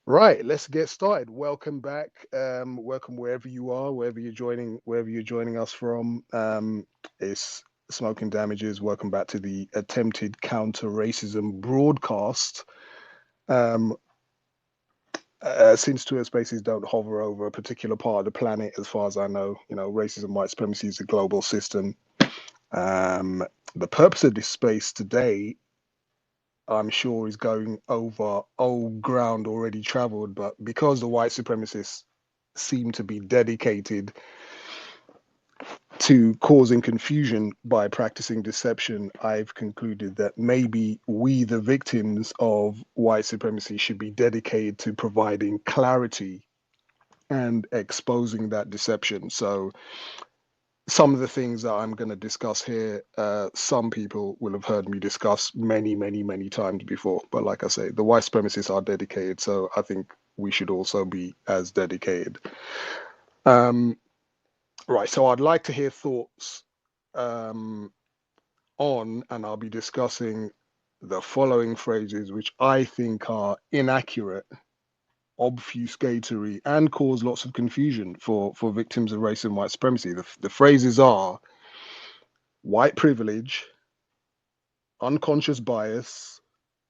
Right, let's get started. Welcome back. Welcome wherever you are, wherever you're joining us from. It's Smoking Damages. Welcome back to the attempted counter racism broadcast. Um, since Twitter Spaces don't hover over a particular part of the planet, as far as I know, racism, white supremacy is a global system. Um, the purpose of this space today, I'm sure, is going over old ground already traveled, but because the white supremacists seem to be dedicated to causing confusion by practicing deception, I've concluded that maybe we, the victims of white supremacy, should be dedicated to providing clarity and exposing that deception. So, some of the things that I'm going to discuss here, some people will have heard me discuss many, many, many times before. But like I say, the white supremacists are dedicated, so I think we should also be as dedicated. Um, right, so I'd like to hear thoughts um, on, and I'll be discussing the following phrases, which I think are inaccurate, obfuscatory, and cause lots of confusion for victims of race and white supremacy. The phrases are white privilege, unconscious bias,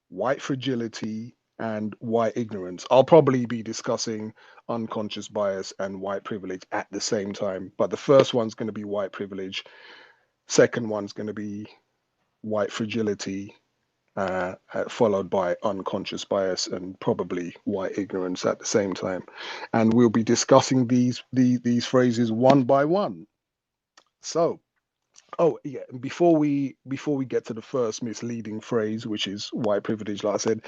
white fragility, and white ignorance. I'll probably be discussing unconscious bias and white privilege at the same time, but the first one's going to be white privilege, second one's going to be white fragility, followed by unconscious bias and probably white ignorance at the same time. And we'll be discussing these phrases one by one. So, oh yeah, before we get to the first misleading phrase, which is white privilege, like I said,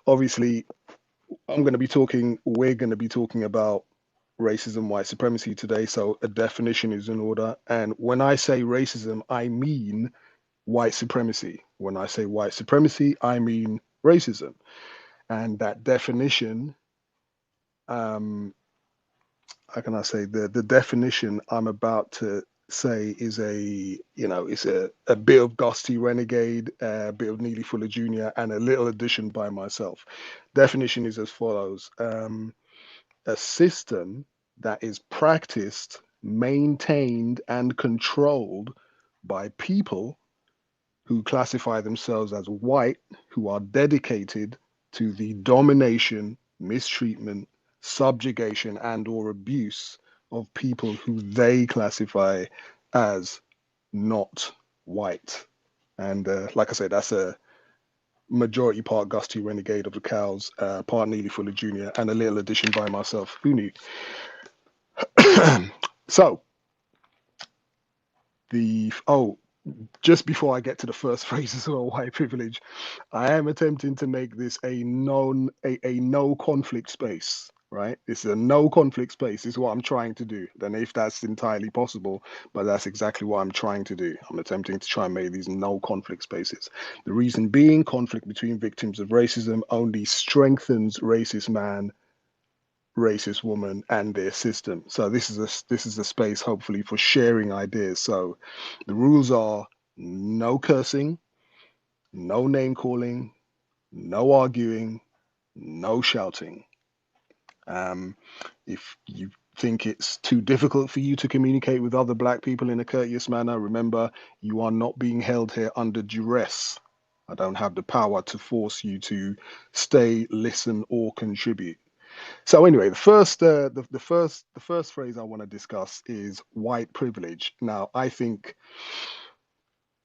obviously we're going to be talking about racism, white supremacy today. So a definition is in order. And when I say racism, I mean white supremacy. When I say white supremacy, I mean racism. And that definition, um, how can I say, the definition I'm about to say is it's a bit of Gusty Renegade, a bit of Neely Fuller Jr., and a little addition by myself. Definition is as follows. A system that is practiced, maintained, and controlled by people who classify themselves as white, who are dedicated to the domination, mistreatment, subjugation, and or abuse of people who they classify as not white. And like I said, that's a majority part Gusty Renegade of the Cows, part Neely Fuller Jr., and a little addition by myself. Who knew? So just before I get to the first phrase as well, white privilege, I am attempting to make this a no conflict space. Right, this is a no conflict space. This is what I'm trying to do. I don't know if that's entirely possible, but that's exactly what I'm trying to do. I'm attempting to try and make these no conflict spaces. The reason being, conflict between victims of racism only strengthens racist man, racist woman, and their system. So this is a space hopefully for sharing ideas. So the rules are no cursing, no name calling, no arguing, no shouting. Um, if you think it's too difficult for you to communicate with other black people in a courteous manner, remember you are not being held here under duress. I don't have the power to force you to stay, listen, or contribute. So anyway, the first phrase I want to discuss is white privilege. Now, I think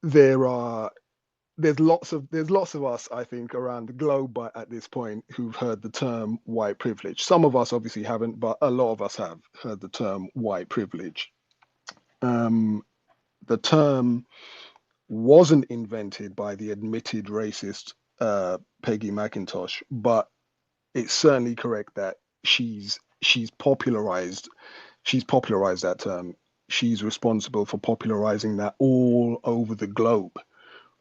there are there's lots of us, I think, around the globe at this point who've heard the term white privilege. Some of us obviously haven't, but a lot of us have heard the term white privilege. Um, the term wasn't invented by the admitted racist Peggy McIntosh, but it's certainly correct that she's popularized that term. She's responsible for popularizing that all over the globe,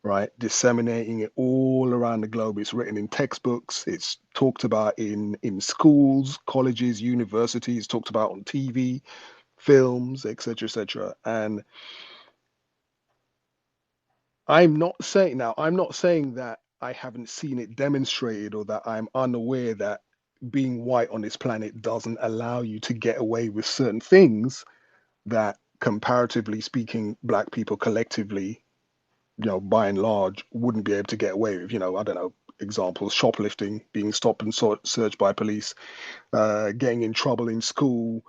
right? Disseminating it all around the globe. It's written in textbooks. It's talked about in schools, colleges, universities. Talked about on TV, films, etc., etc. And I'm not saying that I haven't seen it demonstrated or that I'm unaware that being white on this planet doesn't allow you to get away with certain things that, comparatively speaking, black people collectively, by and large, wouldn't be able to get away with. I don't know, examples: shoplifting, being stopped and searched by police, getting in trouble in school,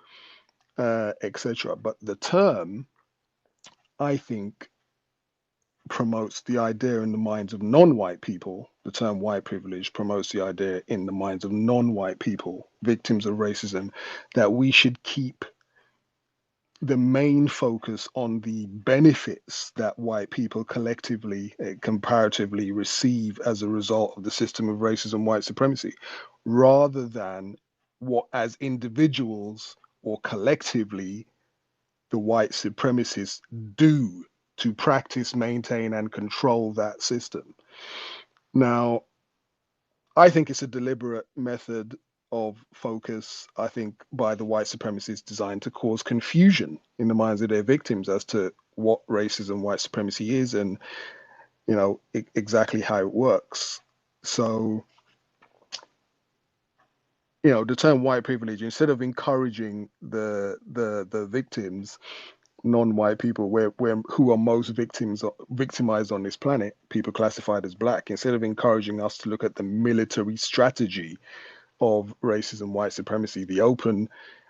etc. But the term, I think, promotes the idea in the minds of non-white people. The term white privilege promotes the idea in the minds of non-white people, victims of racism, that we should keep the main focus on the benefits that white people collectively, comparatively receive as a result of the system of racism, white supremacy, rather than what, as individuals or collectively, the white supremacists do to practice, maintain, and control that system. Now, I think it's a deliberate method of focus, I think, by the white supremacists designed to cause confusion in the minds of their victims as to what racism, white supremacy is, and, exactly how it works. So, the term white privilege, instead of encouraging the victims, non-white people, where who are most victimized on this planet, people classified as black, instead of encouraging us to look at the military strategy of racism, white supremacy, the open,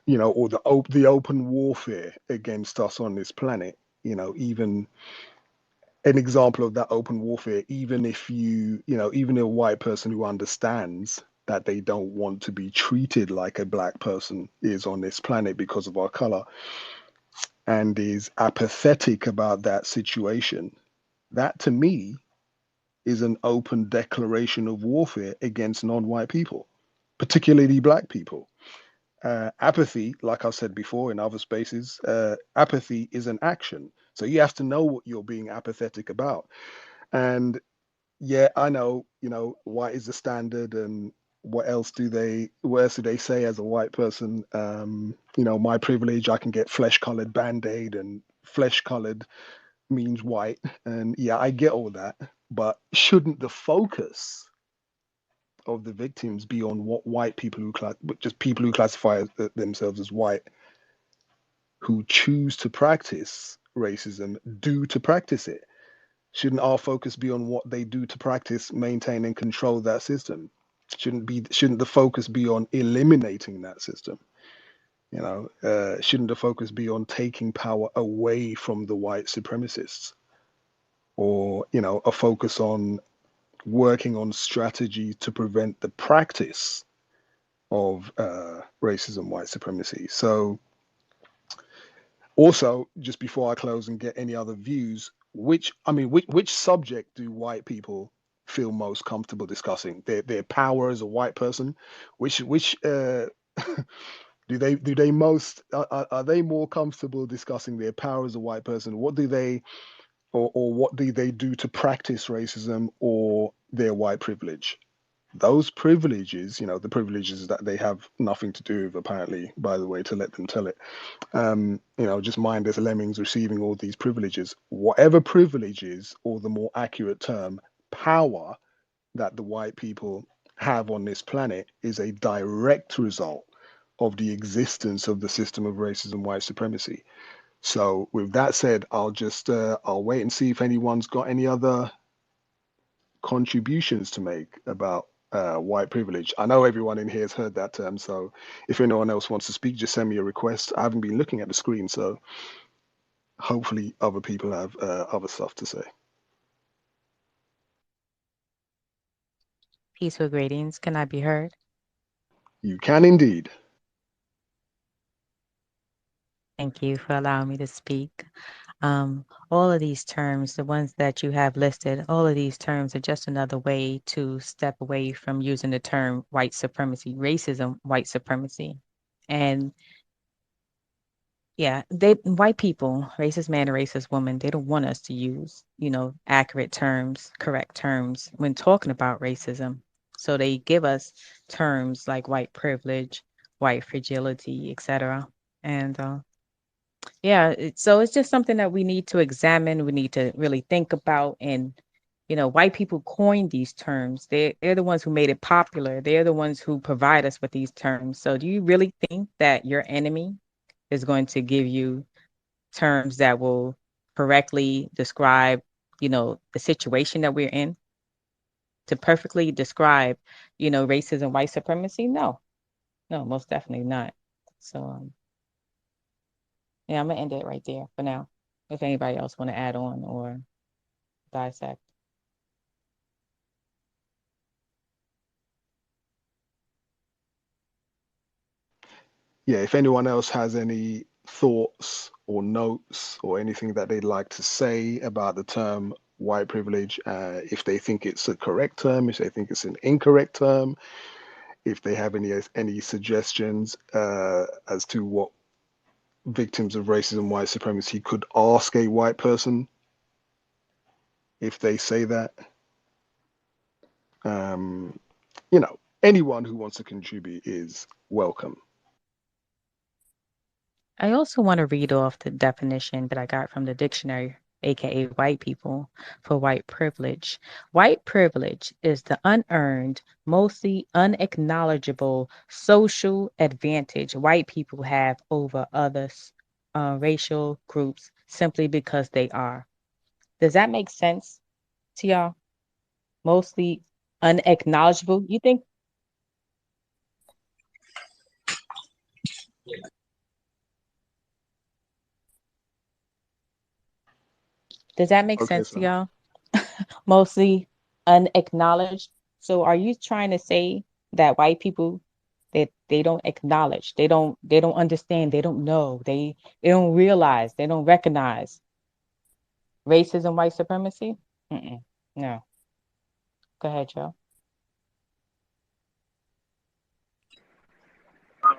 or the open warfare against us on this planet. Even an example of that open warfare, even if even a white person who understands that they don't want to be treated like a black person is on this planet because of our color, and is apathetic about that situation, that to me is an open declaration of warfare against non-white people, particularly black people. Apathy, like I've said before in other spaces, apathy is an action. So you have to know what you're being apathetic about. And yeah, I know, white is the standard, and what else do they say as a white person? My privilege, I can get flesh colored band-aid, and flesh colored means white. And yeah, I get all that. But shouldn't the focus of the victims be on what white people just people who classify themselves as white, who choose to practice racism, do to practice it? Shouldn't our focus be on what they do to practice, maintain, and control that system? Shouldn't the focus be on eliminating that system? Shouldn't the focus be on taking power away from the white supremacists, or a focus on working on strategy to prevent the practice of racism, white supremacy? So, also, just before I close and get any other views, which subject do white people feel most comfortable discussing? Their power as a white person. Which do they most are they more comfortable discussing their power as a white person? What do they, or what do they do to practice racism, or their white privilege? Those privileges, the privileges that they have nothing to do with, apparently, by the way, to let them tell it. Just mindless lemmings receiving all these privileges. Whatever privileges, or the more accurate term, power, that the white people have on this planet is a direct result of the existence of the system of racism, white supremacy. So, with that said, I'll wait and see if anyone's got any other contributions to make about white privilege. I know everyone in here has heard that term, so if anyone else wants to speak, just send me a request. I haven't been looking at the screen, so hopefully other people have other stuff to say. Peaceful greetings. Can I be heard? You can indeed. Thank you for allowing me to speak. All of these terms, the ones that you have listed, all of these terms are just another way to step away from using the term white supremacy, racism, white supremacy. And yeah, white people, racist man and racist woman, they don't want us to use, accurate terms, correct terms when talking about racism. So they give us terms like white privilege, white fragility, etc. And yeah, so it's just something that we need to examine. We need to really think about and White people coined these terms. They're the ones who made it popular. They're the ones who provide us with these terms. So do you really think that your enemy is going to give you terms that will correctly describe, the situation that we're in, to perfectly describe, racism, white supremacy? No, no, most definitely not. So, yeah, I'm gonna end it right there for now. If anybody else want to add on or dissect. Yeah, if anyone else has any thoughts or notes or anything that they'd like to say about the term white privilege, if they think it's a correct term, if they think it's an incorrect term, if they have any suggestions as to what victims of racism, white supremacy could ask a white person if they say that. Um, anyone who wants to contribute is welcome. I also want to read off the definition that I got from the dictionary, aka white people, for white privilege. White privilege is the unearned, mostly unacknowledgeable social advantage white people have over others, racial groups, simply because they are. Does that make sense to y'all? Mostly unacknowledgeable. You think, does that make Okay, sense to so y'all? Mostly unacknowledged. So are you trying to say that white people, that they don't acknowledge, they don't understand, they don't know, they don't realize, they don't recognize racism, white supremacy? Mm-mm. No. Go ahead, Joe. Um,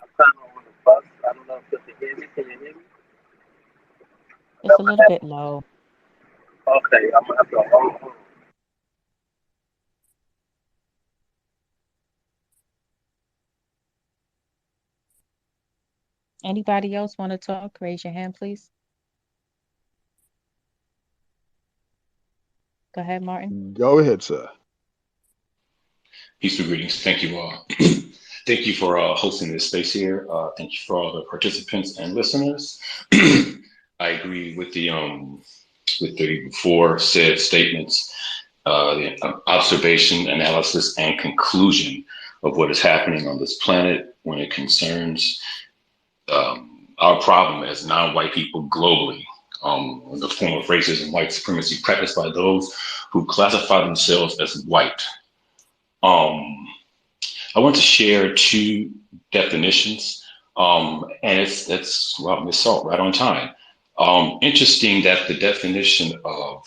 I'm kind of on the bus. I don't know if you can hear me. Can you hear me? I It's got a my little head. bit low. Okay, I'm gonna have to hold on. Anybody else want to talk? Raise your hand, please. Go ahead, Martin. go ahead, sir. Peace and greetings. Thank you all. Thank you for hosting this space here. Thank you for all the participants and listeners. I agree with the before said statements, the observation, analysis, and conclusion of what is happening on this planet when it concerns our problem as non-white people globally. The form of racism, white supremacy practiced by those who classify themselves as white. Um, I want to share two definitions, and it's well, Miss Salt, right on time. Interesting that the definition of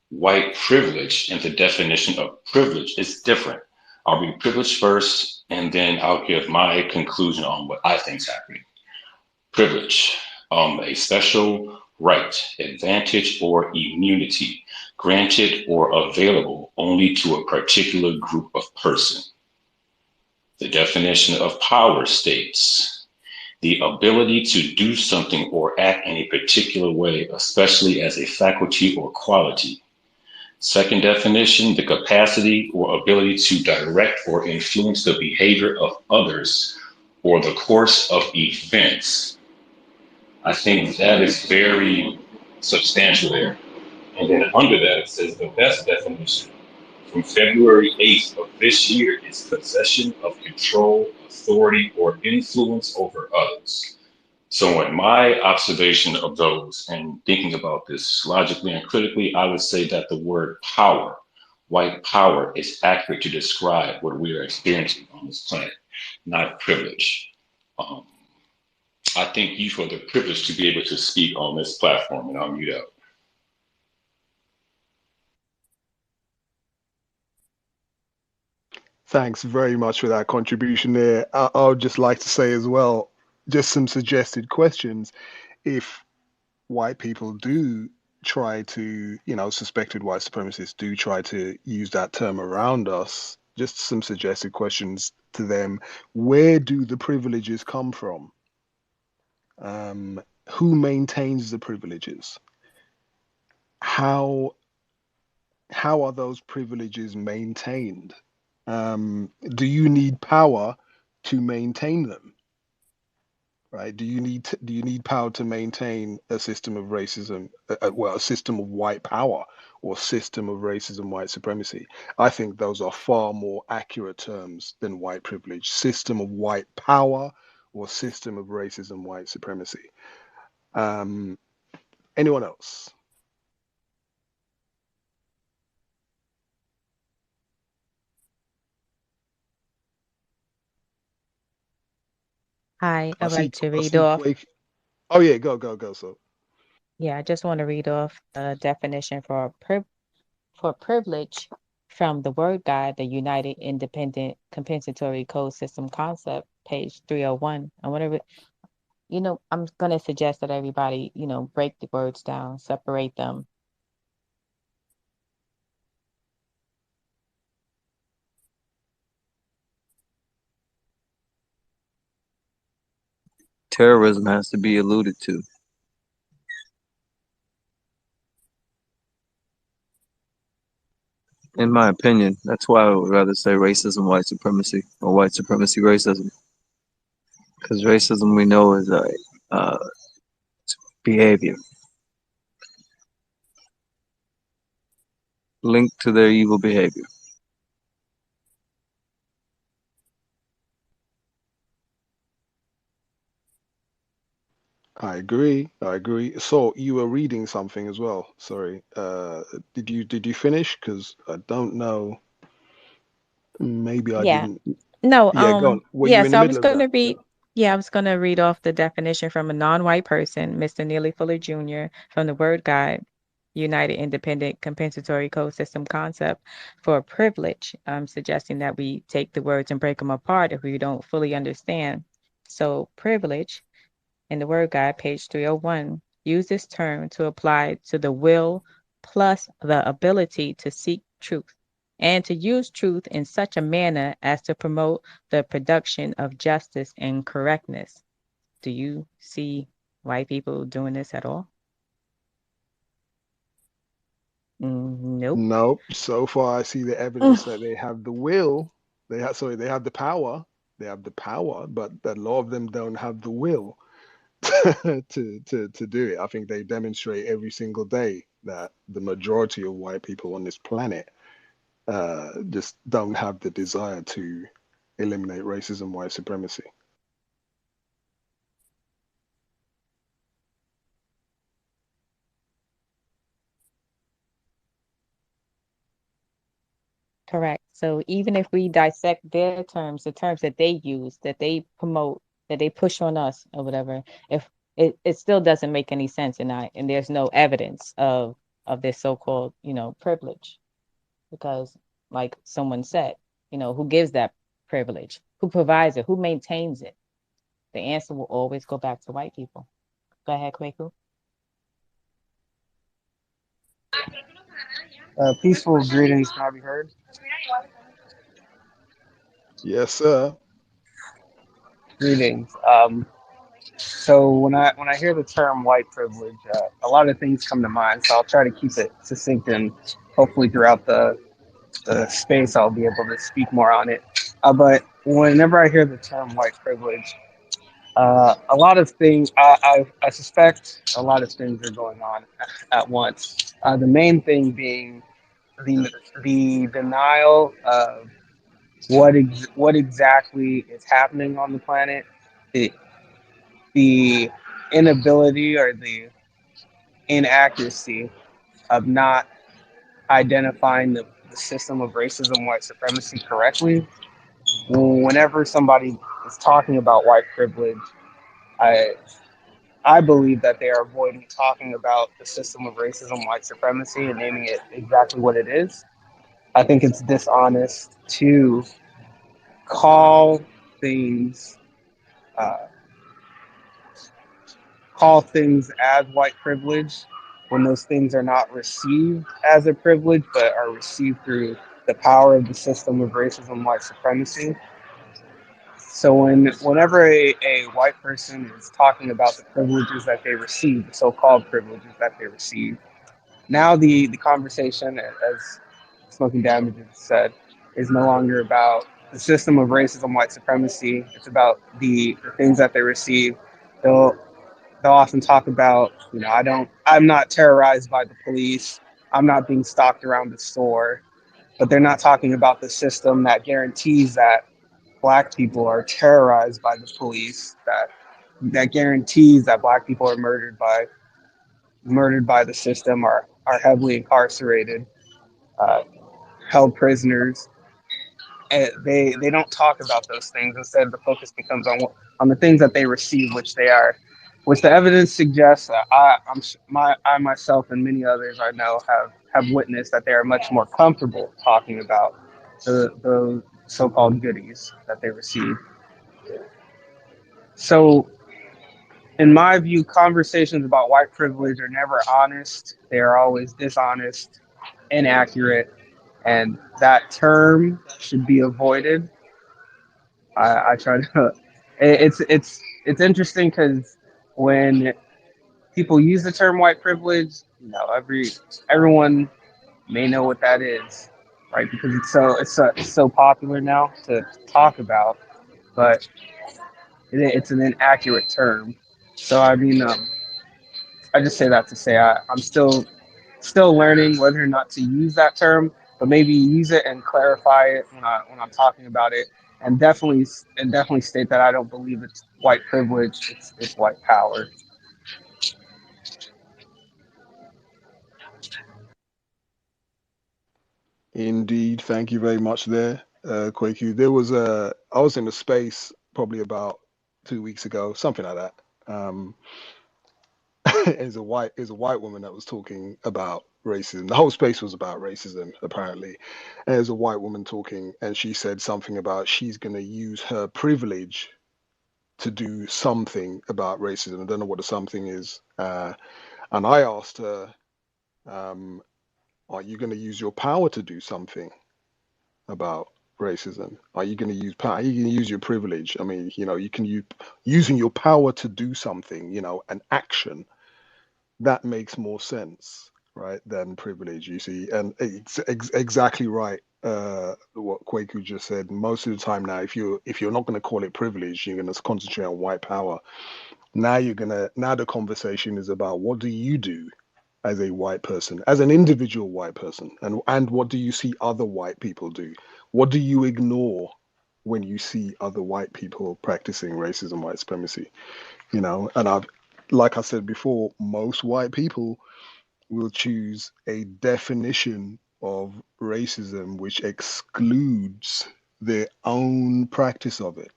white privilege and the definition of privilege is different. I'll read privilege first, and then I'll give my conclusion on what I think is happening. Privilege, a special right, advantage, or immunity granted or available only to a particular group of persons. The definition of power states the ability to do something or act in a particular way, especially as a faculty or quality. Second definition, the capacity or ability to direct or influence the behavior of others or the course of events. I think that is very substantial there. And then under that, it says the best definition from February 8th of this year is possession of control, authority, or influence over others. So, in my observation of those and thinking about this logically and critically, I would say that the word power, white power, is accurate to describe what we are experiencing on this planet, not privilege. Um, I thank you for the privilege to be able to speak on this platform, and I'll mute up. Thanks very much for that contribution there. I would just like to say as well, just some suggested questions. If white people do try to, suspected white supremacists do try to use that term around us, just some suggested questions to them. Where do the privileges come from? Who maintains the privileges? How how are those privileges maintained? Do you need power to maintain them? Right? Do you need power to maintain a system of racism? Well, a system of white power or system of racism, white supremacy. I think those are far more accurate terms than white privilege. System of white power or system of racism, white supremacy. Um, Anyone else? Hi, I'd like to I read see off. Quake. Oh yeah, go. So Yeah, I just want to read off the definition for privilege from the Word Guide, the United Independent Compensatory Code System Concept, page 301. I want to, I'm going to suggest that everybody, break the words down, separate them. Terrorism has to be alluded to. In my opinion, that's why I would rather say racism, white supremacy, or white supremacy, racism. Because racism we know is a uh, behavior linked to their evil behavior. I agree. I agree. So you were reading something as well. Sorry. Did you finish? Because I don't know. Maybe I Yeah. didn't. No, Yeah, go on. Were yeah, you in the so I middle was of going that? to read, yeah, I was going to read off the definition from a non-white person, Mr. Neely Fuller Jr., from the Word Guide, United Independent Compensatory Code System Concept for privilege, suggesting that we take the words and break them apart if we don't fully understand. So privilege in the Word Guide, page 301, use this term to apply to the will plus the ability to seek truth and to use truth in such a manner as to promote the production of justice and correctness. Do you see white people doing this at all? Nope. Nope. So far, I see the Mm, evidence that they have the will. They have the power. They have the power, but a lot of them don't have the will to do it. I think they demonstrate every single day that the majority of white people on this planet just don't have the desire to eliminate racism, white supremacy. correct. So even if we dissect their terms, the terms that they use, that they promote, that they push on us or whatever, if it still doesn't make any sense and there's no evidence of this so-called, privilege. Because like someone said, who gives that privilege? Who provides it? Who maintains it? The answer will always go back to white people. Go ahead, Kwaku. Peaceful greetings, can I be heard? Yes, sir. Greetings. So when I hear the term white privilege, a lot of things come to mind. So I'll try to keep it succinct, and hopefully throughout the space I'll be able to speak more on it. But whenever I hear the term white privilege, a lot of things I suspect a lot of things are going on at once. The main thing being the the denial of what exactly is happening on the planet, the the inability or the inaccuracy of not identifying the system of racism, white supremacy correctly. Whenever somebody is talking about white privilege, I I believe that they are avoiding talking about the system of racism, white supremacy, and naming it exactly what it is. I think it's dishonest to call things uh, call things as white privilege when those things are not received as a privilege but are received through the power of the system of racism, white supremacy. So whenever a white person is talking about the privileges that they receive, the so-called privileges that they receive, Now the conversation, as Smoking Damages said, is no longer about the system of racism, white supremacy. It's about the things that they receive. They'll they'll often talk about, I'm not terrorized by the police. I'm not being stalked around the store. But they're not talking about the system that guarantees that black people are terrorized by the police, that guarantees that black people are murdered by the system, are heavily incarcerated, uh, held prisoners. And they don't talk about those things. Instead, the focus becomes on the things that they receive, which the evidence suggests. I myself and many others I know have witnessed that they are much more comfortable talking about the so-called goodies that they receive. So, in my view, conversations about white privilege are never honest. They are always dishonest, inaccurate, and that term should be avoided. I try to. It's interesting because when people use the term white privilege, everyone may know what that is, right? Because it's so popular now to talk about, but it's an inaccurate term. So I mean, I just say that to say I'm still learning whether or not to use that term, but maybe use it and clarify it when I'm talking about it, and definitely state that I don't believe it's white privilege. It's white power. Indeed, thank you very much there, Kwaku. I was in a space probably about 2 weeks ago, something like that. Is a white woman that was talking about racism. The whole space was about racism, apparently. And there's a white woman talking, and she said something about she's going to use her privilege to do something about racism. I don't know what the something is. And I asked her, um, "Are you going to use your power to do something about racism? Are you going to use power? Are you going to use your privilege? I mean, you can use using your power to do something, an action that makes more sense, right, than privilege, you see. And it's exactly right, what Kwaku just said. Most of the time now, if you're not going to call it privilege, you're going to concentrate on white power. Now the conversation is about what do you do as a white person, as an individual white person, and what do you see other white people do? What do you ignore when you see other white people practicing racism, white supremacy? And like I said before, most white people will choose a definition of racism which excludes their own practice of it.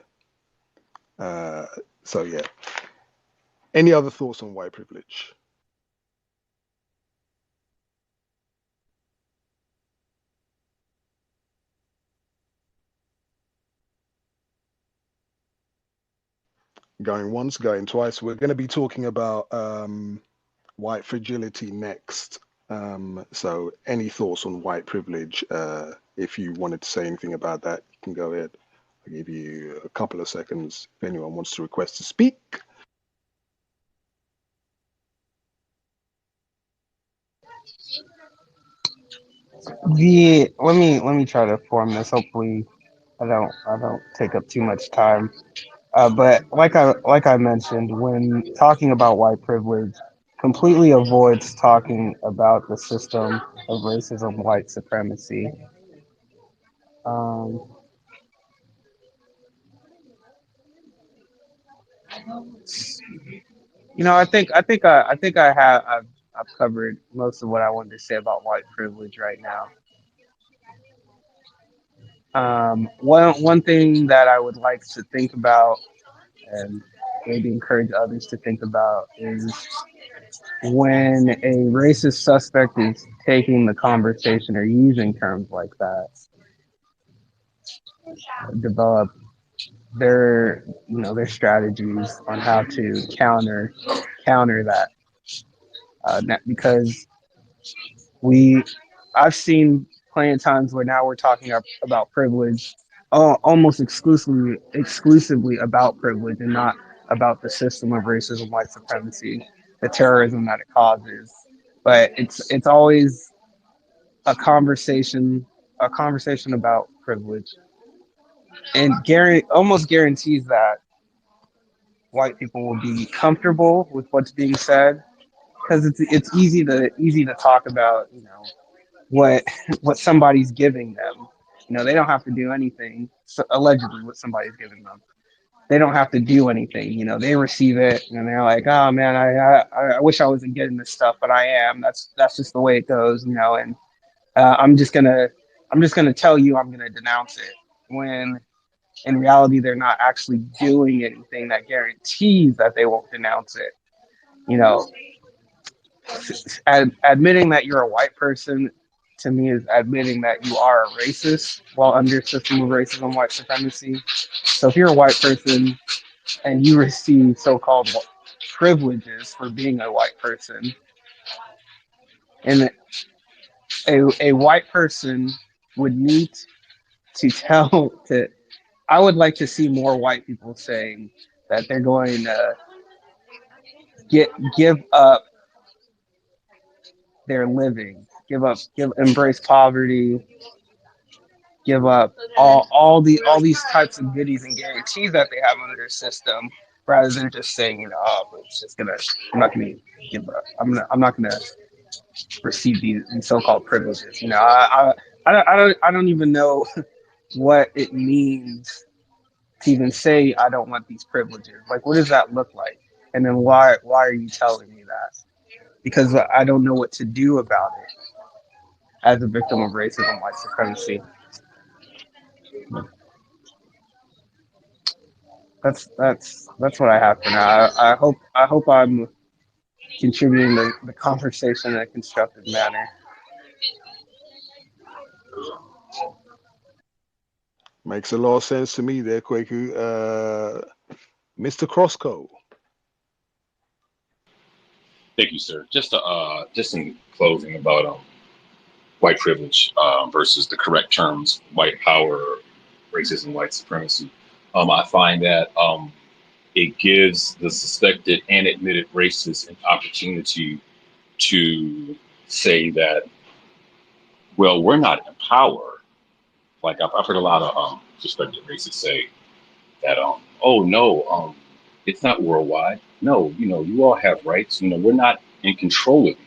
Uh, so yeah. Any other thoughts on white privilege? Going once, going twice. We're going to be talking about white fragility next. So any thoughts on white privilege? If you wanted to say anything about that, you can go ahead. I'll give you a couple of seconds if anyone wants to request to speak. Let me try to form this. Hopefully, I don't take up too much time. But like I mentioned, when talking about white privilege, completely avoids talking about the system of racism, white supremacy. Um, I think I have I've covered most of what I wanted to say about white privilege right now. One thing that I would like to think about and maybe encourage others to think about is when a racist suspect is taking the conversation or using terms like that, develop their strategies on how to counter that. Because we I've seen plenty of times where now we're talking about privilege, almost exclusively about privilege and not about the system of racism, white supremacy, the terrorism that it causes. but it's always a conversation, about privilege, and almost guarantees that white people will be comfortable with what's being said, because it's easy to talk about, what somebody's giving them. They don't have to do anything. So allegedly, what somebody's giving them, they don't have to do anything. They receive it and they're like, oh man, I wish I wasn't getting this stuff, but I am. That's just the way it goes. And I'm just gonna tell you I'm gonna denounce it, when in reality they're not actually doing anything that guarantees that they won't denounce it. You know, admitting that you're a white person, to me, is admitting that you are a racist while under a system of racism, white supremacy. So if you're a white person and you receive so-called privileges for being a white person, and a white person would need to tell to I would like to see more white people saying that they're going to get give up their living, embrace poverty, give up all these types of goodies and guarantees that they have under their system, rather than just saying, oh, it's just gonna I'm not gonna give up. I'm not gonna receive these so-called privileges. I don't even know what it means to even say I don't want these privileges. Like, what does that look like? And then why are you telling me that? Because I don't know what to do about it as a victim of racism, white supremacy. That's what I have for now. I hope I'm contributing to the conversation in a constructive manner. Makes a lot of sense to me there, Kwaku. Mr. Crossco. Thank you, sir. Just in closing about white privilege versus the correct terms, white power, racism, white supremacy. I find that it gives the suspected and admitted racist an opportunity to say that, well, we're not in power. Like I've heard a lot of suspected racists say that, oh no, it's not worldwide. No, you all have rights. We're not in control of you.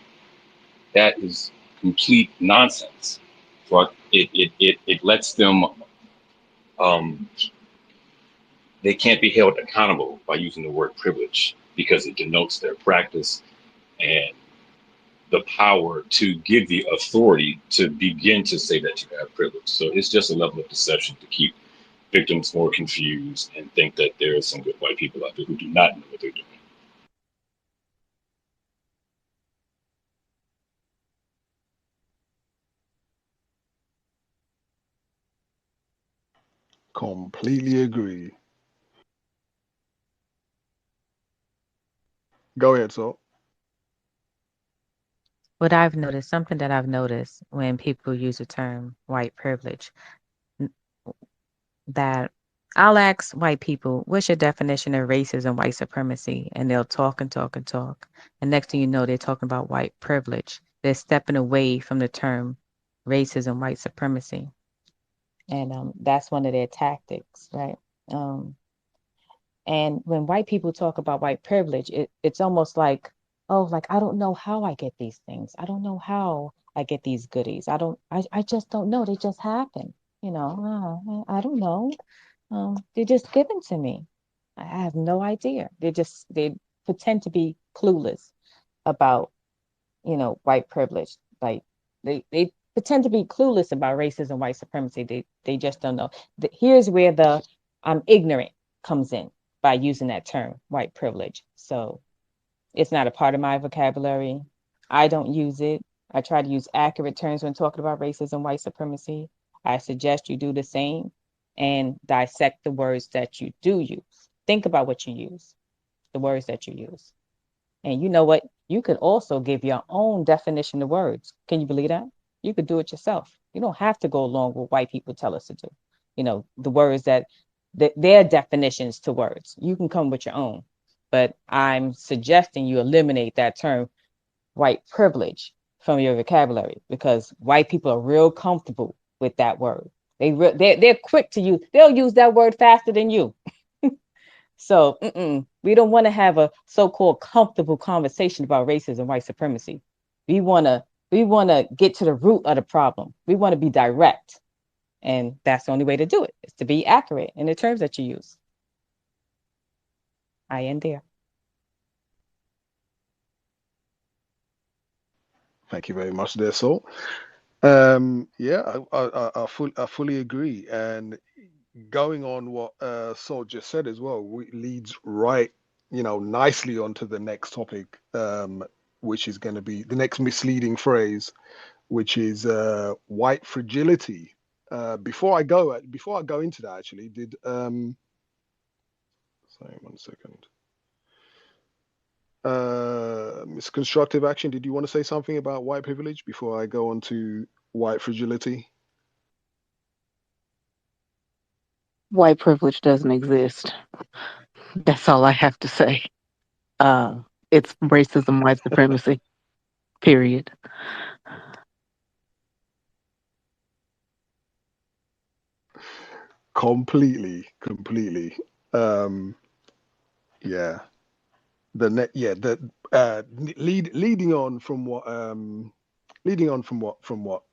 That is complete nonsense. So it lets them, um, they can't be held accountable by using the word privilege because it denotes their practice and the power to give the authority to begin to say that you have privilege. So it's just a level of deception to keep victims more confused and think that there are some good white people out there who do not know what they're doing. Completely agree. Go ahead, so. What I've noticed, something that I've noticed when people use the term white privilege, n- that I'll ask white people, what's your definition of racism, white supremacy? And they'll talk and talk and talk. And next thing you know, they're talking about white privilege. They're stepping away from the term racism, white supremacy. And that's one of their tactics, right? Um, And when white people talk about white privilege, it's almost like, oh, like, I don't know how I get these things. I don't know how I get these goodies. I just don't know. They just happen. I don't know. They're just given to me. I have no idea. They pretend to be clueless about, white privilege. Like they pretend to be clueless about racism, white supremacy. They just don't know. Here's where the I'm ignorant comes in by using that term, white privilege. So it's not a part of my vocabulary. I don't use it. I try to use accurate terms when talking about racism, white supremacy. I suggest you do the same and dissect the words that you do use. Think about what you use, the words that you use. And you know what? You could also give your own definition of words. Can you believe that? You could do it yourself. You don't have to go along with what white people tell us to do. The words their definitions to words. You can come with your own. But I'm suggesting you eliminate that term white privilege from your vocabulary, because white people are real comfortable with that word. They're quick to use. They'll use that word faster than you. So we don't want to have a so-called comfortable conversation about racism, white supremacy. We want to get to the root of the problem. We want to be direct, and that's the only way to do it, is to be accurate in the terms that you use. I end there. Thank you very much there, Salt. Yeah, I fully agree. And going on what Salt just said as well, leads right, nicely onto the next topic, which is going to be the next misleading phrase, which is white fragility. Before I go into that, actually, sorry, one second. Misconstructive action. Did you want to say something about white privilege before I go on to white fragility? White privilege doesn't exist. That's all I have to say. Uh, it's racism, white supremacy. Period. Completely. Um, yeah. The leading on from what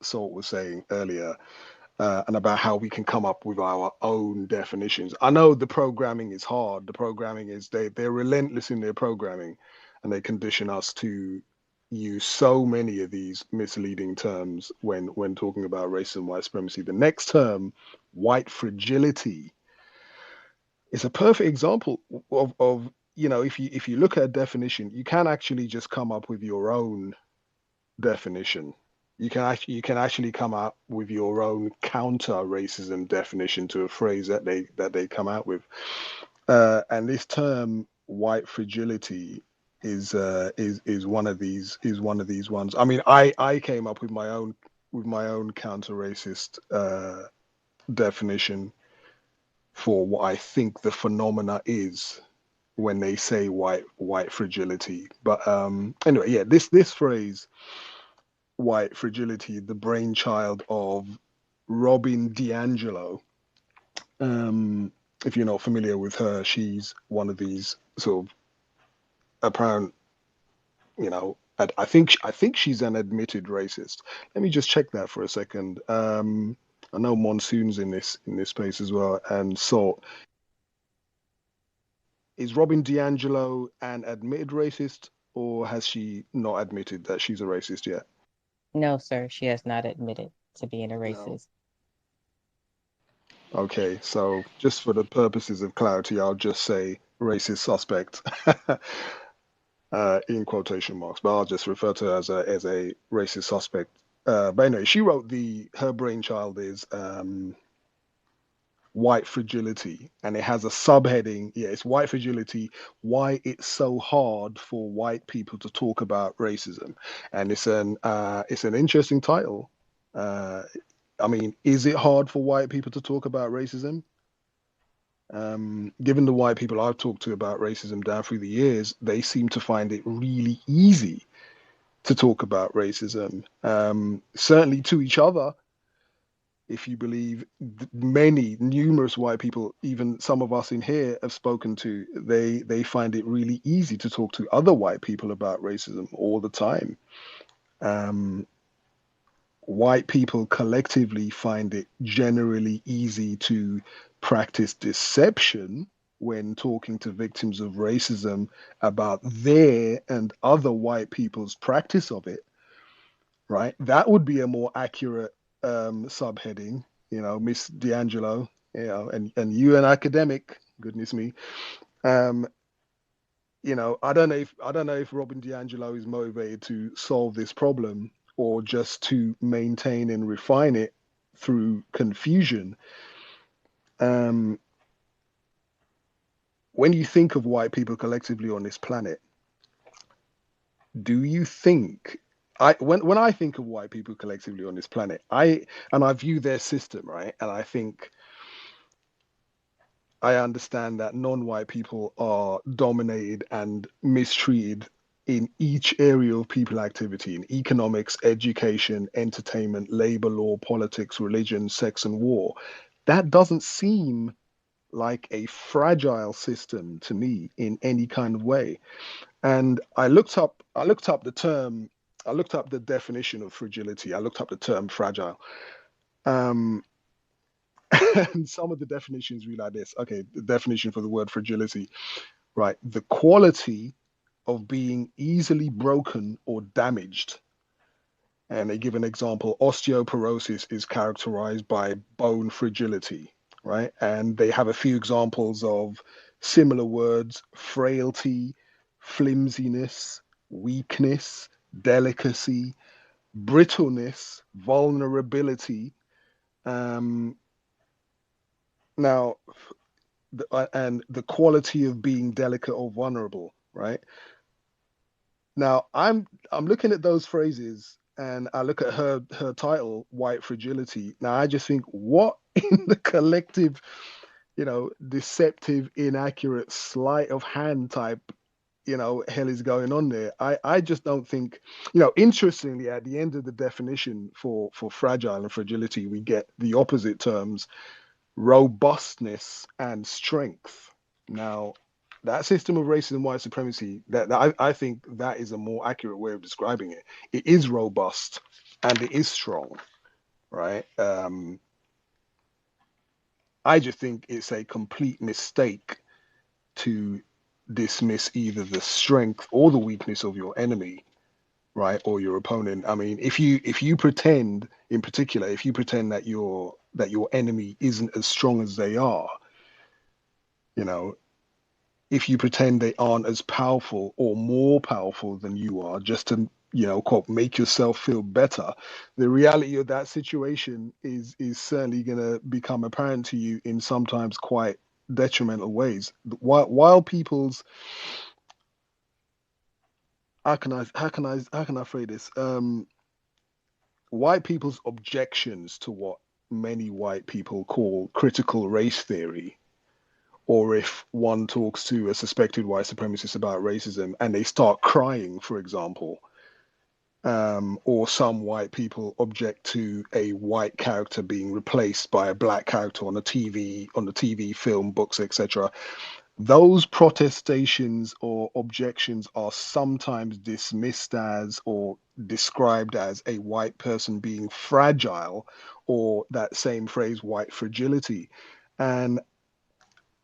Salt was saying earlier, and about how we can come up with our own definitions. I know the programming is hard. The programming is they're relentless in their programming, and they condition us to use so many of these misleading terms when talking about racism, white supremacy. The next term, white fragility, is a perfect example of if you look at a definition, you can actually just come up with your own definition. You can actually come up with your own counter racism definition to a phrase that they come out with. And this term white fragility is one of these ones. I mean, I came up with my own counter racist definition for what I think the phenomena is when they say white fragility. But anyway, yeah, this phrase white fragility, the brainchild of Robin DiAngelo. If you're not familiar with her, she's one of these sort of apparent, I think she's an admitted racist. Let me just check that for a second. I know Monsoon's in this space as well, and so is Robin DiAngelo an admitted racist, or has she not admitted that she's a racist yet? No, sir, she has not admitted to being a No. racist. Okay, so just for the purposes of clarity, I'll just say racist suspect in quotation marks, but I'll just refer to her as a racist suspect. But anyway, she wrote her brainchild is white fragility, and it has a subheading. Yeah, it's white fragility, why it's so hard for white people to talk about racism. And it's an interesting title. Uh, I mean, is it hard for white people to talk about racism? Given the white people I've talked to about racism down through the years, they seem to find it really easy to talk about racism. Certainly to each other, if you believe numerous white people, even some of us in here have spoken to, they find it really easy to talk to other white people about racism all the time. Um, White people collectively find it generally easy to practice deception when talking to victims of racism about their and other white people's practice of it, right? That would be a more accurate subheading, Miss D'Angelo, and you an academic, goodness me. Um, I don't know if Robin DiAngelo is motivated to solve this problem or just to maintain and refine it through confusion. Um, when you think of white people collectively on this planet, do you think when I think of white people collectively on this planet, I view their system, right? And I understand that non-white people are dominated and mistreated in each area of people activity in economics, education, entertainment, labor law, politics, religion, sex, and war. That doesn't seem like a fragile system to me in any kind of way. And I looked up the term, I looked up the definition of fragility. I looked up the term fragile. Um, and some of the definitions read like this. Okay, the definition for the word fragility, right? The quality of being easily broken or damaged. And they give an example. Osteoporosis is characterized by bone fragility, right? And they have a few examples of similar words: frailty, flimsiness, weakness, delicacy, brittleness, vulnerability. Um, now, and the quality of being delicate or vulnerable, right? Now, I'm looking at those phrases and I look at her title, White Fragility. Now, I just think, what in the collective, deceptive, inaccurate, sleight of hand type, hell is going on there? I just don't think, interestingly, at the end of the definition for fragile and fragility, we get the opposite terms, robustness and strength. Now, that system of racism, white supremacy, I think that is a more accurate way of describing it. It is robust and it is strong, right? I just think it's a complete mistake to dismiss either the strength or the weakness of your enemy, right, or your opponent. I mean, if you pretend, in particular, if you pretend that your enemy isn't as strong as they are, you know, if you pretend they aren't as powerful or more powerful than you are, just to, quote, make yourself feel better, the reality of that situation is certainly going to become apparent to you in sometimes quite detrimental ways. While people's, how can I phrase this? White people's objections to what many white people call critical race theory, or if one talks to a suspected white supremacist about racism and they start crying, for example, or some white people object to a white character being replaced by a black character on the TV, film, books, etc. Those protestations or objections are sometimes dismissed as or described as a white person being fragile, or that same phrase, white fragility. And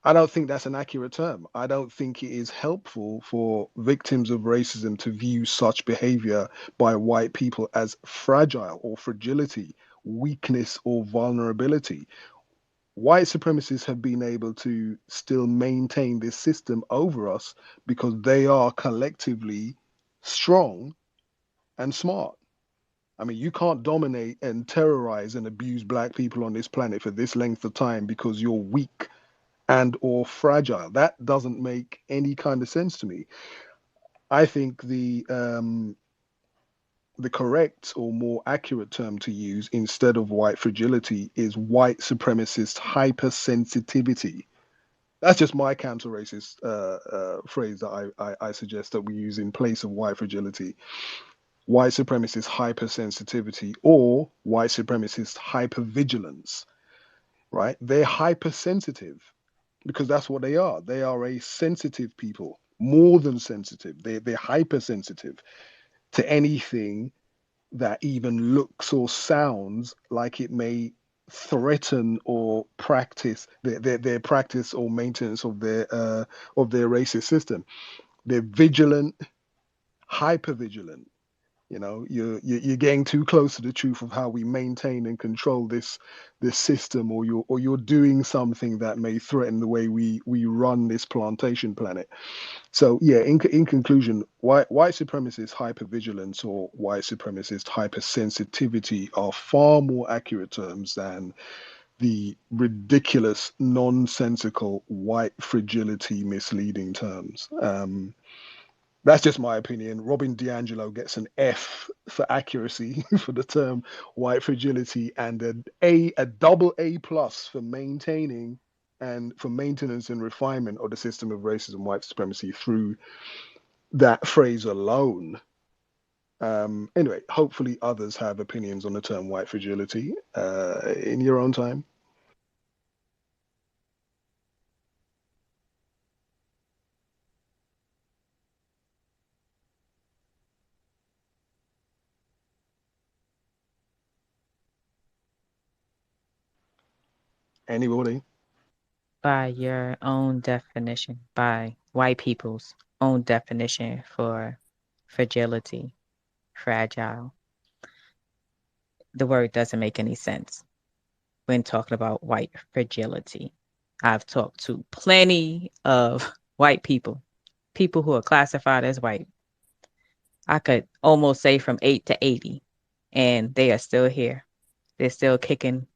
I don't think that's an accurate term. I don't think it is helpful for victims of racism to view such behavior by white people as fragile or fragility, weakness or vulnerability. White supremacists have been able to still maintain this system over us because they are collectively strong and smart. I mean, you can't dominate and terrorize and abuse black people on this planet for this length of time because you're weak and or fragile. That doesn't make any kind of sense to me. I think the correct or more accurate term to use instead of white fragility is white supremacist hypersensitivity. That's just my counter-racist phrase that I suggest that we use in place of white fragility. White supremacist hypersensitivity or white supremacist hypervigilance, right? They're hypersensitive because that's what they are. They are a sensitive people, more than sensitive. They're hypersensitive to anything that even looks or sounds like it may threaten or practice their practice or maintenance of their racist system. They're vigilant, hyper vigilant. You're getting too close to the truth of how we maintain and control this system, or you're doing something that may threaten the way we run this plantation planet. So yeah, in conclusion, white supremacist hypervigilance or white supremacist hypersensitivity are far more accurate terms than the ridiculous, nonsensical white fragility misleading terms. That's just my opinion. Robin DiAngelo gets an F for accuracy for the term white fragility, and a double A plus for maintaining and for maintenance and refinement of the system of racism, white supremacy through that phrase alone. Anyway, hopefully others have opinions on the term white fragility in your own time. Anybody? By your own definition, by white people's own definition for fragility, fragile, the word doesn't make any sense when talking about white fragility. I've talked to plenty of white people who are classified as white. I could almost say from 8 to 80, and they are still here. They're still kicking.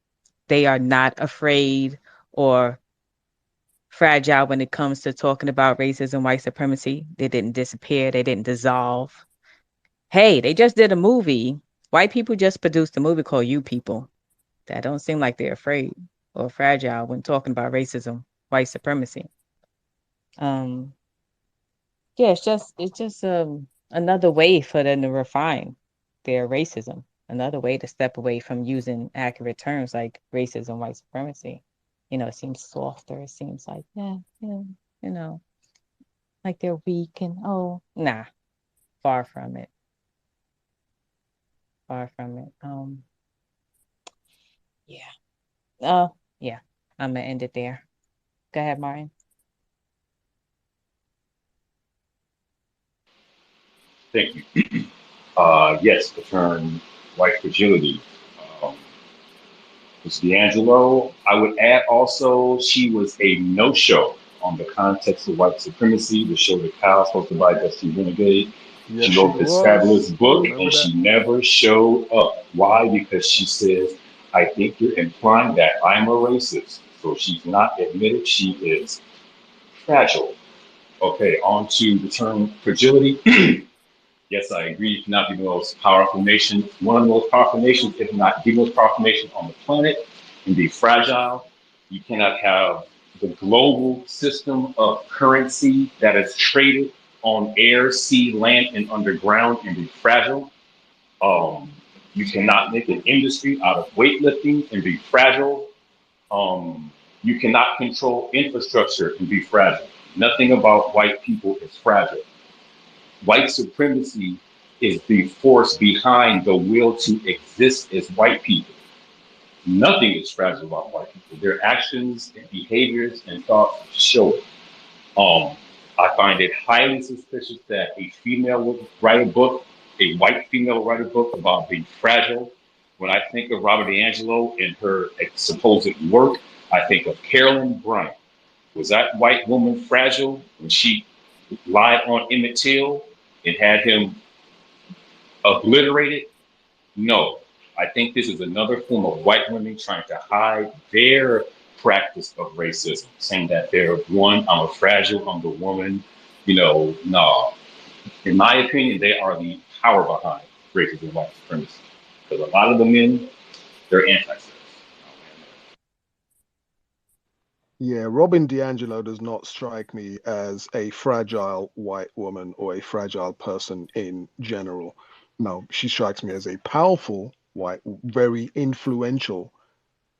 They are not afraid or fragile when it comes to talking about racism, white supremacy. They didn't disappear, they didn't dissolve. Hey, they just did a movie. White people just produced a movie called You People. That don't seem like they're afraid or fragile when talking about racism, white supremacy. Um, yeah, it's just another way for them to refine their racism, another way to step away from using accurate terms like racism, white supremacy. It seems softer. It seems like, yeah, you know, like they're weak and oh, nah, far from it, far from it. Yeah, yeah, I'm gonna end it there. Go ahead, Martin. Thank you. Yes, the term white fragility. Um, Ms. D'Angelo, I would add also she was a no-show on the context of white supremacy, the show that Kyle's hosted by Dusty Renegade. Yes, She she wrote this fabulous was. I book remember and that. she never showed up. Why? Because she says, I think you're implying that I'm a racist. So she's not admitted she is fragile. Okay, on to the term fragility. Yes, I agree. You cannot be the most powerful nation, one of the most powerful nations, if not the most powerful nation on the planet, and be fragile. You cannot have the global system of currency that is traded on air, sea, land, and underground and be fragile. Um, you cannot make an industry out of weightlifting and be fragile. Um, you cannot control infrastructure and be fragile. Nothing about white people is fragile. White supremacy is the force behind the will to exist as white people. Nothing is fragile about white people. Their actions and behaviors and thoughts show it. I find it highly suspicious that a female would write a book, a white female would write a book about being fragile. When I think of Robert DeAngelo and her supposed work, I think of Carolyn Bryant. Was that white woman fragile when she lied on Emmett Till and had him obliterated? No. I think this is another form of white women trying to hide their practice of racism, saying that they're one, I'm a fragile, I'm the woman. No. In my opinion, they are the power behind racism and white supremacy. Because a lot of the men, they're anti-sex. Yeah, Robin DiAngelo does not strike me as a fragile white woman or a fragile person in general. No, she strikes me as a powerful white, very influential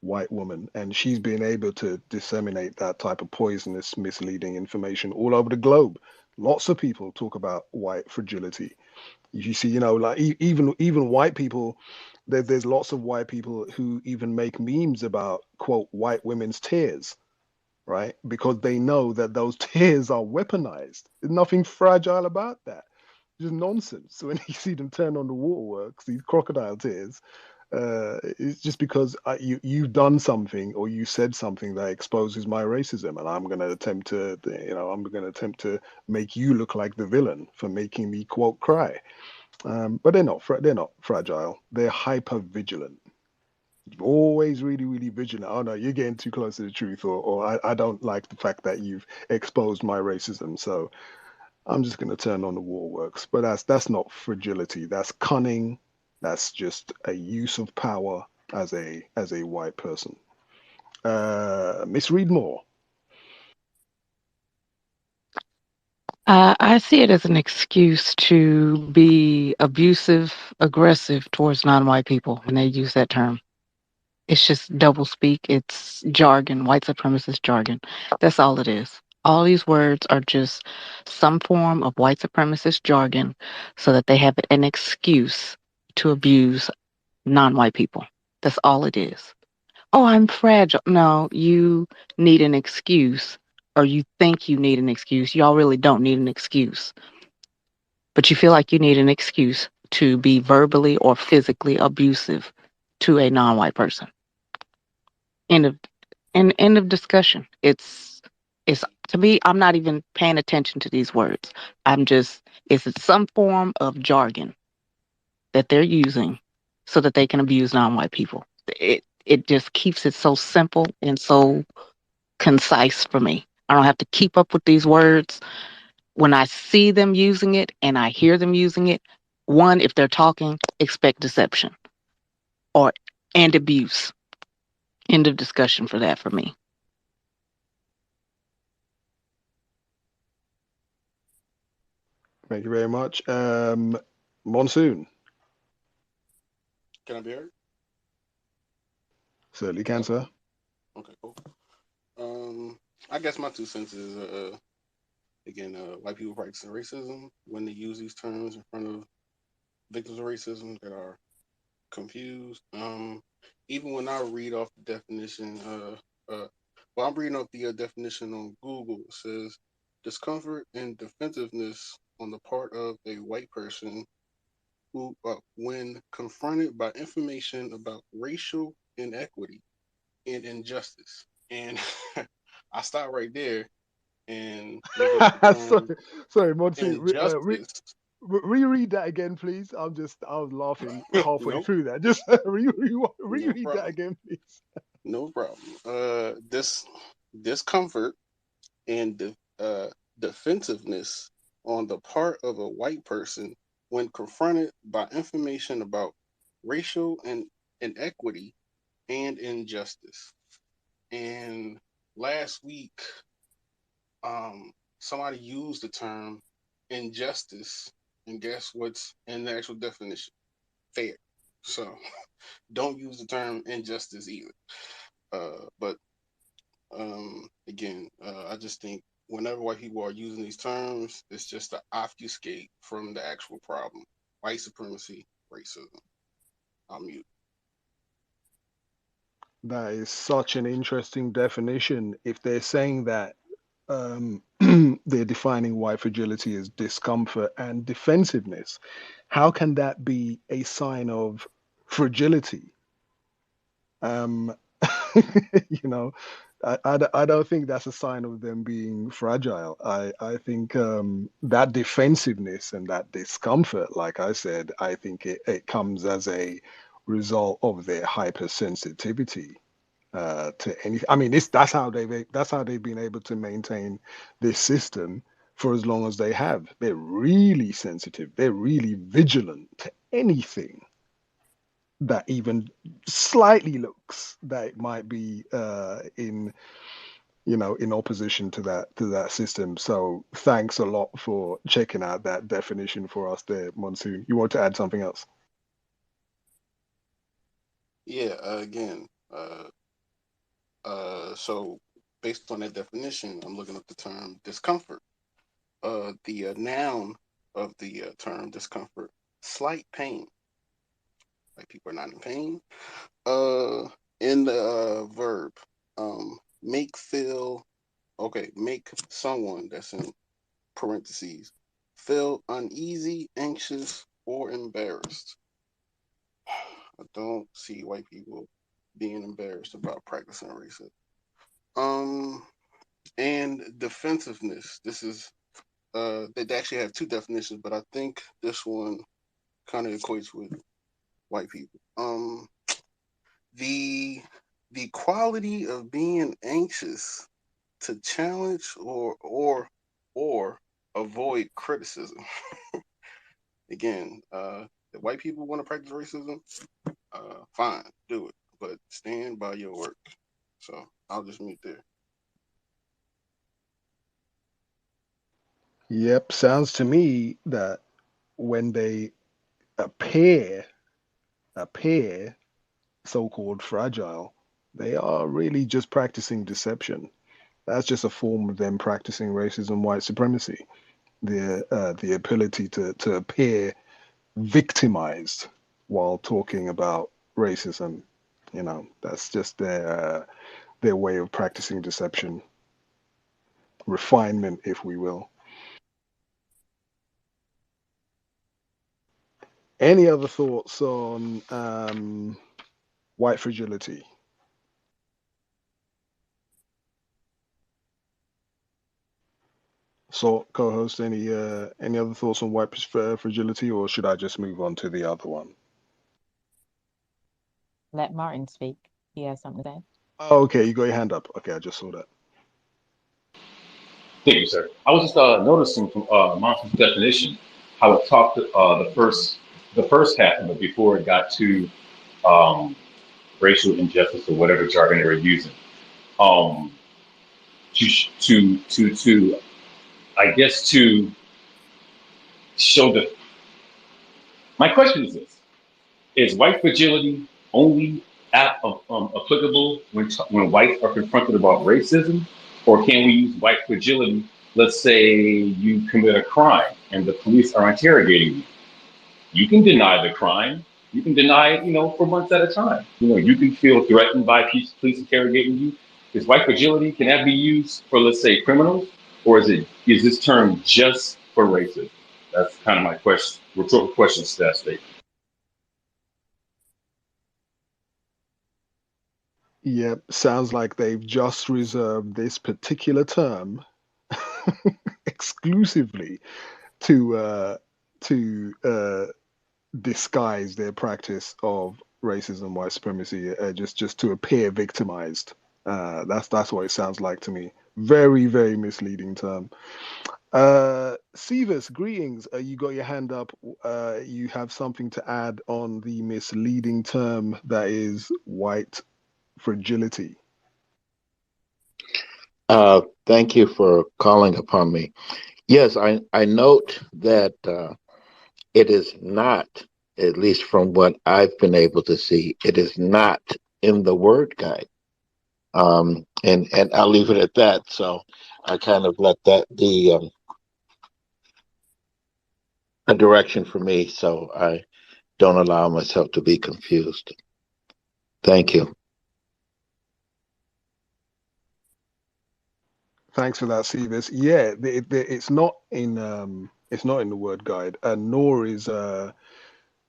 white woman, and she's been able to disseminate that type of poisonous, misleading information all over the globe. Lots of people talk about white fragility. You see, like even white people, there's lots of white people who even make memes about quote white women's tears, right? Because they know that those tears are weaponized. There's nothing fragile about that. Just nonsense. So when you see them turn on the waterworks, these crocodile tears, it's just because you've done something or you said something that exposes my racism, and I'm going to attempt to, make you look like the villain for making me quote cry. But they're not fragile. They're hyper vigilant, always really, really vigilant. Oh no, you're getting too close to the truth, or I don't like the fact that you've exposed my racism. So I'm just gonna turn on the waterworks. But that's not fragility. That's cunning. That's just a use of power as a white person. Miss Read more. I see it as an excuse to be abusive, aggressive towards non-white people when they use that term. It's just double speak. It's jargon, white supremacist jargon. That's all it is. All these words are just some form of white supremacist jargon so that they have an excuse to abuse non-white people. That's all it is. Oh, I'm fragile. No, you need an excuse, or you think you need an excuse. Y'all really don't need an excuse, but you feel like you need an excuse to be verbally or physically abusive to a non-white person. End of end of discussion. It's to me. I'm not even paying attention to these words. I'm just it's some form of jargon that they're using so that they can abuse non-white people. It just keeps it so simple and so concise for me. I don't have to keep up with these words. When I see them using it and I hear them using it, one, if they're talking, expect deception or and abuse. End of discussion for that for me. Thank you very much. Monsoon, Can I be heard? certainly can, sir. Okay, cool. Um, I guess my 2 cents is again, white people practicing racism when they use these terms in front of victims of racism that are confused. Even when I read off the definition, well, I'm reading off the definition on Google. It says discomfort and defensiveness on the part of a white person who, when confronted by information about racial inequity and injustice. And I stop right there and look up the sorry, term sorry, Monsoon. injustice. Reread that again, please. I was laughing halfway Nope, through that. Just no reread that problem. again, please. No problem. This discomfort and defensiveness on the part of a white person when confronted by information about racial and inequity and injustice. And last week, somebody used the term injustice, and guess what's in the actual definition? Fair. So don't use the term injustice either. But again, I just think whenever white people are using these terms, it's just to obfuscate from the actual problem: white supremacy, racism. I'm mute. That is such an interesting definition. If they're saying that they're defining white fragility as discomfort and defensiveness, how can that be a sign of fragility? Um, you know, I don't think that's a sign of them being fragile. I think that defensiveness and that discomfort, like I said, I think it comes as a result of their hypersensitivity to anything. I mean, that's how they've been able to maintain this system for as long as they have. They're really sensitive. They're really vigilant to anything that even slightly looks that it might be in in opposition to that system. So thanks a lot for checking out that definition for us there, Monsoon. You want to add something else? Yeah. Again. So based on that definition, I'm looking up the term discomfort. The noun of the term discomfort: slight pain. Like people are not in pain. Uh, in the verb, make feel. Okay, make someone, that's in parentheses, feel uneasy, anxious, or embarrassed. I don't see white people being embarrassed about practicing racism. Um, and defensiveness. This is they actually have two definitions, but I think this one kind of equates with white people. The the quality of being anxious to challenge or avoid criticism. Again, if white people want to practice racism, fine, do it, but stand by your work. So I'll just mute there. Yep, sounds to me that when they appear appear so-called fragile, they are really just practicing deception. That's just a form of them practicing racism, white supremacy. The ability to appear victimized while talking about racism. That's just their way of practicing deception, refinement, if we will. Any other thoughts on white fragility? So, co-host, any other thoughts on white fragility, or should I just move on to the other one? Let Martin speak. He has something to say. Oh, okay, you got your hand up. Okay, I just saw that. Thank you, sir. I was just noticing from Martin's definition how it talked the first half of it before it got to um, racial injustice or whatever jargon they were using. Um, to I guess to show the. My question is this: is white fragility only applicable when whites are confronted about racism, or can we use white fragility? Let's say you commit a crime and the police are interrogating you. You can deny the crime. You can deny it, for months at a time. You can feel threatened by police interrogating you. Is white fragility, can that be used for, let's say, criminals, or is this term just for racism? That's kind of my question, rhetorical question to that statement. Yep, sounds like they've just reserved this particular term exclusively to disguise their practice of racism, white supremacy, just to appear victimized. That's what it sounds like to me. Very, very misleading term. Sivas, greetings. You got your hand up. You have something to add on the misleading term that is white fragility. Thank you for calling upon me. Yes, I note that it is not, at least from what I've been able to see, it is not in the word guide. And I'll leave it at that. So I kind of let that be a direction for me, so I don't allow myself to be confused. Thank you. Thanks for that, Sivas. Yeah, it's not in the word guide, and nor is the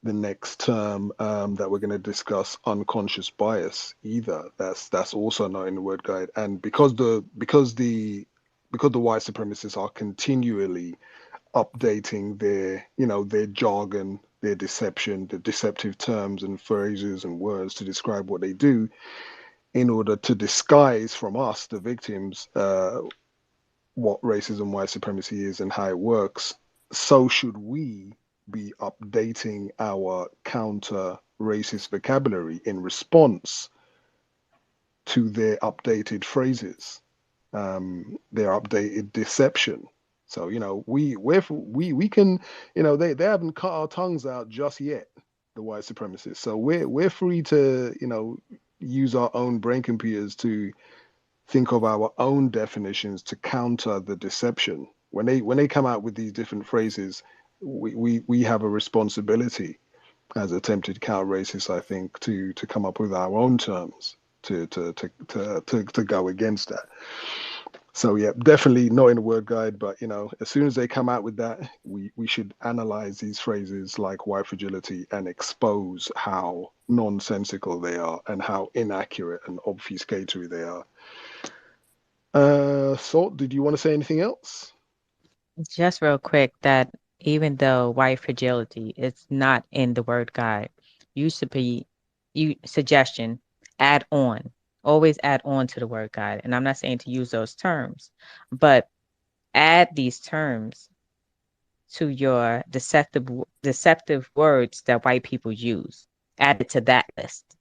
next term that we're going to discuss, unconscious bias, either. That's also not in the word guide. And because the white supremacists are continually updating their jargon, their deception, the deceptive terms and phrases and words to describe what they do in order to disguise from us, the victims, what racism, white supremacy is and how it works, so should we be updating our counter racist vocabulary in response to their updated phrases, their updated deception. So we can, they haven't cut our tongues out just yet, the white supremacists. So we're free to use our own brain computers to think of our own definitions to counter the deception. When they come out with these different phrases, we have a responsibility as attempted counter racists, I think, to come up with our own terms to go against that. So yeah, definitely not in the word guide, but as soon as they come out with that, we should analyze these phrases like white fragility and expose how nonsensical they are and how inaccurate and obfuscatory they are. Salt, did you want to say anything else? Just real quick, that even though white fragility is not in the word guide, you should be suggestion, add on. Always add on to the word guide. And I'm not saying to use those terms, but add these terms to your deceptive words that white people use. Add it to that list.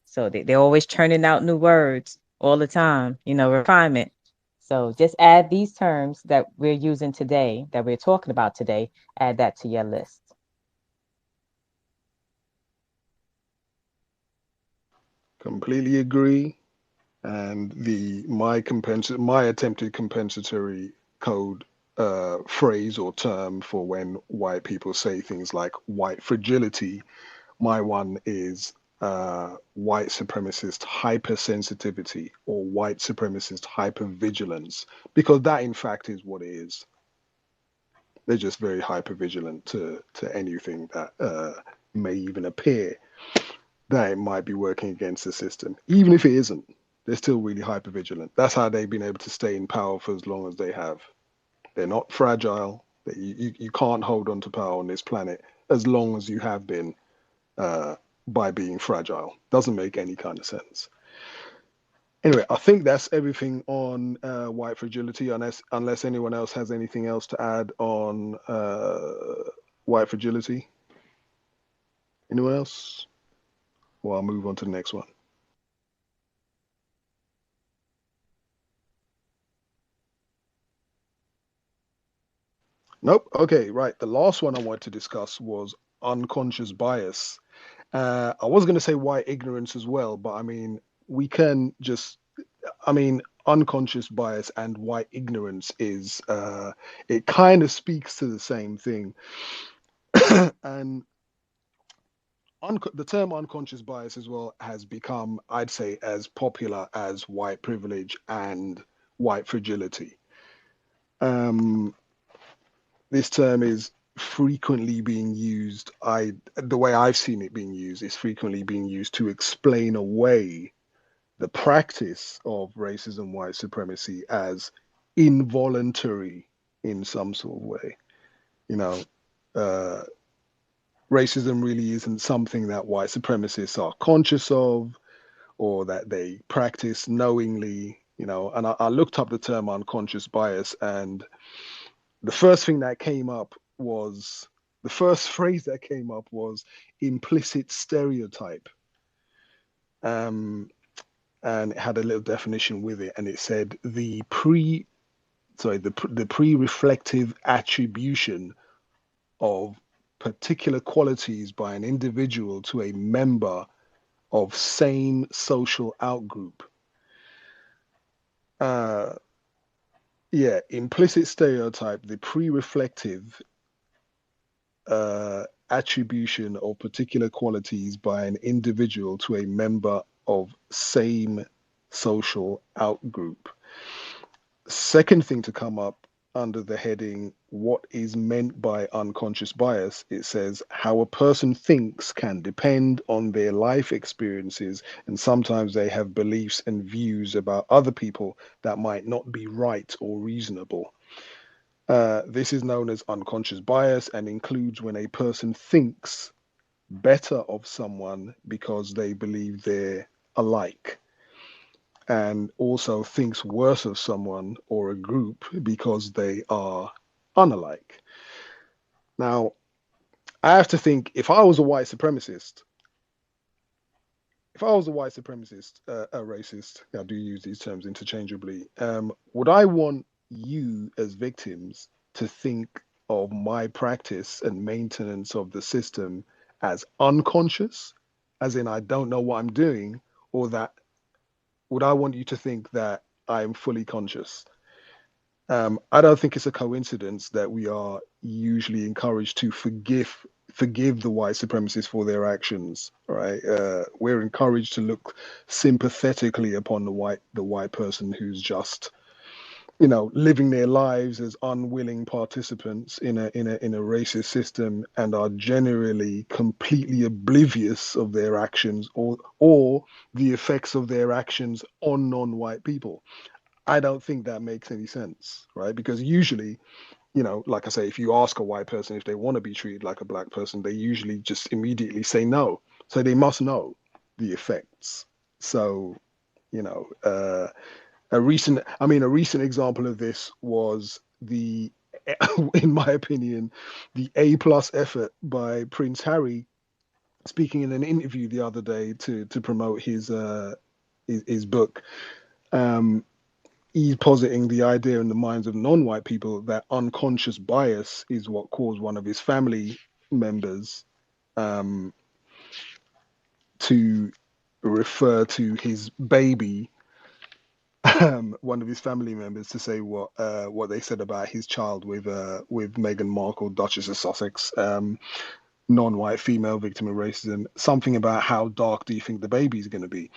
So they're always churning out new words all the time, refinement. So just add these terms that we're using today, that we're talking about today, add that to your list. Completely agree. And my attempted compensatory code phrase or term for when white people say things like white fragility, my one is white supremacist hypersensitivity or white supremacist hypervigilance, because that in fact is what it is. They're just very hypervigilant to anything that may even appear that it might be working against the system. Even if it isn't, they're still really hypervigilant. That's how they've been able to stay in power for as long as they have. They're not fragile. You can't hold on to power on this planet as long as you have been by being fragile. Doesn't make any kind of sense. Anyway, I think that's everything on white fragility, unless anyone else has anything else to add on white fragility. Anyone else? Well, I'll move on to the next one. Nope. Okay, right. The last one I wanted to discuss was unconscious bias. I was going to say white ignorance as well, but I mean, we can just, I mean, unconscious bias and white ignorance is, it kind of speaks to the same thing. And the term unconscious bias as well has become, I'd say, as popular as white privilege and white fragility. Um, this term is frequently being used. The way I've seen it being used is frequently being used to explain away the practice of racism, white supremacy as involuntary in some sort of way. You know, uh, racism really isn't something that white supremacists are conscious of or that they practice knowingly. You know, and I looked up the term unconscious bias, and the first thing that came up was the first phrase that came up was implicit stereotype. And it had a little definition with it, and it said the pre-reflective attribution of particular qualities by an individual to a member of same social outgroup. Uh, yeah, implicit stereotype, the pre-reflective attribution of particular qualities by an individual to a member of same social outgroup. Second thing to come up under the heading, what is meant by unconscious bias, it says how a person thinks can depend on their life experiences, and sometimes they have beliefs and views about other people that might not be right or reasonable. This is known as unconscious bias and includes when a person thinks better of someone because they believe they're alike, and also thinks worse of someone or a group because they are unalike. Now, I have to think, if I was a white supremacist, a racist, I do use these terms interchangeably, would I want you as victims to think of my practice and maintenance of the system as unconscious, as in I don't know what I'm doing, or that would I want you to think that I am fully conscious? I don't think it's a coincidence that we are usually encouraged to forgive the white supremacists for their actions. Right? We're encouraged to look sympathetically upon the white person who's just, living their lives as unwilling participants in a racist system, and are generally completely oblivious of their actions or the effects of their actions on non-white people. I don't think that makes any sense, right? Because usually, like I say, if you ask a white person if they want to be treated like a black person, they usually just immediately say no. So they must know the effects. So, you know, a recent example of this was in my opinion, the A+ effort by Prince Harry speaking in an interview the other day to promote his book. Um, he's positing the idea in the minds of non-white people that unconscious bias is what caused one of his family members um, to refer to his baby, one of his family members, to say what they said about his child with Meghan Markle, Duchess of Sussex, non-white female victim of racism, something about how dark do you think the baby's going to be,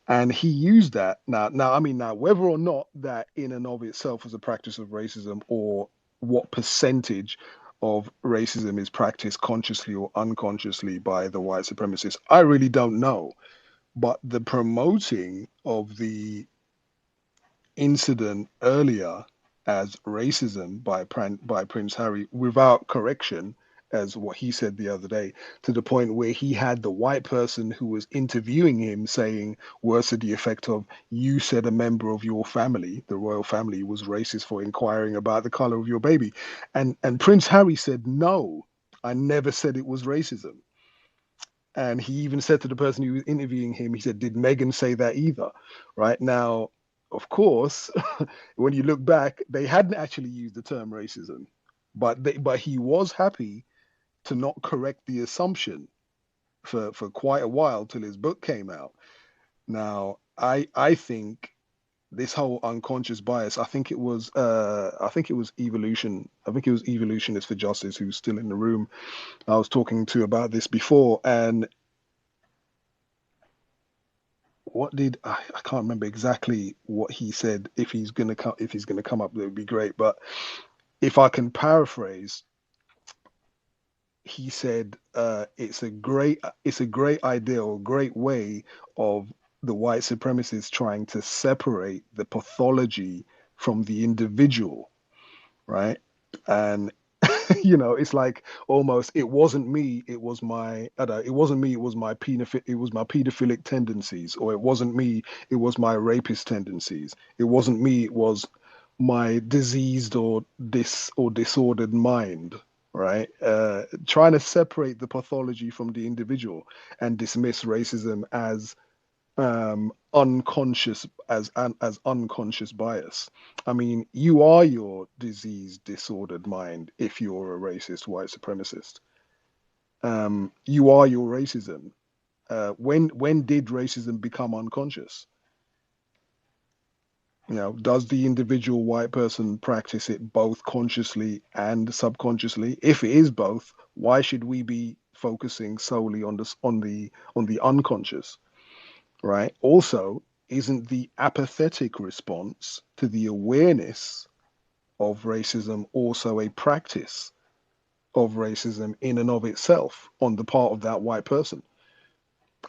and he used that. Now whether or not that in and of itself is a practice of racism, or what percentage of racism is practiced consciously or unconsciously by the white supremacists, I really don't know. But the promoting of the incident earlier as racism by Prince Harry without correction, as what he said the other day, to the point where he had the white person who was interviewing him saying words to the effect of, "You said a member of your family, the royal family, was racist for inquiring about the color of your baby," and Prince Harry said, "No, I never said it was racism." And he even said to the person who was interviewing him, he said, "Did Meghan say that either?" Right now, of course, when you look back, they hadn't actually used the term racism, but he was happy to not correct the assumption for quite a while till his book came out. Now, I think this whole unconscious bias, I think it was evolution. I think it was Evolutionist for Justice who's still in the room I was talking to about this before. And I can't remember exactly what he said. If he's gonna come up, that would be great. But if I can paraphrase, he said it's a great idea or great way of the white supremacists trying to separate the pathology from the individual, right? And it's like almost, it wasn't me, it was my I don't know, it wasn't me, it was my pedophilic tendencies, or it wasn't me, it was my rapist tendencies. It wasn't me, it was my diseased or disordered mind, right? Trying to separate the pathology from the individual and dismiss racism as unconscious, as unconscious bias. I mean, you are your diseased, disordered mind if you're a racist white supremacist. You are your racism. When did racism become unconscious? Does the individual white person practice it both consciously and subconsciously? If it is both, why should we be focusing solely on the unconscious? Right? Also, isn't the apathetic response to the awareness of racism also a practice of racism in and of itself on the part of that white person?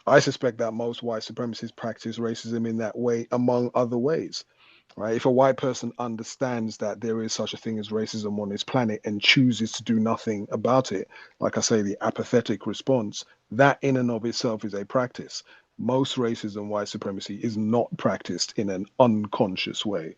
I suspect that most white supremacists practice racism in that way, among other ways. Right? If a white person understands that there is such a thing as racism on this planet and chooses to do nothing about it, like I say, the apathetic response, that in and of itself is a practice. Most racism, white supremacy, is not practiced in an unconscious way.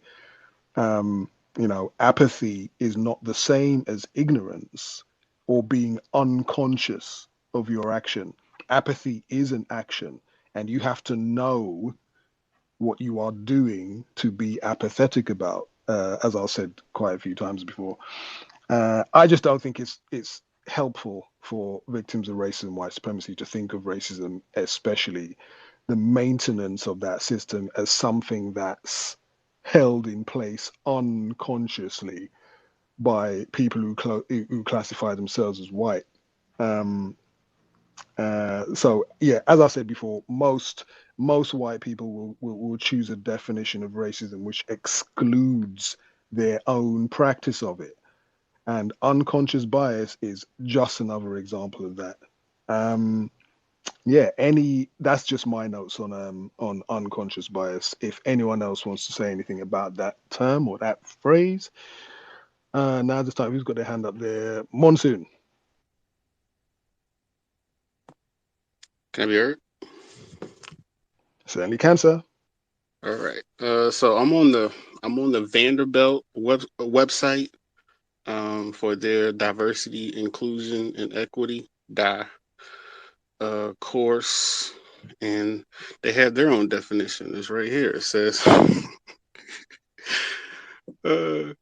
Apathy is not the same as ignorance or being unconscious of your action. Apathy is an action, and you have to know what you are doing to be apathetic about, as I said quite a few times before. I just don't think it's helpful for victims of racism and white supremacy to think of racism, especially the maintenance of that system, as something that's held in place unconsciously by people who classify themselves as white. Um, so yeah, as I said before, most white people will choose a definition of racism which excludes their own practice of it, and unconscious bias is just another example of that. Um, yeah, any that's just my notes on unconscious bias. If anyone else wants to say anything about that term or that phrase, now this time, who's got their hand up there? Monsoon, Can I be heard? certainly can, sir. All right. So I'm on the Vanderbilt website for their diversity, inclusion, and equity course, and they have their own definition. It's right here. It says Uh,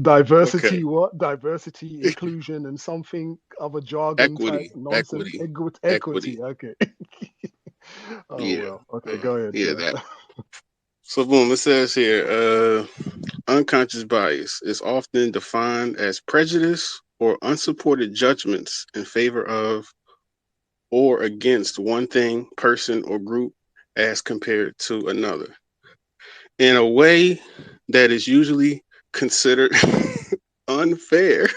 Diversity, okay. what? Diversity, inclusion, and something of a jargon type Equity, nonsense. equity, Equity. equity. Okay. Oh Yeah. well. Okay, go ahead, Yeah, sir. that. So boom, it says here, unconscious bias is often defined as prejudice or unsupported judgments in favor of or against one thing, person, or group as compared to another in a way that is usually considered unfair.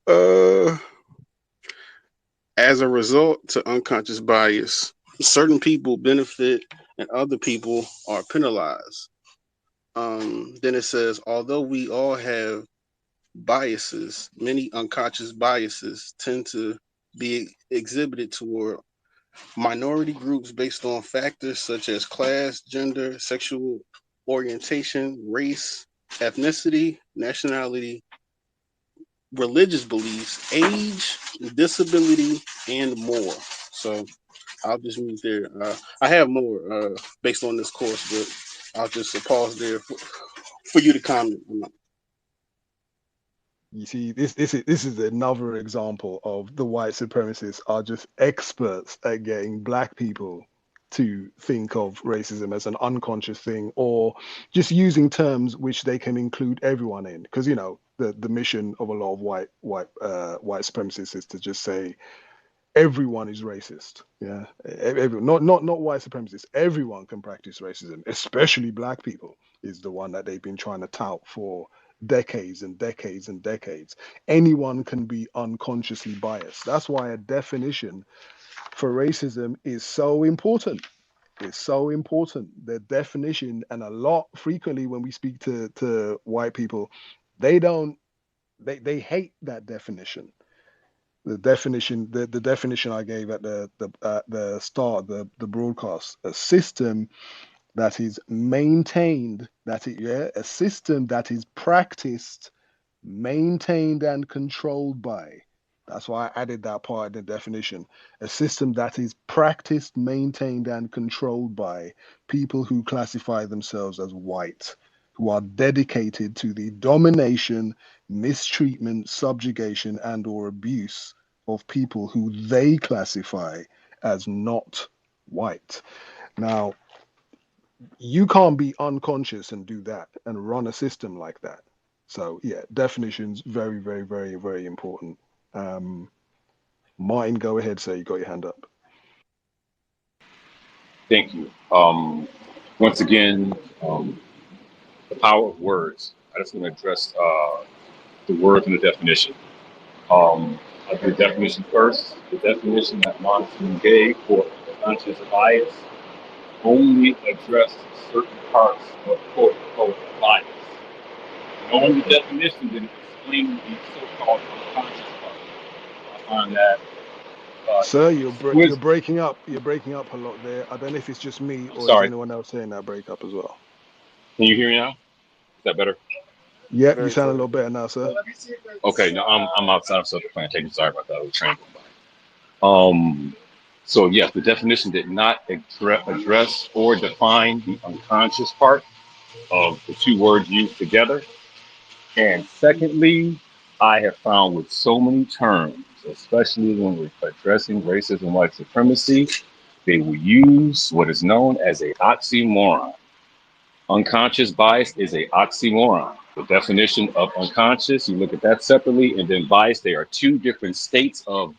Uh, as a result to unconscious bias, certain people benefit and other people are penalized. Then it says, although we all have biases, many unconscious biases tend to be exhibited toward minority groups based on factors such as class, gender, sexual orientation, race, ethnicity, nationality, religious beliefs, age, disability, and more. So I'll just mute there. I have more based on this course, but I'll just pause there for you to comment. You see, this is another example of the white supremacists are just experts at getting black people to think of racism as an unconscious thing, or just using terms which they can include everyone in. Because the mission of a lot of white supremacists is to just say everyone is racist. Yeah, everyone, not white supremacists. Everyone can practice racism, especially black people. Is the one that they've been trying to tout for decades and decades and decades. Anyone can be unconsciously biased. That's why a definition for racism is so important. It's so important. The definition, and a lot frequently when we speak to white people, they don't they hate that definition. The definition I gave at the start of the broadcast: a system that is maintained, a system that is practiced, maintained, and controlled by. That's why I added that part in the definition. A system that is practiced, maintained, and controlled by people who classify themselves as white, who are dedicated to the domination, mistreatment, subjugation, and/or abuse of people who they classify as not white. Now, you can't be unconscious and do that and run a system like that. So yeah, definitions very, very, very, very important. Um, Martin, go ahead, sir. You got your hand up. Thank you. Once again, the power of words. I just want to address the words and the definition. I'll do the definition first. The definition that Monson gave for unconscious bias only addressed certain parts of quote unquote bias. Knowing the definition didn't explain the so-called unconscious part. I find that Sir, who you're is, breaking up. You're breaking up a lot there. I don't know if it's just me I'm or is sorry, anyone else saying that break up as well. can you hear me now? Is that better? Yep, you Very sound a clear. little better now, sir. Okay, no, I'm outside of social plantation. Sorry about that. I was train going by. So yes, the definition did not address or define the unconscious part of the two words used together. And secondly, I have found with so many terms, especially when we're addressing racism and white supremacy, they will use what is known as a oxymoron. Unconscious bias is a oxymoron. The definition of unconscious, you look at that separately, and then bias, they are two different states of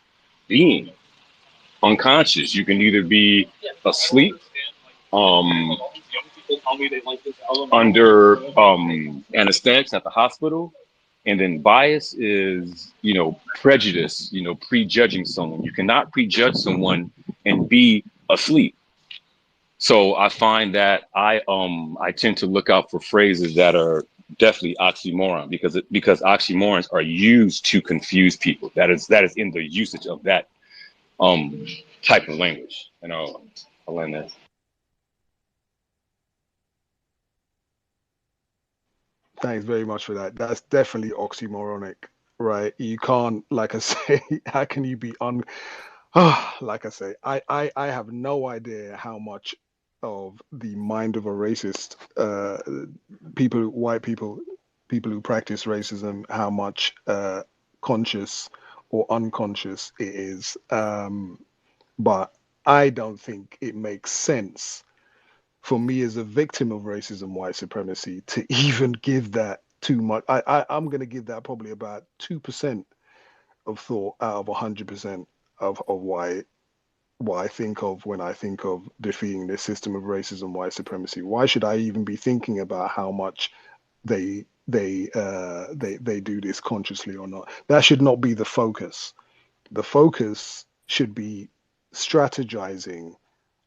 being. Unconscious, you can either be asleep, um, under anesthetics at the hospital, and then bias is, prejudice, prejudging someone. You cannot prejudge someone and be asleep. So I find that I tend to look out for phrases that are definitely oxymoron because oxymorons are used to confuse people. That is in the usage of that um type of language. And I'll end there. Thanks very much for that. That's definitely oxymoronic, right? You can't, like I say, how can you be like I say, I have no idea how much of the mind of a racist, people, white people, people who practice racism, how much conscious or unconscious it is. But I don't think it makes sense for me as a victim of racism, white supremacy, to even give that too much. I'm going to give that probably about 2% of thought out of 100% of what I think of when I think of defeating this system of racism, white supremacy. Why should I even be thinking about how much they do this consciously or not? That should not be the focus. The focus should be strategizing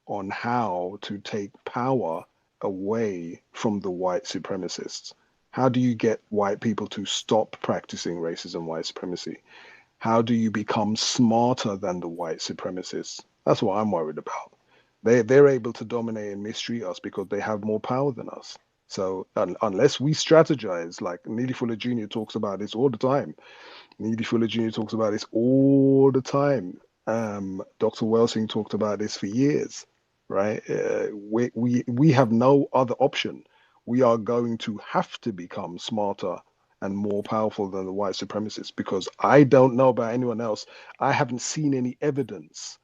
on how to take power away from the white supremacists. How do you get white people to stop practicing racism, white supremacy? How do you become smarter than the white supremacists? That's what I'm worried about. They're able to dominate and mistreat us because they have more power than us. So unless we strategize, like Neely Fuller Jr. talks about this all the time, Neely Fuller Jr. talks about this all the time. Dr. Welsing talked about this for years, right? We have no other option. We are going to have to become smarter and more powerful than the white supremacists because I don't know about anyone else. I haven't seen any evidence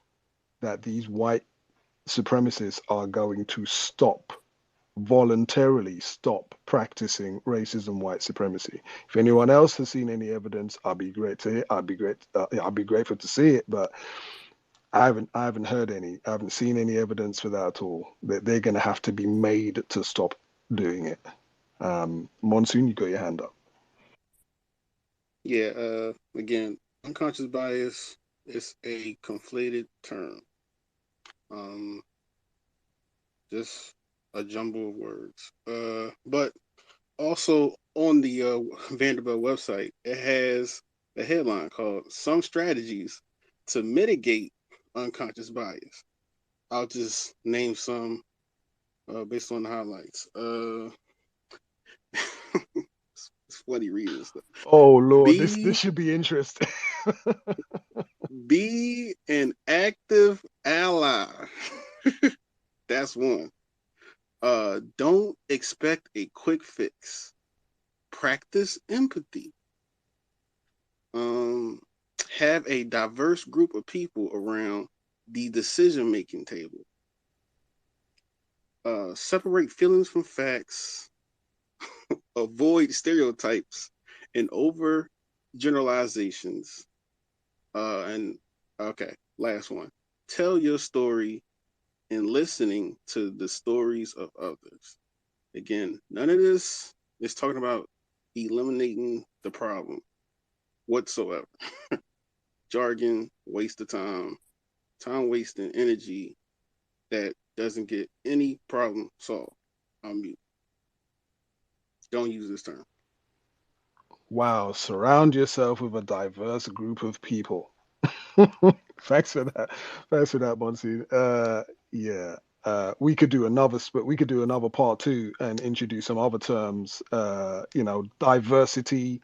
that these white supremacists are going to voluntarily stop practicing racism, white supremacy. If anyone else has seen any evidence, I'd be great to hear. I'd be grateful to see it, but I haven't heard any. I haven't seen any evidence for that at all. That they're going to have to be made to stop doing it. Monsoon, you got your hand up. Yeah, again, unconscious bias is a conflated term. Um, just a jumble of words. But also on the Vanderbilt website, it has a headline called "Some Strategies to Mitigate Unconscious Bias." I'll just name some based on the highlights. It's funny reading stuff. Oh Lord, this Be should be interesting. be an active ally. That's one. Don't expect a quick fix. Practice empathy. Um, have a diverse group of people around the decision making table. Separate feelings from facts. Avoid stereotypes and over generalizations. And okay, last one. Tell your story and listening to the stories of others. Again, none of this is talking about eliminating the problem whatsoever. Jargon, waste of time wasting energy that doesn't get any problem solved. On mute. Don't use this term. Wow, surround yourself with a diverse group of people. Thanks for that. Thanks for that, Monsoon. Yeah. We could do we could do another part two and introduce some other terms, diversity,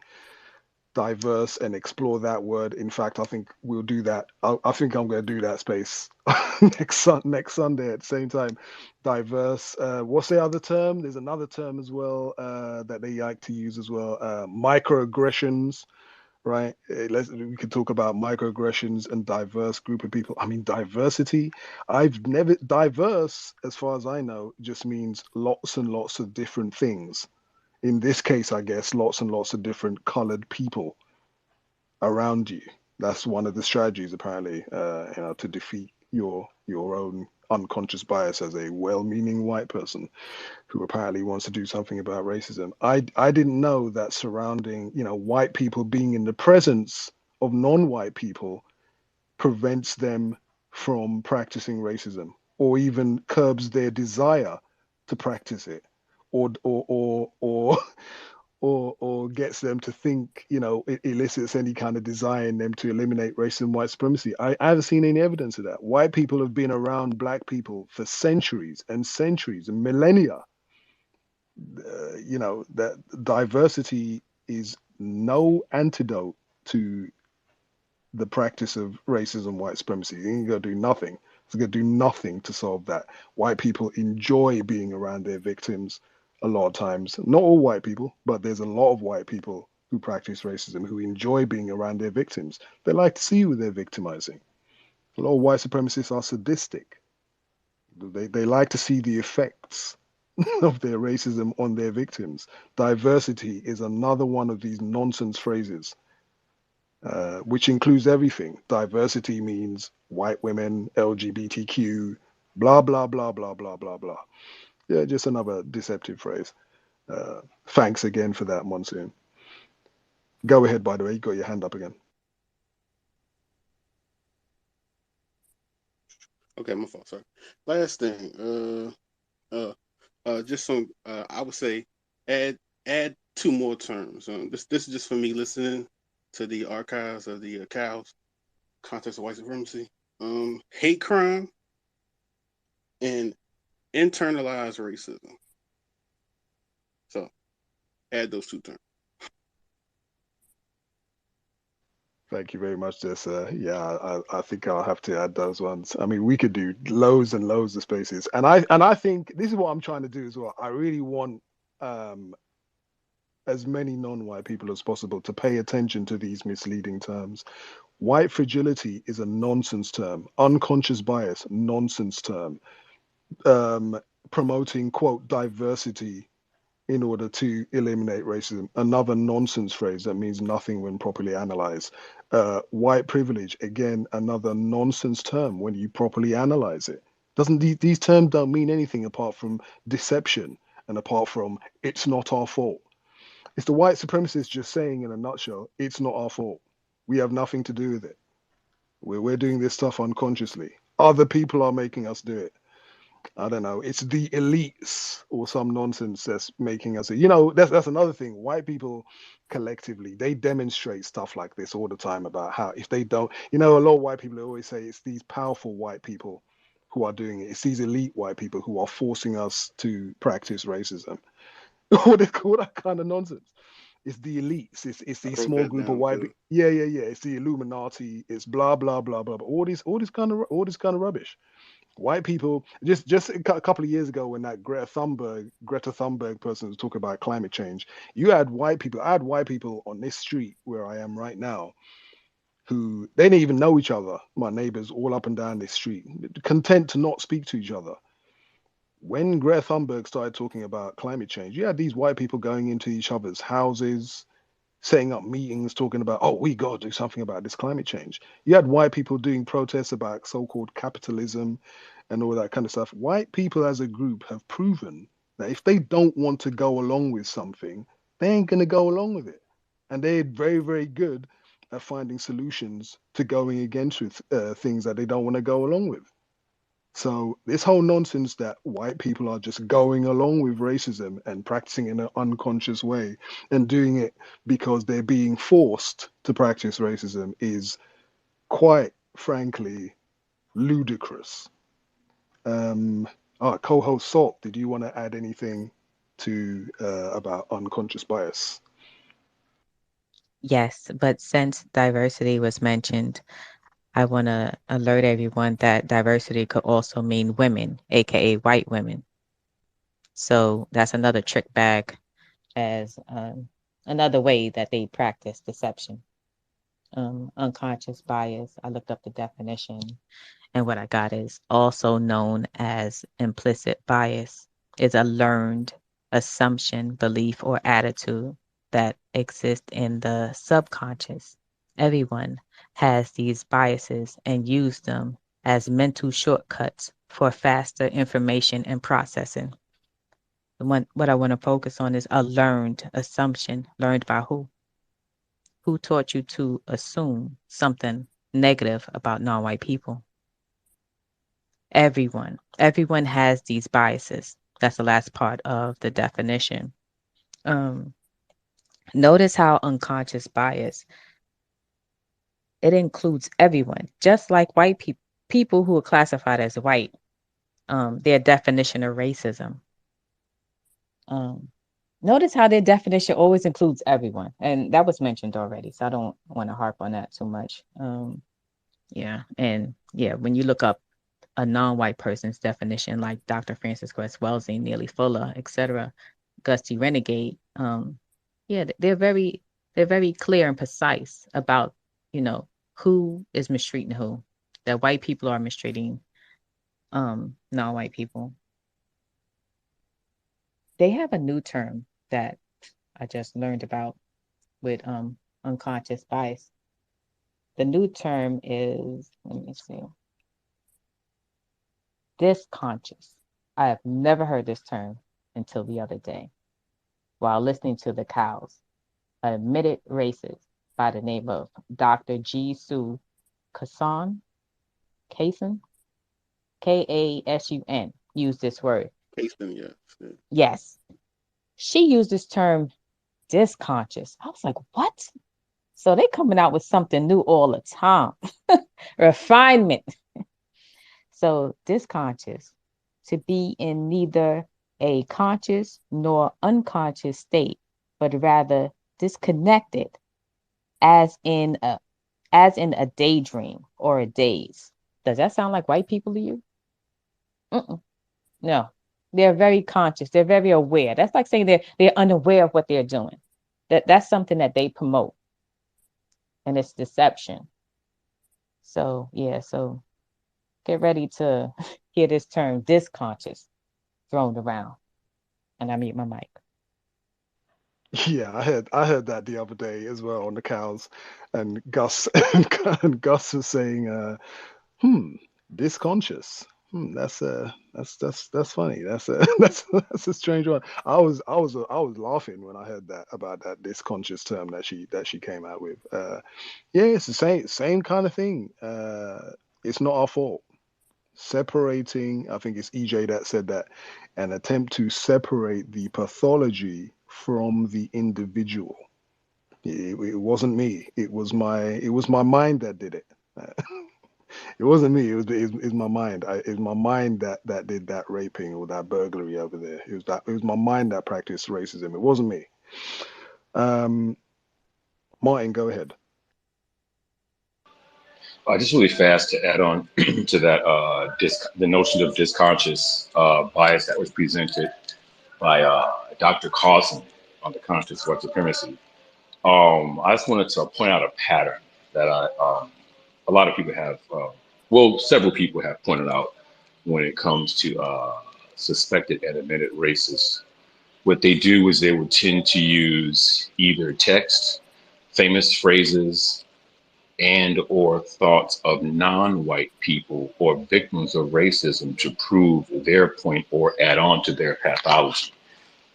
diverse, and explore that word. In fact, I think we'll do that. I think I'm going to do that space next Sunday at the same time. Diverse. What's the other term? There's another term as well that they like to use as well. Microaggressions, right? We could talk about microaggressions and diverse group of people. I mean, diversity. I've never diverse, as far as I know, just means lots and lots of different things. In this case, I guess lots and lots of different colored people around you. That's one of the strategies, apparently, to defeat your own unconscious bias as a well-meaning white person who apparently wants to do something about racism. I didn't know that surrounding, white people being in the presence of non-white people prevents them from practicing racism or even curbs their desire to practice it or or gets them to think, it elicits any kind of desire in them to eliminate racism, white supremacy. I haven't seen any evidence of that. White people have been around black people for centuries and centuries and millennia. That diversity is no antidote to the practice of racism, white supremacy. You ain't gonna do nothing. It's going to do nothing to solve that. White people enjoy being around their victims a lot of times. Not all white people, but there's a lot of white people who practice racism who enjoy being around their victims. They like to see who they're victimizing. A lot of white supremacists are sadistic. They like to see the effects of their racism on their victims. Diversity is another one of these nonsense phrases, which includes everything. Diversity means white women, LGBTQ, blah, blah, blah, blah, blah, blah, blah. Yeah, just another deceptive phrase. Thanks again for that, Monsoon. Go ahead, by the way, you got your hand up again. Okay, my fault. Sorry. Last thing. Just some. I would say add two more terms. This is just for me listening to the archives of the cows context of white supremacy. Hate crime and internalized racism. So add those two terms. Thank you very much, Jess. Yeah, I think I'll have to add those ones. I mean, we could do loads and loads of spaces, and I think this is what I'm trying to do as well. I really want um, as many non-white people as possible to pay attention to these misleading terms. White fragility is a nonsense term. Unconscious bias, nonsense term. Um, Promoting quote diversity in order to eliminate racism. Another nonsense phrase that means nothing when properly analyzed. White privilege, again, another nonsense term when you properly analyze it. Doesn't these terms don't mean anything apart from deception and apart from it's not our fault. It's the white supremacists just saying in a nutshell, it's not our fault. We have nothing to do with it. We're doing this stuff unconsciously. Other people are making us do it. I don't know. It's the elites or some nonsense that's making us. That's another thing. White people collectively they demonstrate stuff like this all the time about how if they don't, a lot of white people always say it's these powerful white people who are doing it. It's these elite white people who are forcing us to practice racism. What they call that kind of nonsense. It's the elites. It's I these wrote small that group of down white too. people. Yeah, yeah, yeah. It's the Illuminati. It's blah blah blah blah blah. All this kind of rubbish. White people, just a couple of years ago, when that Greta Thunberg person was talking about climate change, you had white people. I had white people on this street where I am right now who they didn't even know each other. My neighbors all up and down this street, content to not speak to each other. When Greta Thunberg started talking about climate change, you had these white people going into each other's houses, setting up meetings talking about, oh, we got to do something about this climate change. You had white people doing protests about so called capitalism and all that kind of stuff. White people as a group have proven that if they don't want to go along with something, they ain't going to go along with it. And they're very, very good at finding solutions to going against with things that they don't want to go along with. So this whole nonsense that white people are just going along with racism and practicing in an unconscious way and doing it because they're being forced to practice racism is quite frankly ludicrous. Co-host Salt, did you want to add anything to about unconscious bias? Yes, but since diversity was mentioned, I want to alert everyone that diversity could also mean women, aka white women. So that's another trick bag as another way that they practice deception. Unconscious bias. I looked up the definition, and what I got is also known as implicit bias, is a learned assumption, belief, or attitude that exists in the subconscious. Everyone has these biases and use them as mental shortcuts for faster information and processing. What I want to focus on is a learned assumption. Learned by who? Who taught you to assume something negative about non-white people? Everyone has these biases. That's the last part of the definition. Um, Notice how unconscious bias, it includes everyone, just like white people who are classified as white. Their definition of racism. Um, Notice how their definition always includes everyone, and that was mentioned already, so I don't want to harp on that too much. Yeah, and yeah, when you look up a non-white person's definition, like Dr. Francis Cress Welsing, Neely Fuller, etc., Gusty Renegade. Yeah, they're very clear and precise about, you know, who is mistreating who. That white people are mistreating non-white people. They have a new term that I just learned about with unconscious bias. The new term is, let me see, disconscious. I have never heard this term until the other day while listening to the cows. An admitted racist by the name of Dr. G. Sue Kason, Kason, Kasun, used this word. Pasting, yes. Yeah. Yes, she used this term disconscious. I was like, what? So they coming out with something new all the time. Refinement. So disconscious, to be in neither a conscious nor unconscious state, but rather disconnected, as in a daydream or a daze. Does that sound like white people to you? Mm-mm. No. They're very conscious. They're very aware. That's like saying they're unaware of what they're doing. That's something that they promote, and it's deception. So yeah, so get ready to hear this term disconscious thrown around. And I mute my mic. Yeah, I heard that the other day as well on the cows, and Gus and Gus was saying, "Hmm, disconscious. Hmm, that's funny. That's a that's a strange one." I was laughing when I heard that about that disconscious term that she came out with. Yeah, it's the same kind of thing. It's not our fault. Separating, I think it's EJ that said that, an attempt to separate the pathology from the individual. It wasn't me. It was my mind that did it. It wasn't me. It was my mind. It was my mind that did that raping or that burglary over there. It was my mind that practiced racism. It wasn't me. Um, Martin, go ahead. Just really fast to add on to that, the notion of disconscious bias that was presented by Dr. Carlson on the conscious white supremacy. I just wanted to point out a pattern that a lot of people have, well, several people have pointed out when it comes to suspected and admitted racists. What they do is they would tend to use either text, famous phrases, and or thoughts of non-white people or victims of racism to prove their point or add on to their pathology.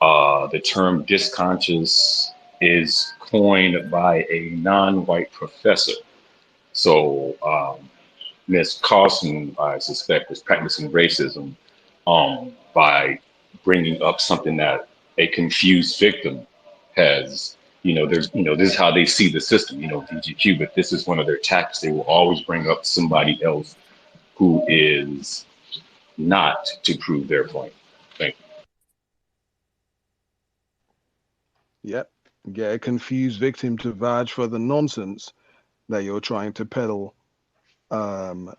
The term disconscious is coined by a non-white professor. So Ms. Carlson, I suspect, was practicing racism by bringing up something that a confused victim has. This is how they see the system, DGQ, but this is one of their tactics. They will always bring up somebody else who is not to prove their point. Thank you. Yep. Get a confused victim to vouch for the nonsense that you're trying to peddle. Um,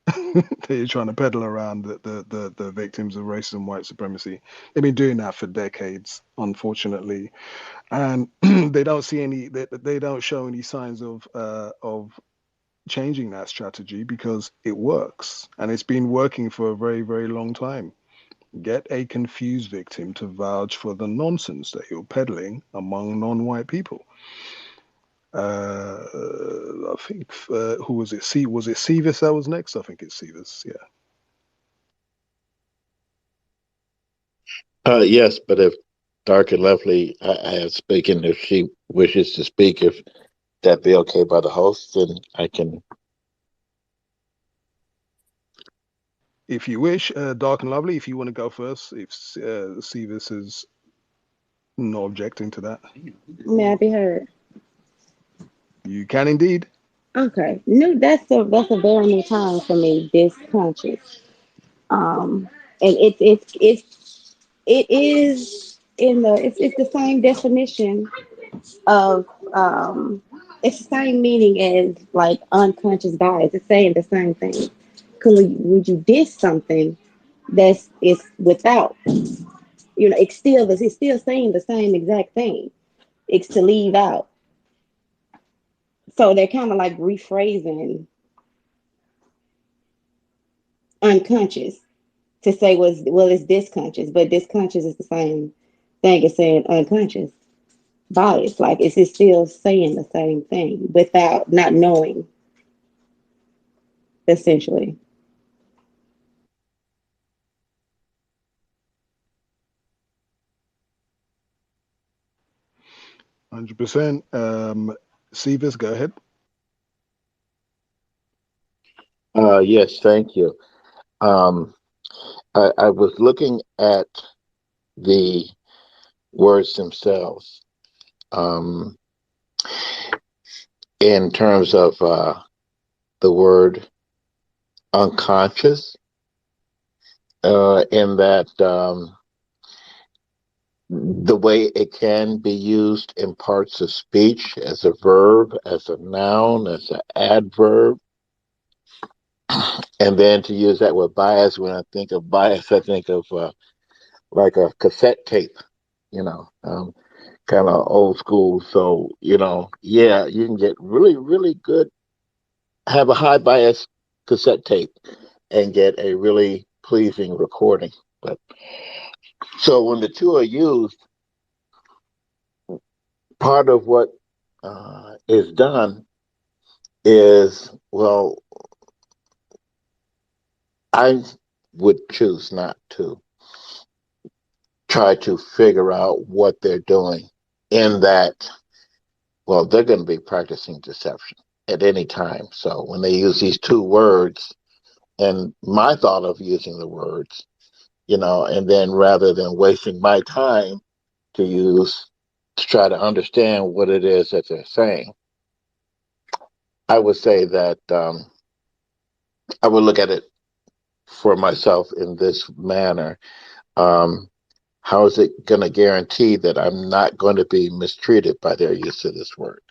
that you're trying to peddle around the victims of racism, white supremacy. They've been doing that for decades, unfortunately, and they don't show any signs of changing that strategy because it works and it's been working for a very, very long time. Get a confused victim to vouch for the nonsense that you're peddling among non-white people. I think who was it? Was it Sevis that was next? I think it's Sevis. Yeah. Yes, but if Dark and Lovely I have spoken, if she wishes to speak, if that be okay by the host, then I can. If you wish, Dark and Lovely, if you want to go first, if Sevis is not objecting to that, May I be heard? you can indeed. Okay. New that's a very new term for me, this country. And it is in the it's the same definition of it's the same meaning as like unconscious bias. It's saying the same thing. would you diss something that's it's without, it's still saying the same exact thing. It's to leave out. So they're kind of like rephrasing unconscious to say well it's disconscious, but disconscious is the same thing as saying unconscious bias. Like it's still saying the same thing without not knowing, essentially. 100%. Severs, go ahead. Yes, thank you. Um, I was looking at the words themselves um, in terms of the word unconscious, in that the way it can be used in parts of speech as a verb, as a noun, as an adverb, and then to use that with bias. When I think of bias, I think of like a cassette tape, you know, kind of old school. So, yeah, you can get really, really good, have a high bias cassette tape and get a really pleasing recording. But so when the two are used, part of what is done is, well, I would choose not to try to figure out what they're doing in that, well, they're going to be practicing deception at any time. So when they use these two words, and my thought of using the words, and then rather than wasting my time to try to understand what it is that they're saying, I would say that I would look at it for myself in this manner. Um, how is it going to guarantee that I'm not going to be mistreated by their use of this word?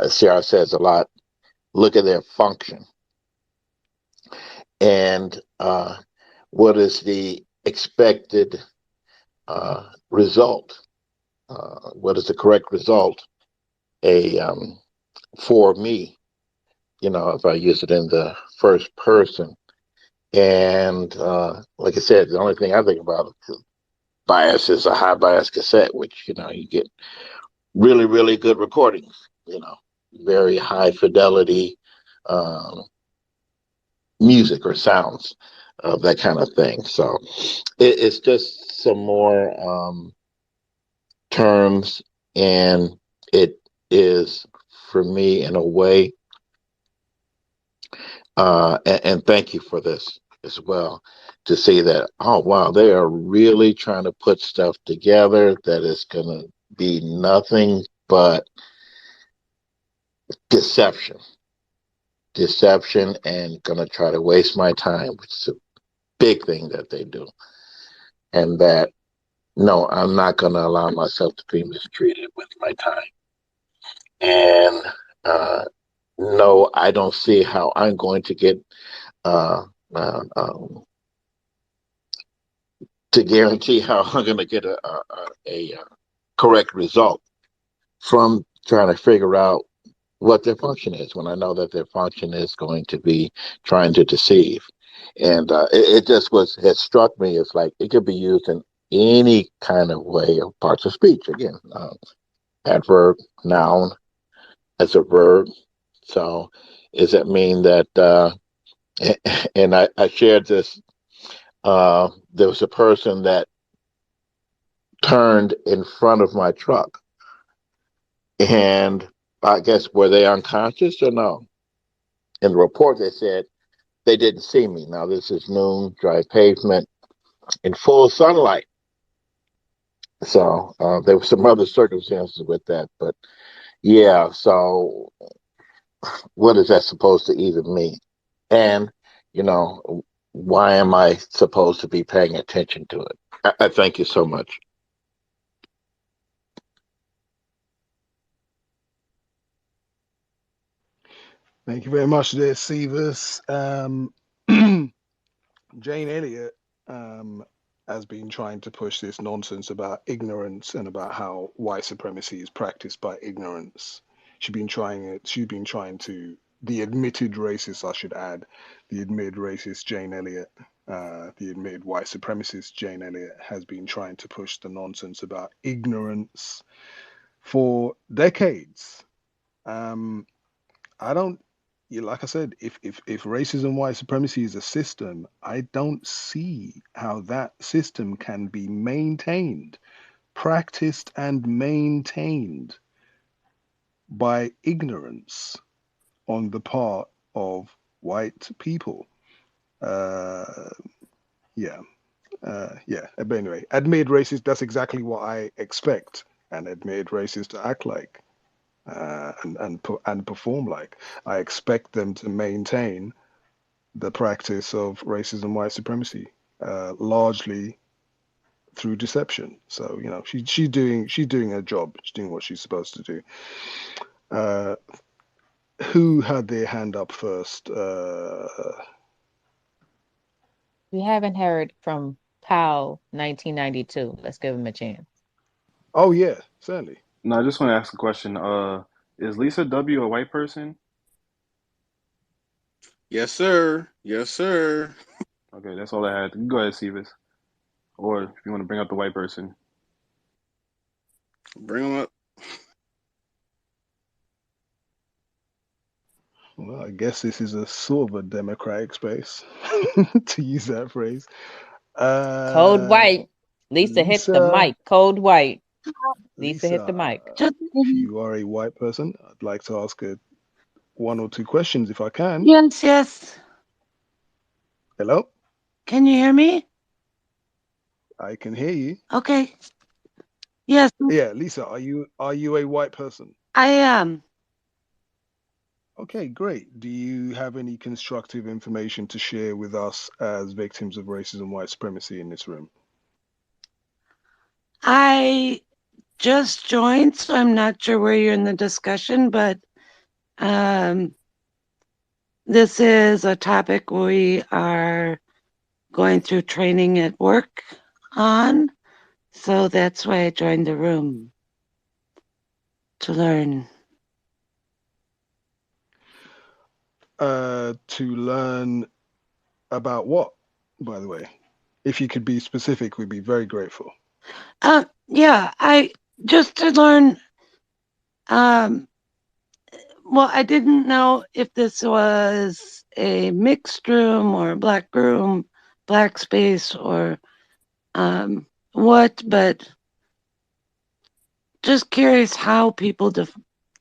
Sarah says a lot, look at their function. And what is the expected result? What is the correct result? A For me, if I use it in the first person, and like I said, the only thing I think about bias is a high bias cassette, which you get really really good recordings. Very high fidelity um, music or sounds of that kind of thing. So it's just some more terms, and it is for me in a way. And thank you for this as well, to see that, oh wow, they are really trying to put stuff together that is going to be nothing but deception, and going to try to waste my time, which is a big thing that they do. And that, no, I'm not going to allow myself to be mistreated with my time. And no, I don't see how I'm going to get uh, uh, um, to guarantee how I'm going to get a correct result from trying to figure out what their function is, when I know that their function is going to be trying to deceive. And it just has struck me as like it could be used in any kind of way of parts of speech. Again, adverb, noun as a verb. So does that mean that, and I shared this, there was a person that turned in front of my truck, and I guess were they unconscious or no? In the report, they said they didn't see me. Now, this is noon, dry pavement, in full sunlight. So there were some other circumstances with that. But yeah, so what is that supposed to even mean? And, you know, why am I supposed to be paying attention to it? I thank you so much. Thank you very much there, Severs. Jane Elliott has been trying to push this nonsense about ignorance and about how white supremacy is practiced by ignorance. She's been trying it. She's been trying to. The admitted racist, I should add, the admitted racist Jane Elliott, the admitted white supremacist Jane Elliott has been trying to push the nonsense about ignorance for decades. Um, I don't, like I said, if racism, white supremacy is a system, I don't see how that system can be maintained, practiced, and maintained by ignorance on the part of white people. Uh, yeah, yeah. But anyway, admitted racist, that's exactly what I expect an admitted racist to act like. And perform like. I expect them to maintain the practice of racism, white supremacy, largely through deception. So she's doing her job. She's doing what she's supposed to do. Uh, who had their hand up first? We haven't heard from Powell 1992. Let's give him a chance. Oh yeah, certainly. No, I just want to ask a question. Is Lisa W a white person? Yes, sir. Yes, sir. Okay, that's all I had. You go ahead, Sivas. Or if you want to bring up the white person. Bring them up. Well, I guess this is a sort of a democratic space, to use that phrase. Code Uh, white. Lisa hit the Lisa, mic. Code white. Lisa hit the Lisa, mic. if you are a white person, I'd like to ask one or two questions if I can. Yes, yes. Hello? Can you hear me? I can hear you. Okay. Yes, Yeah, Lisa, are you a white person? I am. Okay, great. Do you have any constructive information to share with us as victims of racism, white supremacy in this room? I just joined, so I'm not sure where you're in the discussion, but this is a topic we are going through training at work on. So that's why I joined the room to learn. To learn about what, by the way? If you could be specific, we'd be very grateful. Yeah, I just to learn. Well, I didn't know if this was a mixed room or a black room, black space, or what, but just curious how people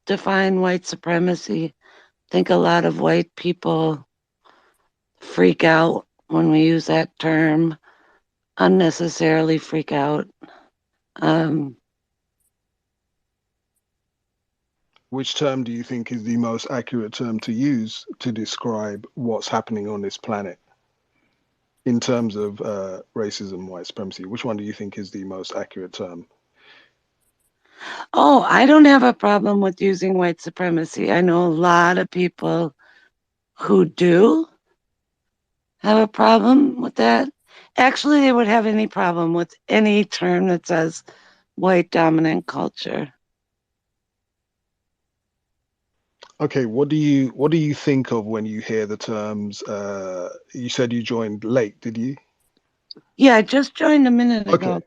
define white supremacy. I think a lot of white people freak out when we use that term, unnecessarily freak out. Which term do you think is the most accurate term to use to describe what's happening on this planet in terms of racism, white supremacy? Which one do you think is the most accurate term? Oh, I don't have a problem with using white supremacy. I know a lot of people who do have a problem with that. Actually, they would have any problem with any term that says white dominant culture. Okay, what do you think of when you hear the terms? You said you joined late, did you? Yeah, I just joined a minute ago.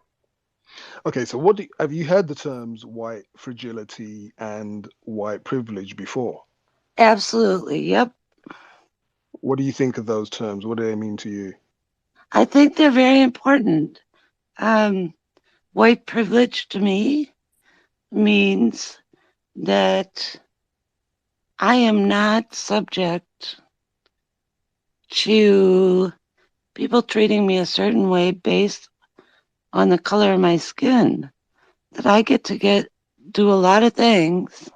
Okay, so have you heard the terms white fragility and white privilege before? Absolutely, yep. What do you think of those terms? What do they mean to you? I think they're very important. White privilege to me means that I am not subject to people treating me a certain way based on the color of my skin. That I get to do a lot of things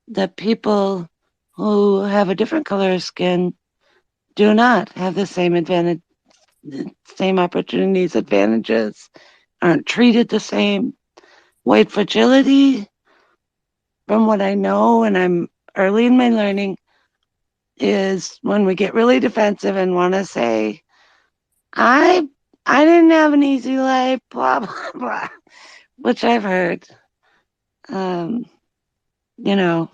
that people who have a different color of skin do not have the same advantage, same opportunities, advantages, aren't treated the same. White fragility, from what I know, and I'm early in my learning, is when we get really defensive and want to say, I didn't have an easy life, blah blah blah, which I've heard. You know,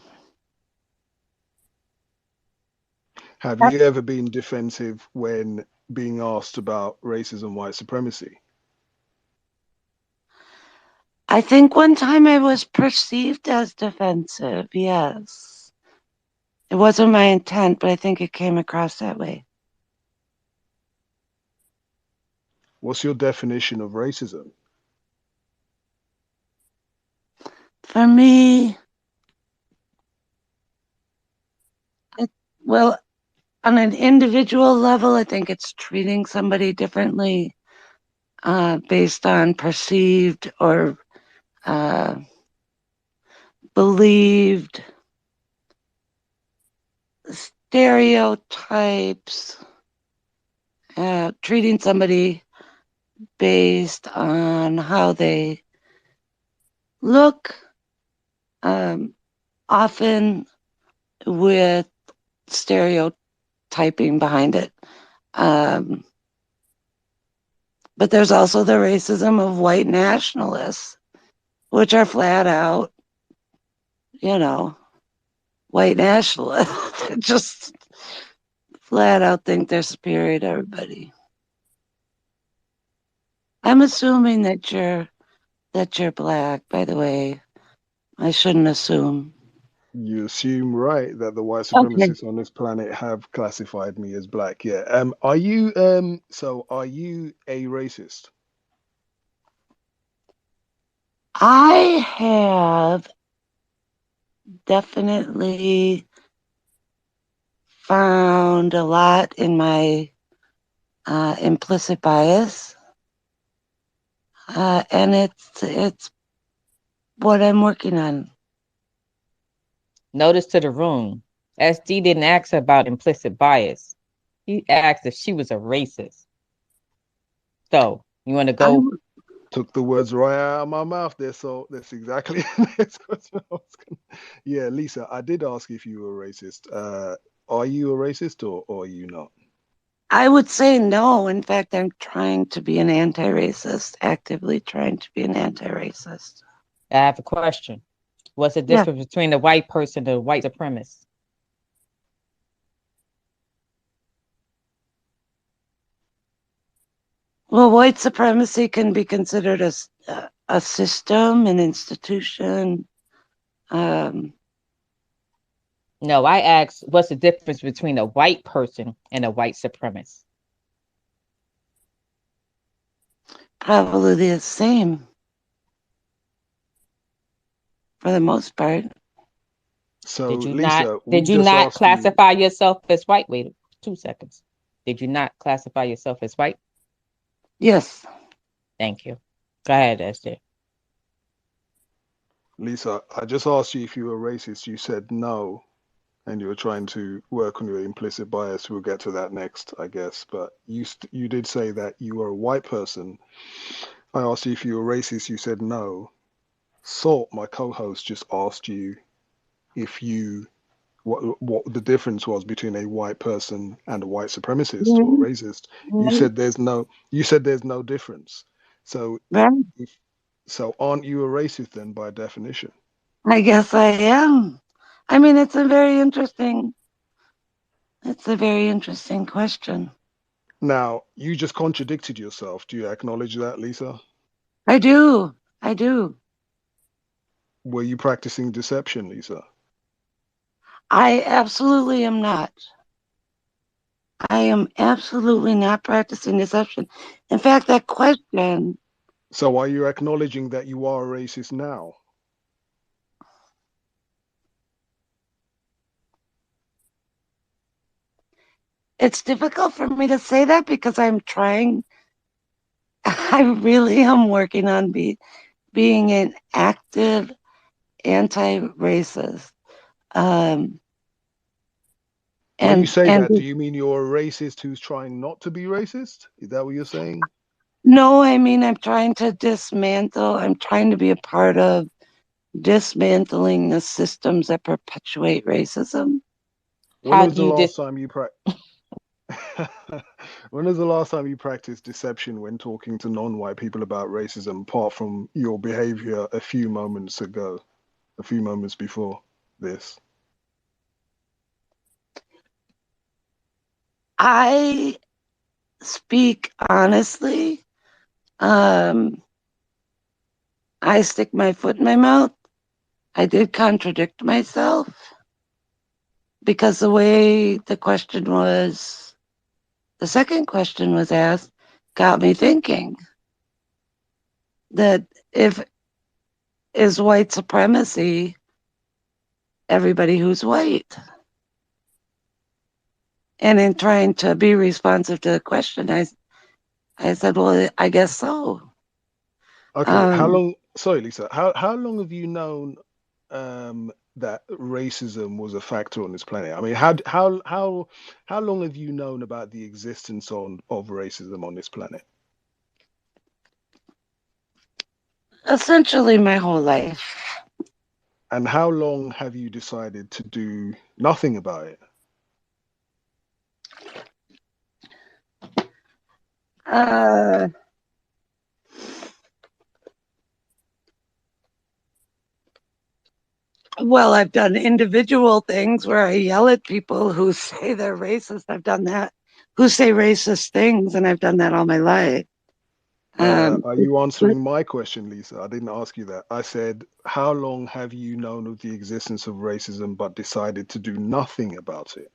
Have you ever been defensive when being asked about racism, white supremacy? I think one time I was perceived as defensive. Yes, it wasn't my intent, but I think it came across that way. What's your definition of racism? For me, well, on an individual level, I think it's treating somebody differently based on perceived or uh, believed stereotypes, treating somebody based on how they look, often with stereotyping behind it. But there's also the racism of white nationalists, which are flat out, white nationalists. Just flat out think they're superior to everybody. I'm assuming that you're black, by the way. I shouldn't assume. You assume right that the white Okay. supremacists on this planet have classified me as black. Yeah. Are you are you a racist? I have definitely found a lot in my implicit bias, and it's what I'm working on. Notice to the room. SD didn't ask her about implicit bias. He asked if she was a racist. So, you want to go? Took the words right out of my mouth there, so that's exactly that's what I was yeah, Lisa, I did ask if you were a racist. Are you a racist or are you not? I would say no. In fact, I'm trying to be an anti-racist, actively trying to be an anti-racist. I have a question. What's the Yeah. difference between a white person and a white supremacist? Well, white supremacy can be considered a system, an institution. No, I asked what's the difference between a white person and a white supremacist? Probably the same for the most part. So Lisa, we did you just not asked you. classify yourself as white? Wait 2 seconds. Did you not classify yourself as white? Yes. Thank you. Go ahead, Esther. Lisa, I just asked you if you were racist. You said no, and you were trying to work on your implicit bias. We'll get to that next, I guess. But you did say that you were a white person. I asked you if you were racist. You said no. Salt, my co-host, just asked you if you what the difference was between a white person and a white supremacist or Mhm. racist. You Mhm. said there's no difference. So Right. if so, aren't you a racist then by definition? I guess I am. I mean, it's a very interesting question. Now, you just contradicted yourself. Do you acknowledge that, Lisa? I do. I do. Were you practicing deception, Lisa? I absolutely am not. I am absolutely not practicing deception. In fact, that question, So are you acknowledging that you are a racist now? it's difficult for me to say that because I'm trying, I really am working on being an active anti-racist. Um, When you and say and that, do you mean you're a racist who's trying not to be racist? Is that what you're saying? no, I mean I'm trying to dismantle. I'm trying to be a part of dismantling the systems that perpetuate racism. When How was do the you last time you when was the last time you practiced deception when talking to non-white people about racism, apart from your behavior a few moments ago, a few moments before this? I speak honestly. Um, I stick my foot in my mouth. I did contradict myself because the way the second question was asked, got me thinking that if is white supremacy everybody who's white? And in trying to be responsive to the question, I said, well, I guess so. Okay, how long? Sorry, Lisa. How long have you known that racism was a factor on this planet? I mean, how long have you known about the existence of racism on this planet? Essentially my whole life. And how long have you decided to do nothing about it? Uh, well, I've done individual things where I yell at people who say they're racist. I've done that. Who say racist things, and I've done that all my life. Are you answering my question, Lisa? I didn't ask you that. I said, how long have you known of the existence of racism but decided to do nothing about it?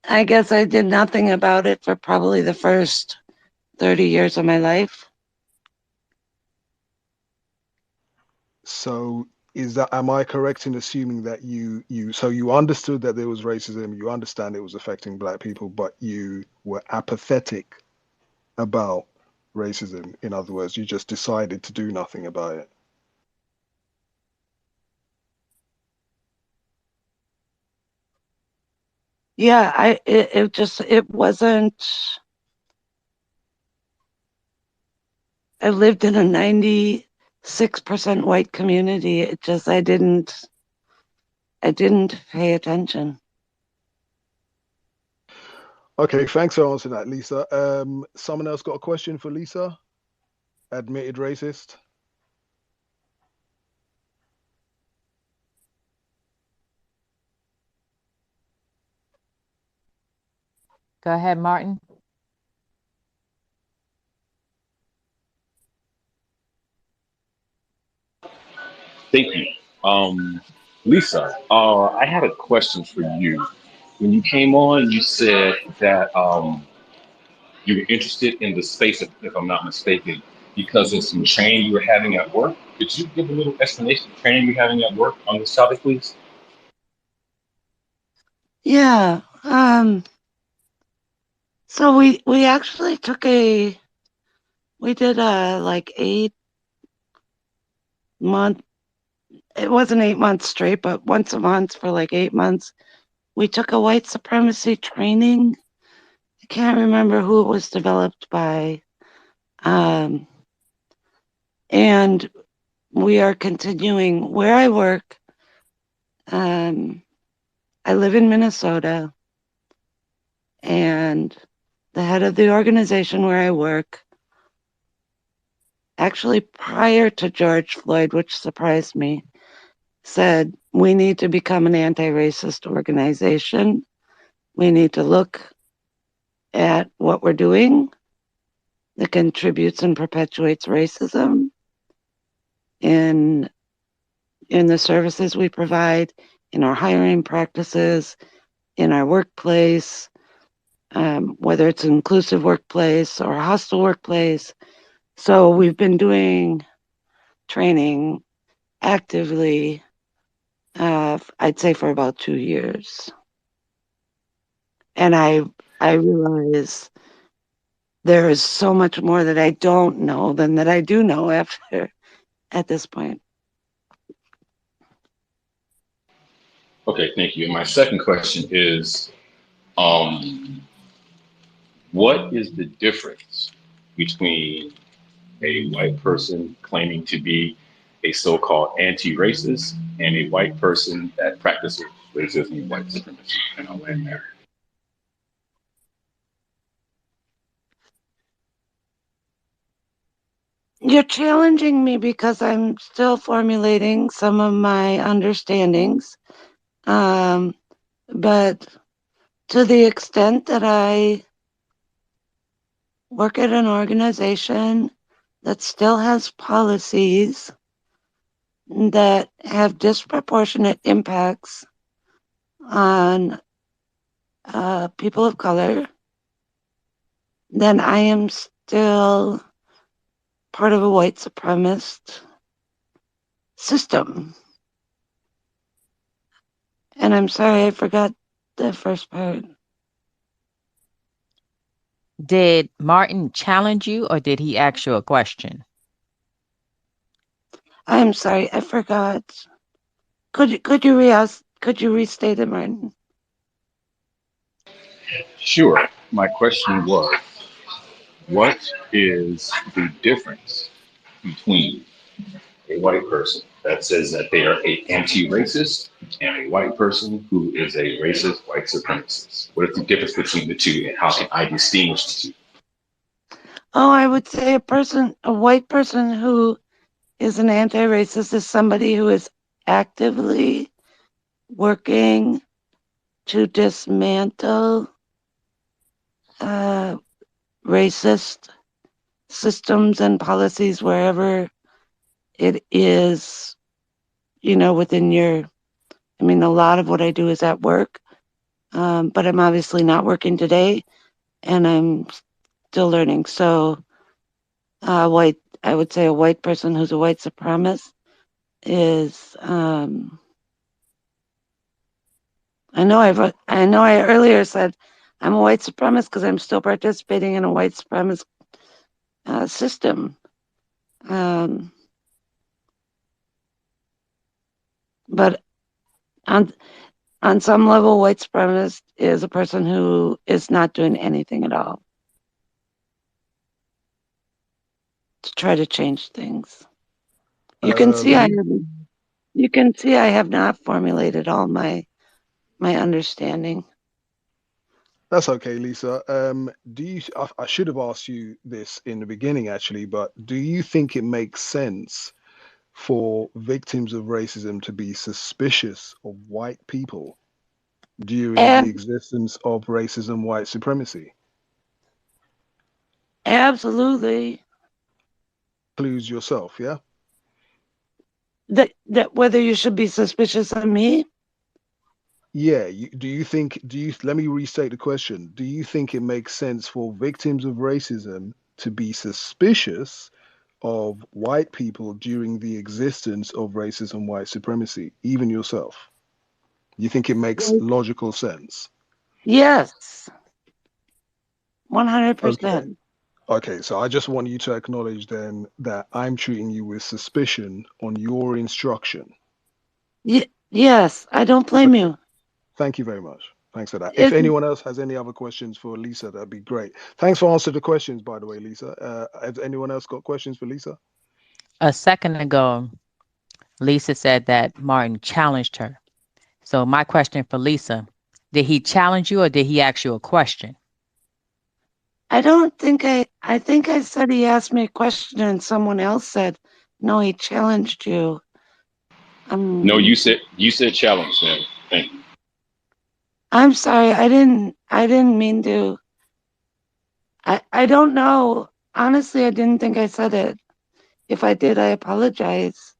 I guess I did nothing about it for probably the first 30 years of my life. So am I correct in assuming that you understood that there was racism, you understand it was affecting black people, but you were apathetic about racism? In other words, you just decided to do nothing about it. Yeah, it wasn't. I lived in a 96% white community. It just I didn't pay attention. Okay, thanks for answering that, Lisa. Someone else got a question for Lisa? Admitted racist? Go ahead, Martin. Thank you. Lisa, I had a question for you. When you came on, you said that you were interested in the space, if I'm not mistaken, because of some training you were having at work. Could you give a little explanation of training you're having at work on this topic, please? Yeah. So we actually we did a like 8 month. It wasn't 8 months straight, but once a month for like 8 months, we took a white supremacy training. I can't remember who it was developed by. Um, and we are continuing where I work. Um, I live in Minnesota, and the head of the organization where I work, actually prior to George Floyd, which surprised me, said we need to become an anti-racist organization. We need to look at what we're doing that contributes and perpetuates racism in the services we provide, in our hiring practices, in our workplace, whether it's an inclusive workplace or a hostile workplace. So we've been doing training actively, I'd say for about 2 years. And I realize there is so much more that I don't know than that I do know at this point. Okay, thank you. And my second question is, um, what is the difference between a white person claiming to be a so-called anti-racist and a white person that practices racism and white supremacy. And I'll land there. You're challenging me because I'm still formulating some of my understandings. But to the extent that I work at an organization that still has policies that have disproportionate impacts on people of color, then I am still part of a white supremacist system. And I'm sorry, I forgot the first part. Did Martin challenge you or did he ask you a question? I'm sorry, I forgot. Could you restate it, Martin? Sure. My question was, what is the difference between a white person that says that they are a anti-racist and a white person who is a racist white supremacist? What is the difference between the two, and how can I distinguish the two? Oh, I would say a white person who is an anti-racist is somebody who is actively working to dismantle racist systems and policies wherever it is, within a lot of what I do is at work, but I'm obviously not working today and I'm still learning. So, I would say a white person who's a white supremacist is, I know I earlier said I'm a white supremacist because I'm still participating in a white supremacist system. But on some level, white supremacist is a person who is not doing anything at all to try to change things. You can see I have not formulated all my understanding. That's okay, Lisa. I should have asked you this in the beginning, actually, but do you think it makes sense for victims of racism to be suspicious of white people during the And existence of racism, white supremacy? absolutely, Includes yourself, yeah? that whether you should be suspicious of me. Yeah. Let me restate the question. Do you think it makes sense for victims of racism to be suspicious of white people during the existence of racism, white supremacy, even yourself? You think it makes logical sense? Yes, Okay. 100%. Okay, so I just want you to acknowledge then that I'm treating you with suspicion on your instruction. Yes, I don't blame Okay, you. thank you very much. Thanks for that. If It, anyone else has any other questions for Lisa, that'd be great. Thanks for answering the questions, by the way, Lisa. Has anyone else got questions for Lisa? A second ago, Lisa said that Martin challenged her. So my question for Lisa, did he challenge you or did he ask you a question? I don't think I think I said he asked me a question and someone else said, no, he challenged you. No, Um, you said challenge, man. Thank you. I'm sorry. I didn't mean to. I don't know. Honestly, I didn't think I said it. If I did, I apologize.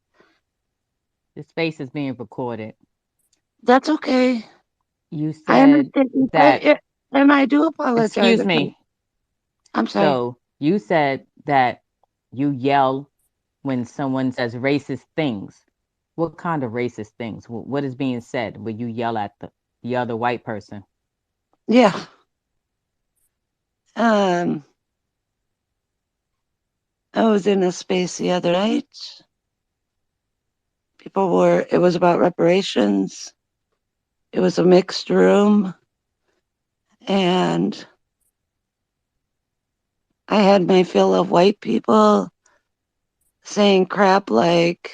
The space is being recorded. That's okay. You I said understand. that, And I do apologize. excuse me. I'm sorry. So you said that you yell when someone says racist things. What kind of racist things? What is being said when you yell at the other white person? Yeah. Um, I was in a space the other night. It was about reparations. It was a mixed room. And I had my fill of white people saying crap like,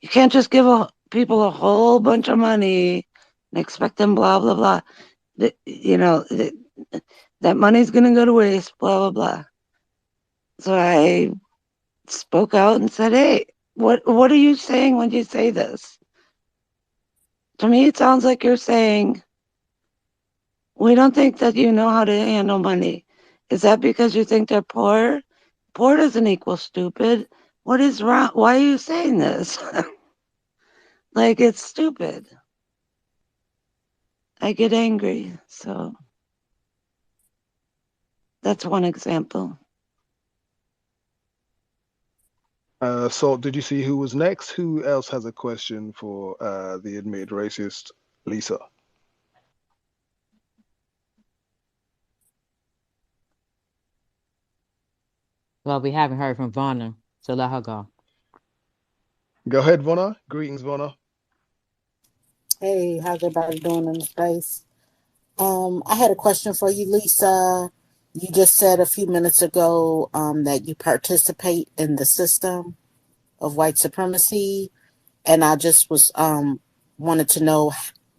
you can't just give people a whole bunch of money and expect them blah, blah, blah. That money's going to go to waste, blah, blah, blah. So I spoke out and said, hey, what are you saying when you say this? To me, it sounds like you're saying, we don't think that you know how to handle money. Is that because you think they're poor? Poor doesn't equal stupid. What is wrong? Why are you saying this? Like, it's stupid. I get angry. So that's one example. So did you see who was next? Who else has a question for the admitted racist, Lisa? Well, we haven't heard from Vonna, so let her go. Go ahead, Vonna. Greetings, Vonna. Hey, how's everybody doing in the space? I had a question for you, Lisa. You just said a few minutes ago that you participate in the system of white supremacy, and I just was wanted to know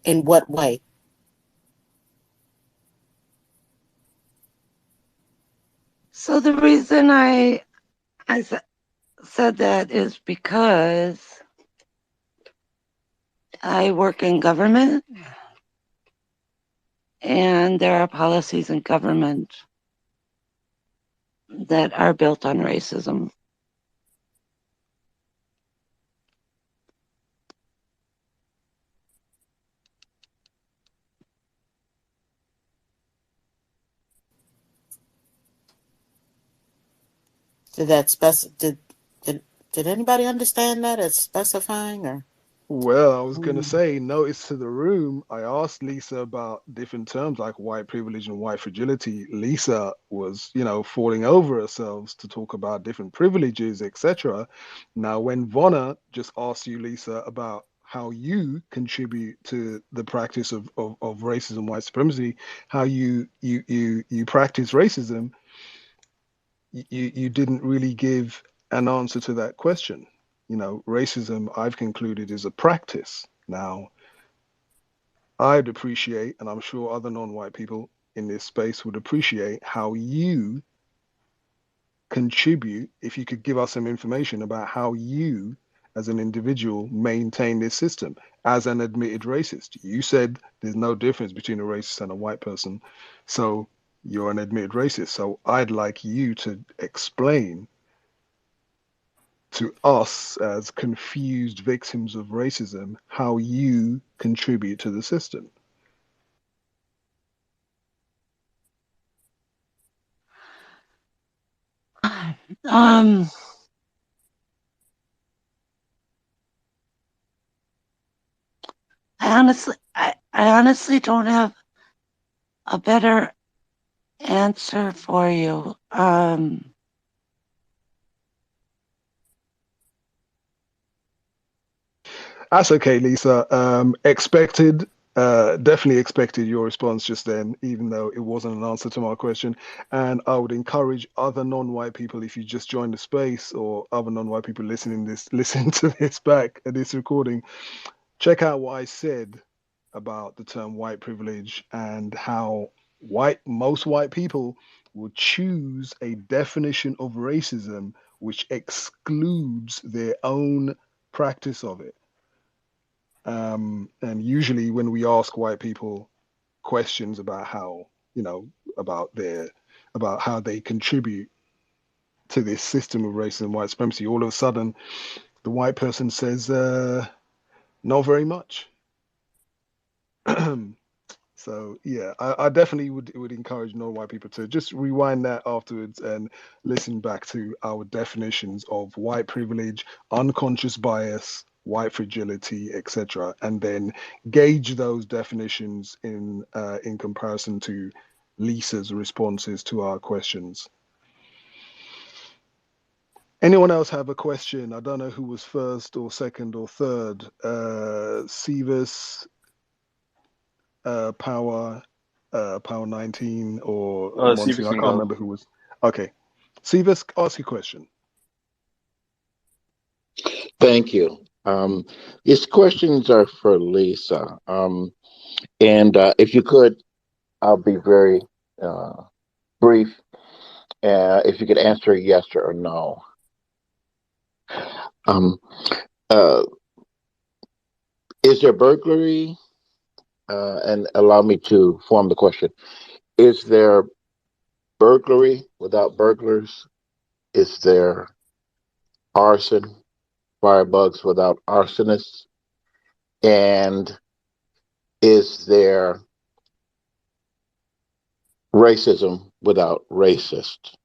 in what way. So the reason I said that is because I work in government, and there are policies in government that are built on racism. Did that did anybody understand that as specifying or? Well, I was gonna say, notice to the room, I asked Lisa about different terms like white privilege and white fragility. Lisa was, falling over herself to talk about different privileges, etc. Now, when Vonna just asked you, Lisa, about how you contribute to the practice of racism, white supremacy, how you practice racism, you didn't really give an answer to that question. Racism, I've concluded, is a practice. Now, I'd appreciate, and I'm sure other non-white people in this space would appreciate, how you contribute, if you could give us some information about how you, as an individual, maintain this system as an admitted racist. You said there's no difference between a racist and a white person, so you're an admitted racist. So I'd like you to explain to us as confused victims of racism how you contribute to the system. Um, I honestly don't have a better answer for you. That's okay, Lisa. Definitely expected your response just then, even though it wasn't an answer to my question. And I would encourage other non-white people, if you just joined the space, or other non-white people listen to this back at this recording, check out what I said about the term white privilege and how most white people will choose a definition of racism which excludes their own practice of it. And usually, when we ask white people questions about how, about how they contribute to this system of racism and white supremacy, all of a sudden, the white person says, not very much. So yeah, I definitely would encourage non-white people to just rewind that afterwards and listen back to our definitions of white privilege, unconscious bias, white fragility, etc., and then gauge those definitions in comparison to Lisa's responses to our questions. Anyone else have a question? I don't know who was first or second or third. Sivas, Power, Power 19, or Monty. Sivas I can can't go. remember who was. Okay. Sivas, ask your question. Thank you. These questions are for Lisa. And if you could, I'll be very uh, brief. If you could answer yes or no. Um, uh, is there burglary? And allow me to form the question. Is there burglary without burglars? Is there arson, firebugs without arsonists? And is there racism without racist?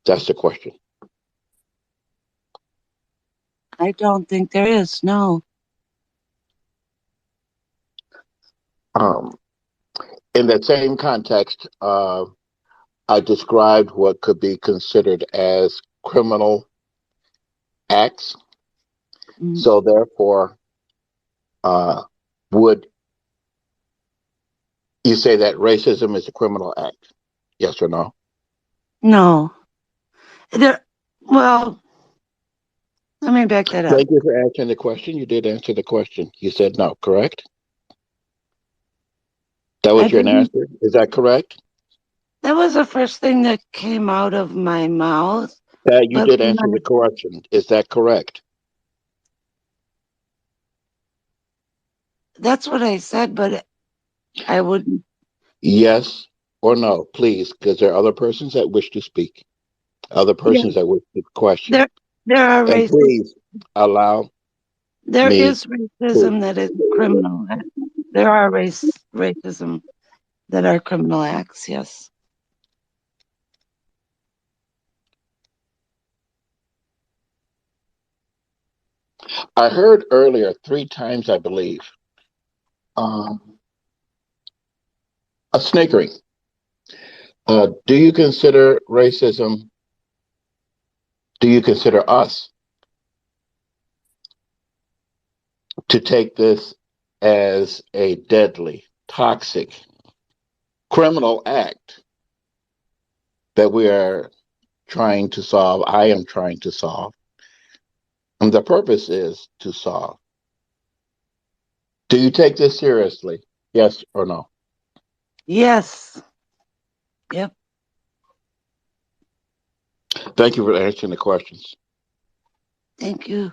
That's the question. I don't think there is, no. Um, in that same context, I described what could be considered as criminal acts. So therefore, uh, would you say that racism is a criminal act? Yes or no? No. Well, let me back that up. Thank you for answering the question. You did answer the question. You said no, correct? That was your answer. Is that correct? That was the first thing that came out of my mouth. That you did answer the question. Is that correct? That's what I said, but I wouldn't. Yes or no, please, because there are other persons that wish to speak, other persons that wish to question. There are And races. please allow There me is racism that is criminal. There are racism that are criminal acts, yes. I heard earlier 3 times, I believe, a snickering. Do you consider racism? Do you consider us to take this as a deadly, toxic, criminal act that we are trying to solve? I am trying to solve. And the purpose is to solve. Do you take this seriously? Yes or no? Yes. Yep. Thank you for answering the questions. Thank you.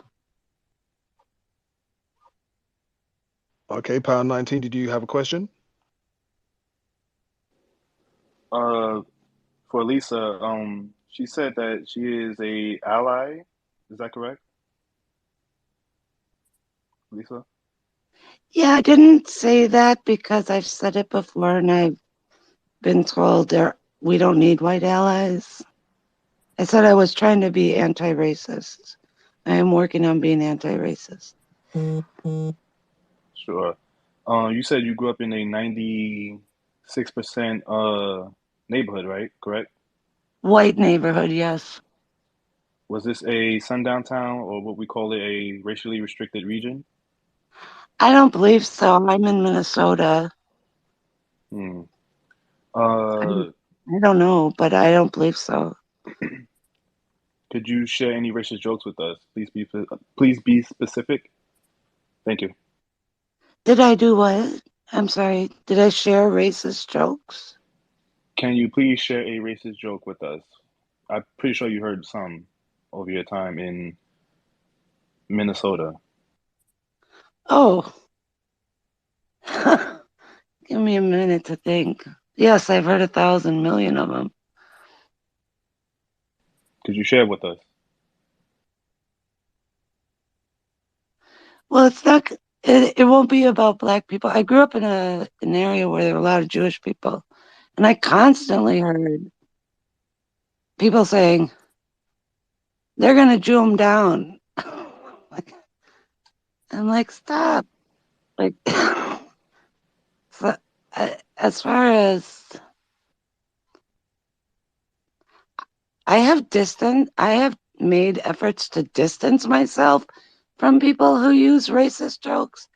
Okay, Pound 19, did you have a question? For Lisa, she said that she is a ally. Is that correct, Lisa? Yeah, I didn't say that because I've said it before and I've been told we don't need white allies. I said I was trying to be anti-racist. I am working on being anti-racist. Sure. You said you grew up in a 96% neighborhood, right? Correct? White neighborhood, yes. Was this a sundown town or what we call it a racially restricted region? I don't believe so. I'm in Minnesota. Hmm. I don't know, but I don't believe so. Could you share any racist jokes with us? Please be specific. Thank you. Did I do what? I'm sorry. Did I share racist jokes? Can you please share a racist joke with us? I'm pretty sure you heard some over your time in Minnesota. Oh. Give me a minute to think. Yes, I've heard 1,000 million of them. Could you share with us? Well, it's not. It won't be about black people. I grew up in an area where there were a lot of Jewish people, and I constantly heard people saying they're going to Jew them down. I'm like, stop. Like, so, as far as I have made efforts to distance myself from people who use racist jokes.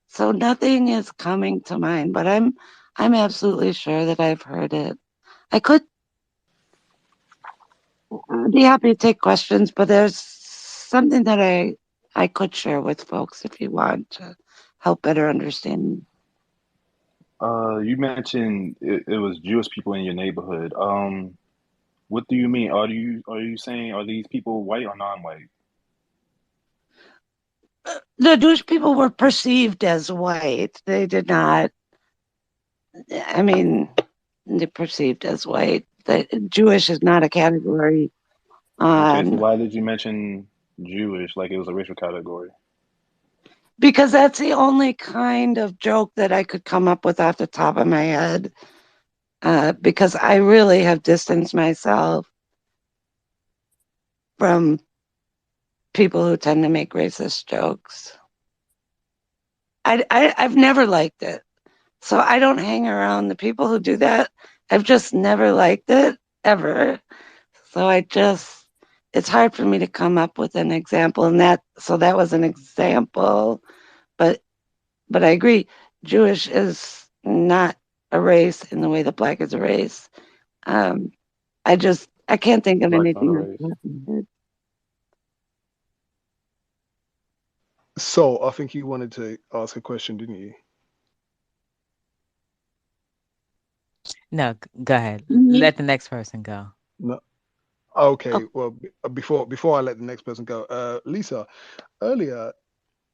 So nothing is coming to mind, but I'm absolutely sure that I've heard it. I'd be happy to take questions, but there's something that I could share with folks if you want to help better understand. You mentioned it was Jewish people in your neighborhood. What do you mean? Are you saying are these people white or non-white? The Jewish people were perceived as white. They did not, I mean, they're perceived as white. Jewish is not a category Okay, so on, why did you mention Jewish like it was a racial category? because that's the only kind of joke that I could come up with off the top of my head. Because I really have distanced myself from people who tend to make racist jokes. I've never liked it. So I don't hang around the people who do that. I've just never liked it ever. So it's hard for me to come up with an example. So that was an example. But, but I agree, Jewish is not a race in the way that black is a race. Um, I can't think of Black's not a anything race. else. So I think you wanted to ask a question, didn't you? No, go ahead. Mhm. Let the next person go. No. Oh, Okay. Well, before I let the next person go, Lisa, earlier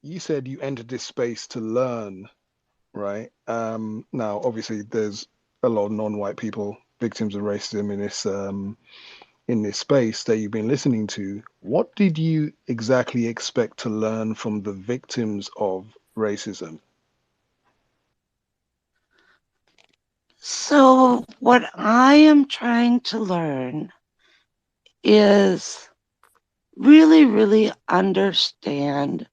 you said you entered this space to learn, right? Now, obviously, there's a lot of non-white people, victims of racism in this space that you've been listening to. What did you exactly expect to learn from the victims of racism? so what I am trying to learn is really, really understand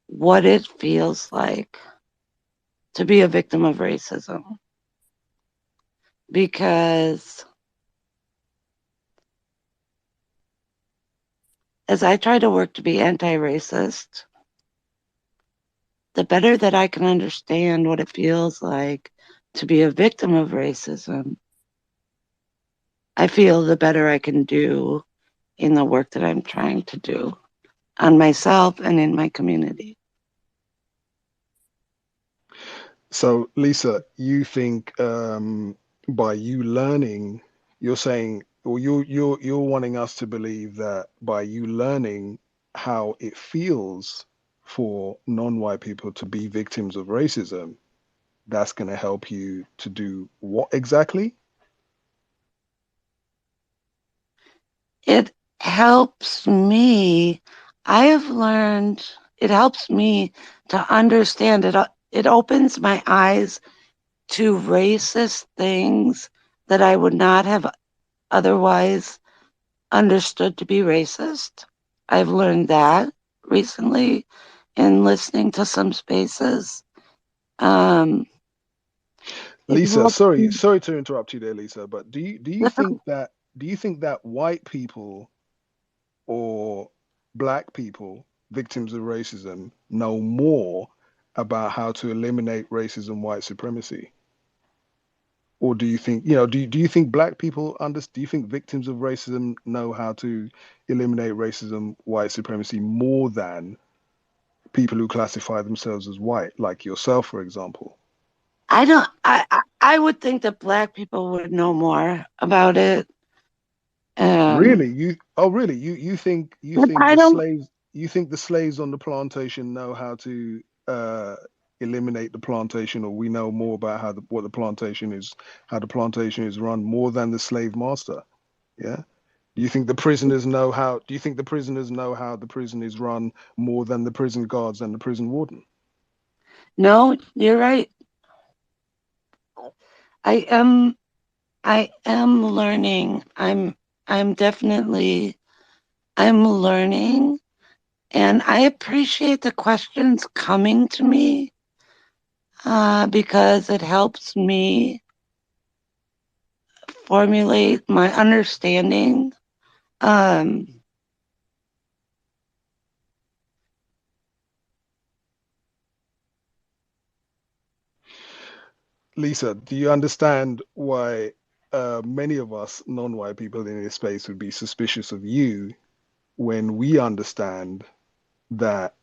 what it feels like to be a victim of racism. Because as I try to work to be anti-racist, the better that I can understand what it feels like to be a victim of racism, I feel the better I can do in the work that I'm trying to do on myself and in my community. So, Lisa, you think by you learning, you're saying, or you're wanting us to believe that by you learning how it feels for non-white people to be victims of racism, that's going to help you to do what exactly? It helps me. I have learned it helps me to understand it. It opens my eyes to racist things that I would not have otherwise understood to be racist. I've learned that recently in listening to some spaces. Um, it Lisa, helps sorry, me. sorry to interrupt you there, Lisa, but do you think that white people or black people, victims of racism, know more about how to eliminate racism, white supremacy? Or do you think, do you think black people do you think victims of racism know how to eliminate racism, white supremacy more than people who classify themselves as white, like yourself, for example? I don't. I would think that black people would know more about it. Um, Really? Really? but I don't. You think the slaves on the plantation know how to eliminate the plantation, or we know more about what the plantation is, how the plantation is run more than the slave master? Yeah. Do you think the prisoners know how the prison is run more than the prison guards and the prison warden? No, you're right. I am. I am learning. I'm definitely. I'm learning, and I appreciate the questions coming to me because it helps me formulate my understanding. Um, Lisa, do you understand why many of us non-white people in this space would be suspicious of you when we understand that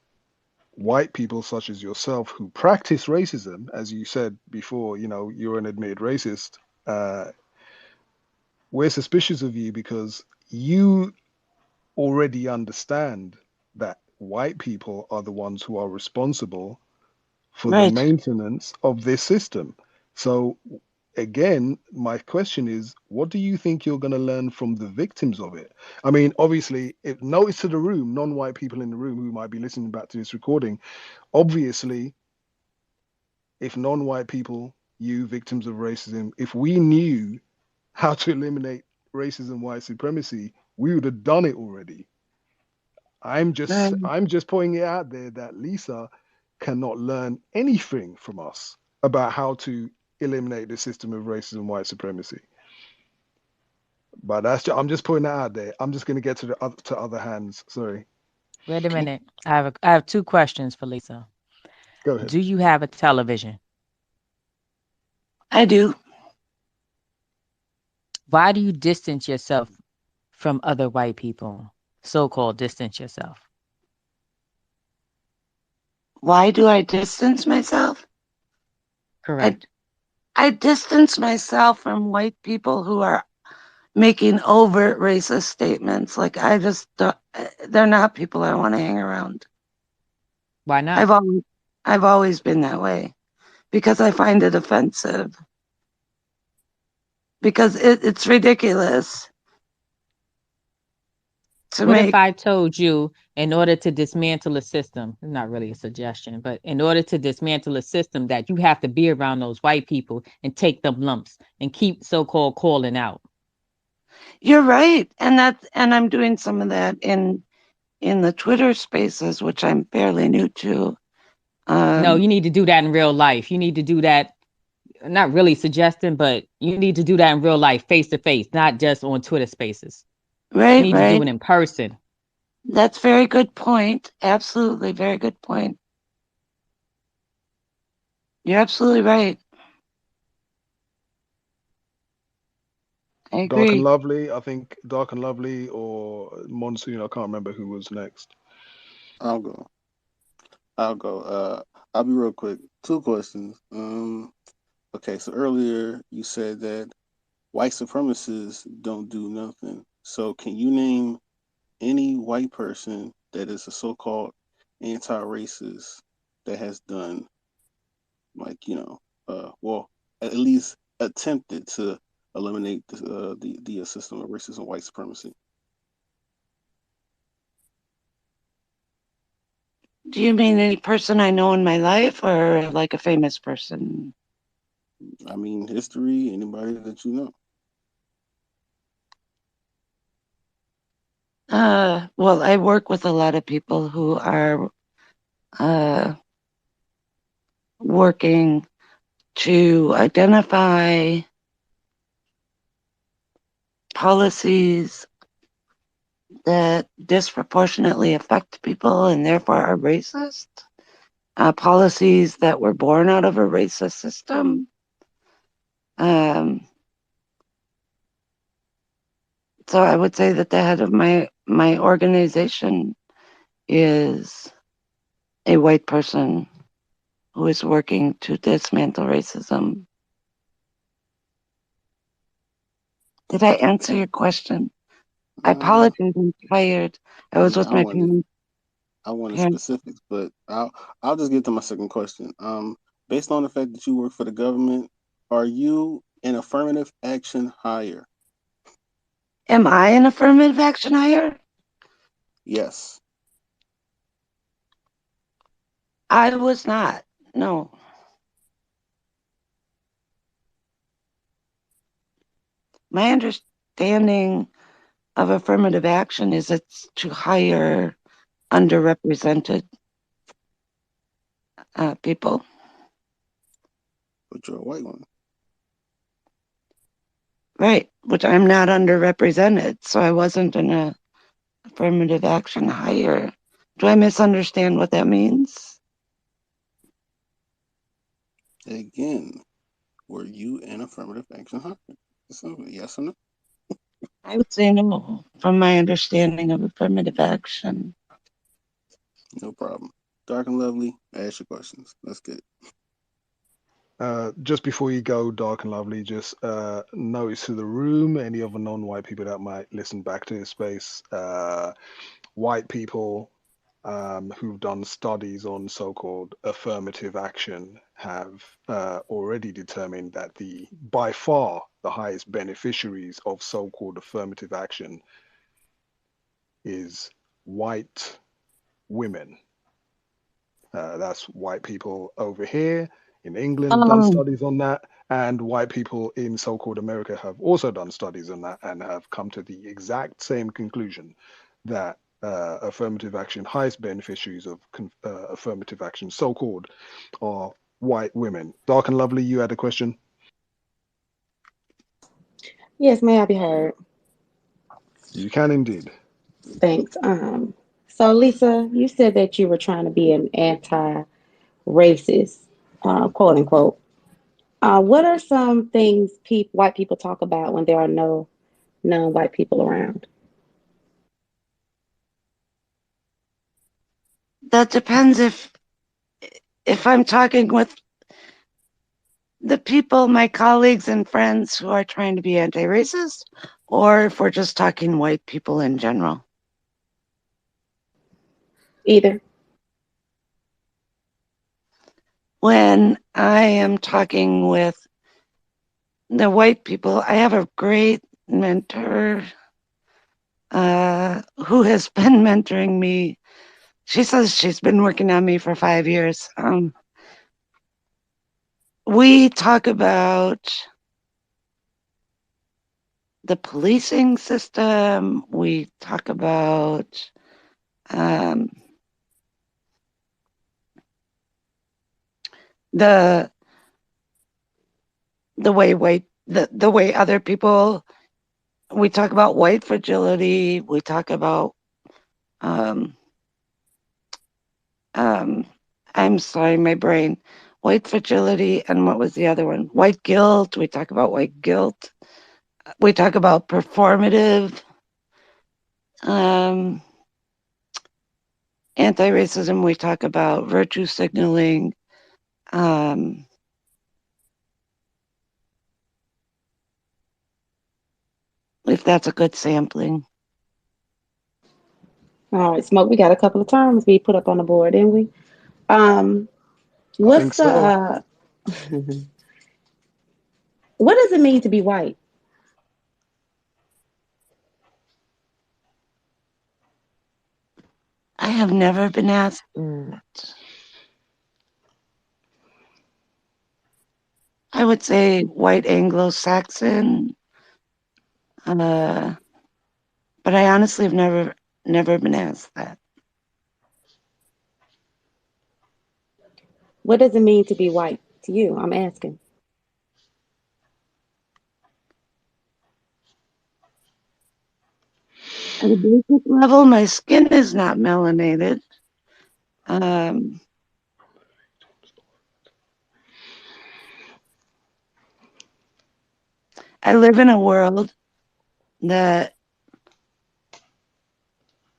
white people such as yourself who practice racism, as you said before, you're an admitted racist. Uh, we're suspicious of you because you already understand that white people are the ones who are responsible for the Right. maintenance of this system. So, again, my question is, what do you think you're going to learn from the victims of it? I mean, obviously, notice to the room, non-white people in the room who might be listening back to this recording, obviously, if non-white people, you victims of racism, if we knew how to eliminate racism, white supremacy, we would have done it already. Right. I'm just pointing it out there that Lisa cannot learn anything from us about how to eliminate the system of racism, white supremacy. But I'm just putting that out there. I'm just going to get to to other hands. Sorry, Wait a minute. I have two questions for Lisa. go ahead. Do you have a television? I do. Why do you distance yourself from other white people? So-called distance yourself. Why do I distance myself? I, Correct. I distance myself from white people who are making overt racist statements. Like, I just don't, they're not people I want to hang around. Why not? I've always been that way because I find it offensive. Because it's ridiculous to What if make. I told you in order to dismantle a system, it's not really a suggestion, but in order to dismantle a system that you have to be around those white people and take them lumps and keep so-called calling out? You're right, and I'm doing some of that in the Twitter Spaces, which I'm fairly new to. No, Um, you need to do that in real life. You need to do that, not really suggesting, but you need to do that in real life, face to face, not just on Twitter Spaces. You right, need to do right. it in person. That's very good point. Absolutely, very good point. You're absolutely right. I Dark and agree. Lovely. I think Dark and Lovely or Monsoon. I can't remember who was next. I'll go. I'll go. I'll be real quick. Two questions. Okay, so earlier you said that white supremacists don't do nothing. So can you name any white person that is a so-called anti-racist that has done, like, well, at least attempted to eliminate the system of racism and white supremacy? Do you mean any person I know in my life or like a famous person? I mean, history, anybody that you know. Well, I work with a lot of people who are uh, working to identify policies that disproportionately affect people and therefore are racist, policies that were born out of a racist system. Um, so I would say that the head of my organization is a white person who is working to dismantle racism. Did I answer your question? I Uh, apologize. I'm tired. I was yeah, with my parents. I wanted specifics, but I'll just get to my second question. Based on the fact that you work for the government, are you an affirmative action hire? Am I an affirmative action hire? Yes. I was not. No. My understanding of affirmative action is it's to hire underrepresented people. But you're a white one. Right, which I'm not underrepresented, so I wasn't an affirmative action hire. Do I misunderstand what that means? Again, were you an affirmative action hire? So, yes or no? I would say no, from my understanding of affirmative action. No problem. Dark and lovely, ask your questions. Let's get it. Just before you go, Dark and Lovely, just notice to the room, any other non-white people that might listen back to this space, white people who've done studies on so-called affirmative action have already determined that by far the highest beneficiaries of so-called affirmative action is white women. That's white people over here in England done Um, studies on that, and white people in so-called America have also done studies on that and have come to the exact same conclusion that affirmative action, highest beneficiaries of affirmative action, so-called, are white women. Dark and Lovely, you had a question? Yes, may I be heard? You can indeed. Thanks. So Lisa, you said that you were trying to be an anti-racist, quote unquote. What are some things white people talk about when there are no non-white people around? that depends if I'm talking with the people, my colleagues and friends who are trying to be anti-racist, or if we're just talking white people in general. Either. When I am talking with the white people, I have a great mentor who has been mentoring me. She says she's been working on me for 5 years. We talk about the policing system. We talk about um, the the way other people. We talk about white fragility. We talk about um, um, I'm sorry, my brain. White fragility, and what was the other one? White guilt. We talk about white guilt. We talk about performative um, anti-racism. We talk about virtue signaling. Um, if that's a good sampling. All right, Smoke. We got a couple of terms we put up on the board, didn't we? Um, I think what's the so. what does it mean to be white? I have never been asked that. I would say white Anglo-Saxon, but I honestly have never been asked that. What does it mean to be white to you? I'm asking. At a basic level, my skin is not melanated. Um, I live in a world that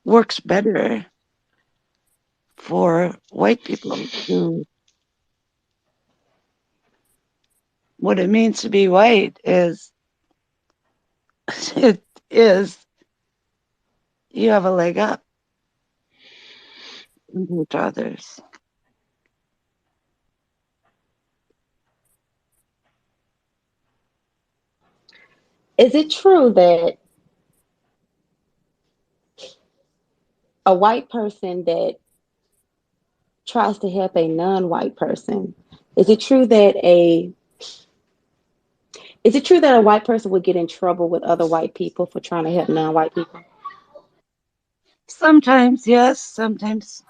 works better for white people who what it means to be white is it is you have a leg up compared to others. Is it true that a white person that tries to help a non-white person, is it true that a white person would get in trouble with other white people for trying to help non-white people? Sometimes yes, sometimes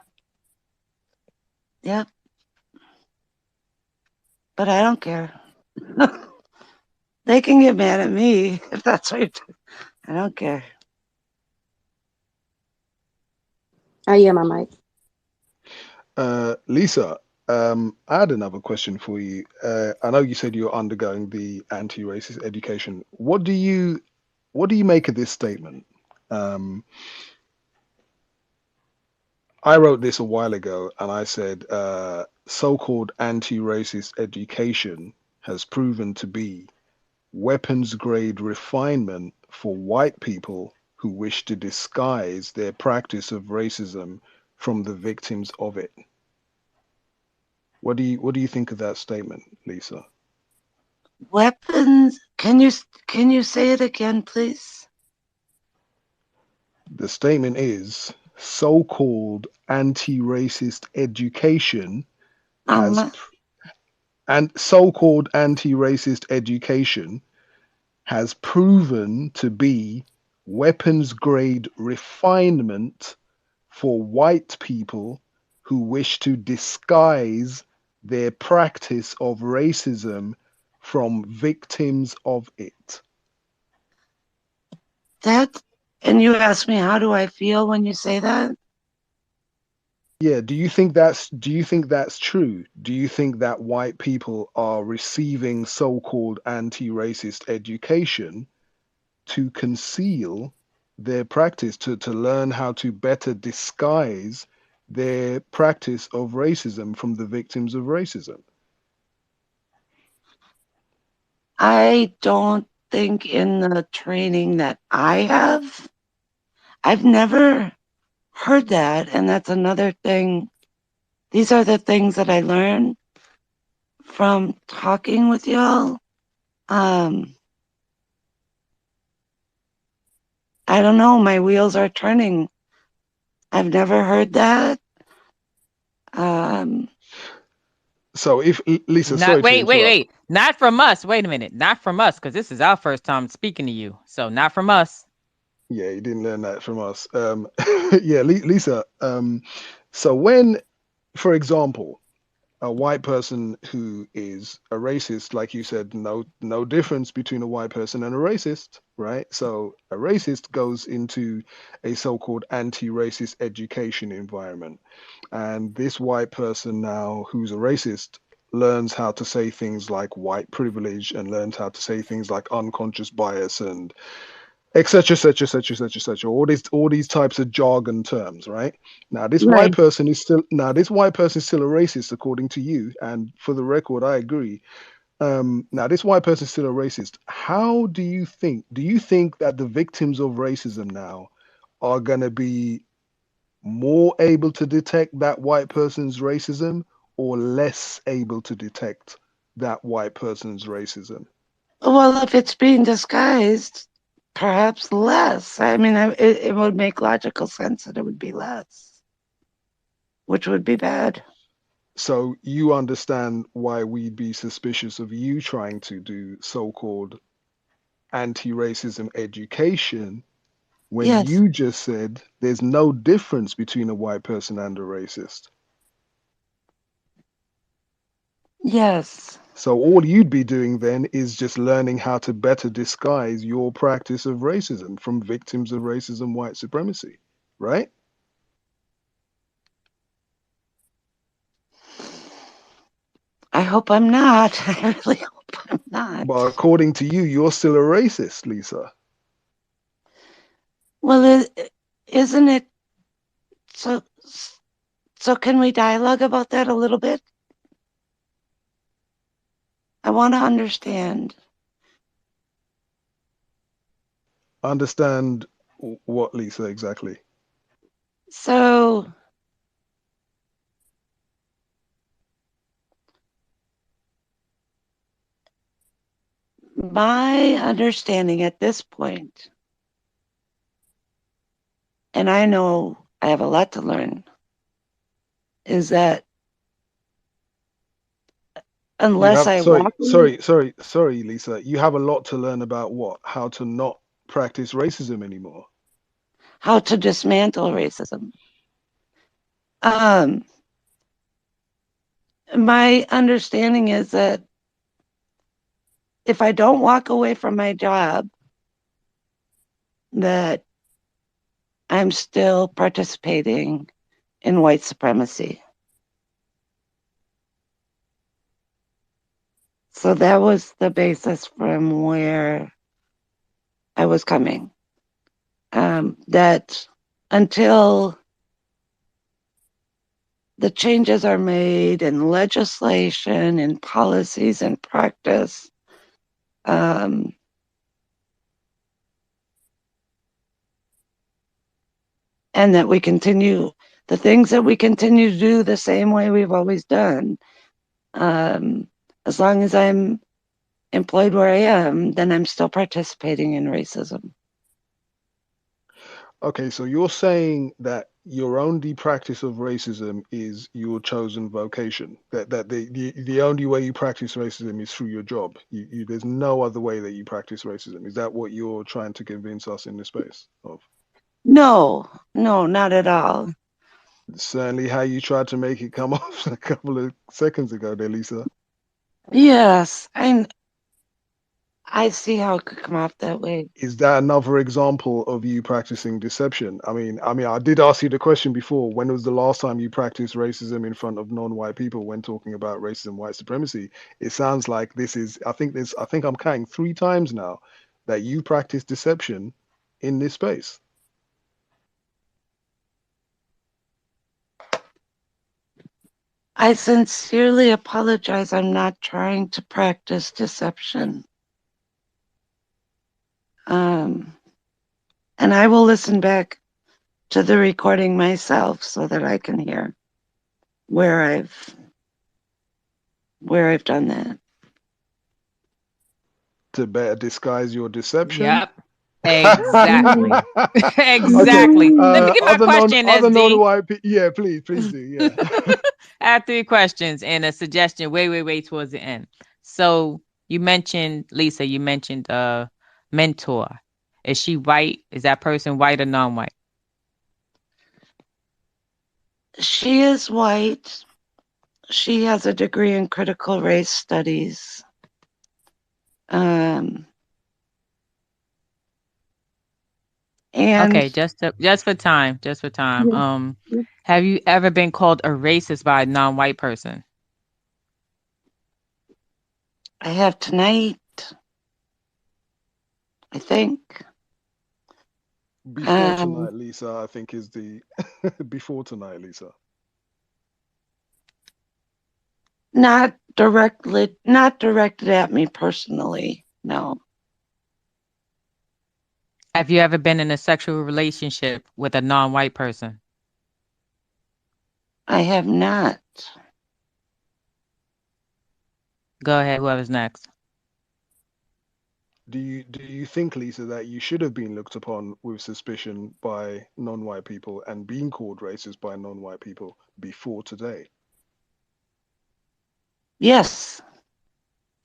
yeah, but I don't care. They can get mad at me if that's what you're doing. I don't care. Oh yeah, my mic. Lisa, I had another question for you. I know you said you're undergoing the anti-racist education. What do you make of this statement? Um, I wrote this a while ago, and I said so-called anti-racist education has proven to be weapons-grade refinement for white people who wish to disguise their practice of racism from the victims of it. What do you think of that statement, Lisa? Weapons. Can you say it again, please? The statement is so-called anti-racist education has Um, and so-called anti-racist education has proven to be weapons grade refinement for white people who wish to disguise their practice of racism from victims of it. that. And you asked me, how do I feel when you say that? Yeah, do you think that's true? Do you think that white people are receiving so-called anti-racist education to conceal their practice, to learn how to better disguise their practice of racism from the victims of racism? I don't think in the training that I have, I've never heard that. And that's another thing. These are the things that I learned from talking with y'all. Um, I don't know. My wheels are turning. I've never heard that. Um, So if Lisa, Not sorry to interrupt. wait. Not from us. Wait a minute. Not from us, because this is our first time speaking to you. So not from us. Yeah, you didn't learn that from us. Yeah, Lisa. So when, for example, a white person who is a racist, like you said, no difference between a white person and a racist, right? So a racist goes into a so-called anti-racist education environment, and this white person now who's a racist learns how to say things like white privilege and learns how to say things like unconscious bias and etc etc all these types of jargon terms, right? Now this white right. person is still now this white person is still a racist according to you, and for the record I agree. Now this white person is still a racist. How do you think that the victims of racism now are going to be more able to detect that white person's racism or less able to detect that white person's racism? Well, if it's being disguised, perhaps less. I mean, it would make logical sense that it would be less, which would be bad. So you understand why we'd be suspicious of you trying to do so-called anti-racism education when Yes, you just said there's no difference between a white person and a racist. yes, So all you'd be doing then is just learning how to better disguise your practice of racism from victims of racism, white supremacy, right? I hope I'm not. I really hope I'm not. But according to you, you're still a racist, Lisa. Well, isn't it so? So can we dialogue about that a little bit? I want to understand. Understand what, Lisa, exactly? So my understanding at this point, and I know I have a lot to learn, is that You unless have I sorry, walk in, sorry, sorry, sorry, Lisa. You have a lot to learn about what? How to not practice racism anymore. how to dismantle racism. Um, my understanding is that if I don't walk away from my job, that I'm still participating in white supremacy. So that was the basis from where I was coming. That until the changes are made in legislation, in policies and practice. And that we continue the things that we continue to do the same way we've always done. As long as I'm employed where I am, then I'm still participating in racism. Okay, so you're saying that your only practice of racism is your chosen vocation. That the only way you practice racism is through your job. There's no other way that you practice racism. Is that what you're trying to convince us in this space of? No, not at all. Certainly how you tried to make it come off a couple of seconds ago there, Lisa. Yes, I see how it could come off that way. Is that another example of you practicing deception? I did ask you the question before. When was the last time you practiced racism in front of non-white people when talking about racism, white supremacy? It sounds like this is. I think I'm counting 3 times now that you practice deception in this space. I sincerely apologize. I'm not trying to practice deception. And I will listen back to the recording myself so that I can hear where I've done that. To better disguise your deception. Yep. Exactly. Okay. Exactly. Let me get my question, Other SD. non-white people. Yeah, please do. Yeah. I have 3 questions and a suggestion way towards the end. So you mentioned, Lisa, you mentioned mentor. Is she white? Is that person white or non-white? She is white. She has a degree in critical race studies. And okay, just for time. Have you ever been called a racist by a non-white person? I have tonight, I think. Before tonight, Lisa, I think is the before tonight, Lisa. Not directed at me personally, no. Have you ever been in a sexual relationship with a non-white person? I have not. Go ahead, whoever's next. Do you think, Lisa, that you should have been looked upon with suspicion by non-white people and being called racist by non-white people before today? Yes,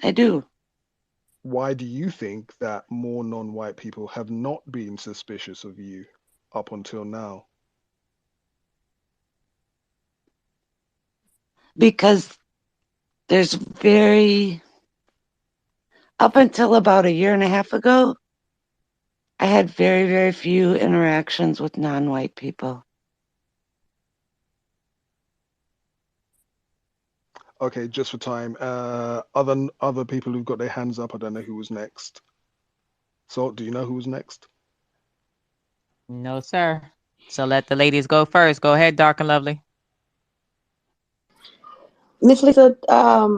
I do. Why do you think that more non-white people have not been suspicious of you up until now? Because there's up until about a year and a half ago, I had very few interactions with non-white people. Okay, just for time. Other people who've got their hands up, I don't know who was next. So, do you know who was next? No, sir. So let the ladies go first. Go ahead, dark and lovely. Miss Lisa, are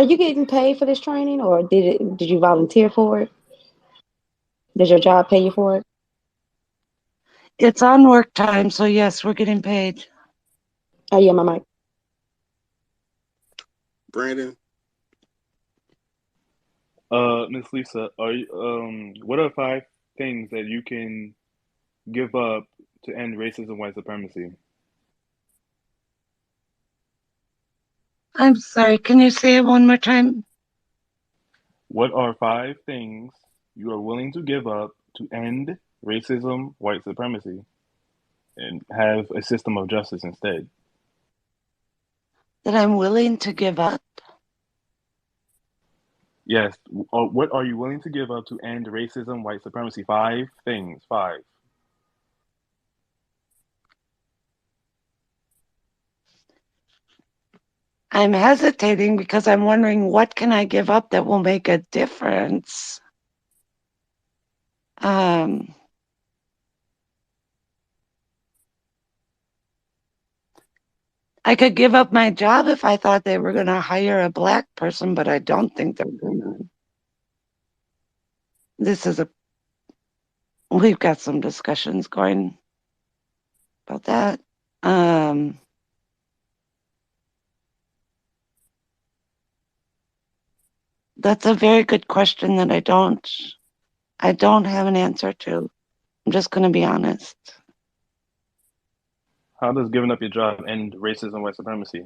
you getting paid for this training, or did you volunteer for it? Does your job pay you for it? It's on work time, so yes, we're getting paid. Oh yeah, my mic. Brandon, Miss Lisa, what are 5 things that you can give up to end racism, white supremacy? I'm sorry, can you say it one more time? What are 5 things you are willing to give up to end racism, white supremacy, and have a system of justice instead? That I'm willing to give up? Yes. What are you willing to give up to end racism, white supremacy? 5 things. 5. I'm hesitating because I'm wondering what can I give up that will make a difference? I could give up my job if I thought they were going to hire a black person, but I don't think they're going to. We've got some discussions going about that. That's a very good question that I don't have an answer to. I'm just going to be honest. How does giving up your job end racism, white supremacy?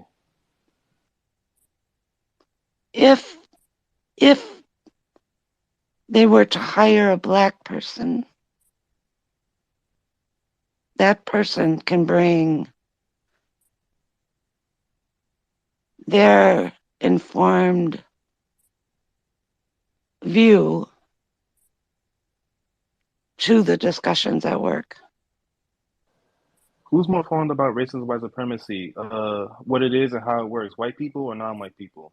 If they were to hire a black person, that person can bring their informed view to the discussions at work. Who's more informed about racism, white supremacy? What it is and how it works? White people or non-white people?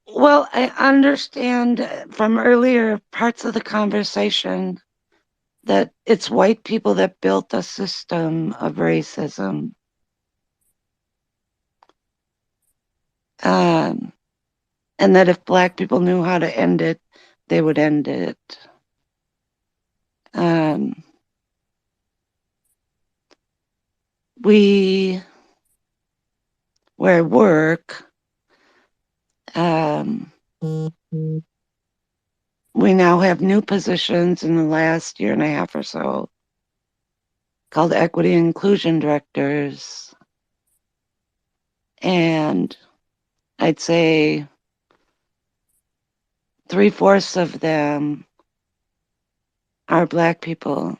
Well, I understand from earlier parts of the conversation that it's white people that built the system of racism. And that if black people knew how to end it, they would end it. Where I work, we now have new positions in the last year and a half or so called equity and inclusion directors. And I'd say 3/4 of them are black people.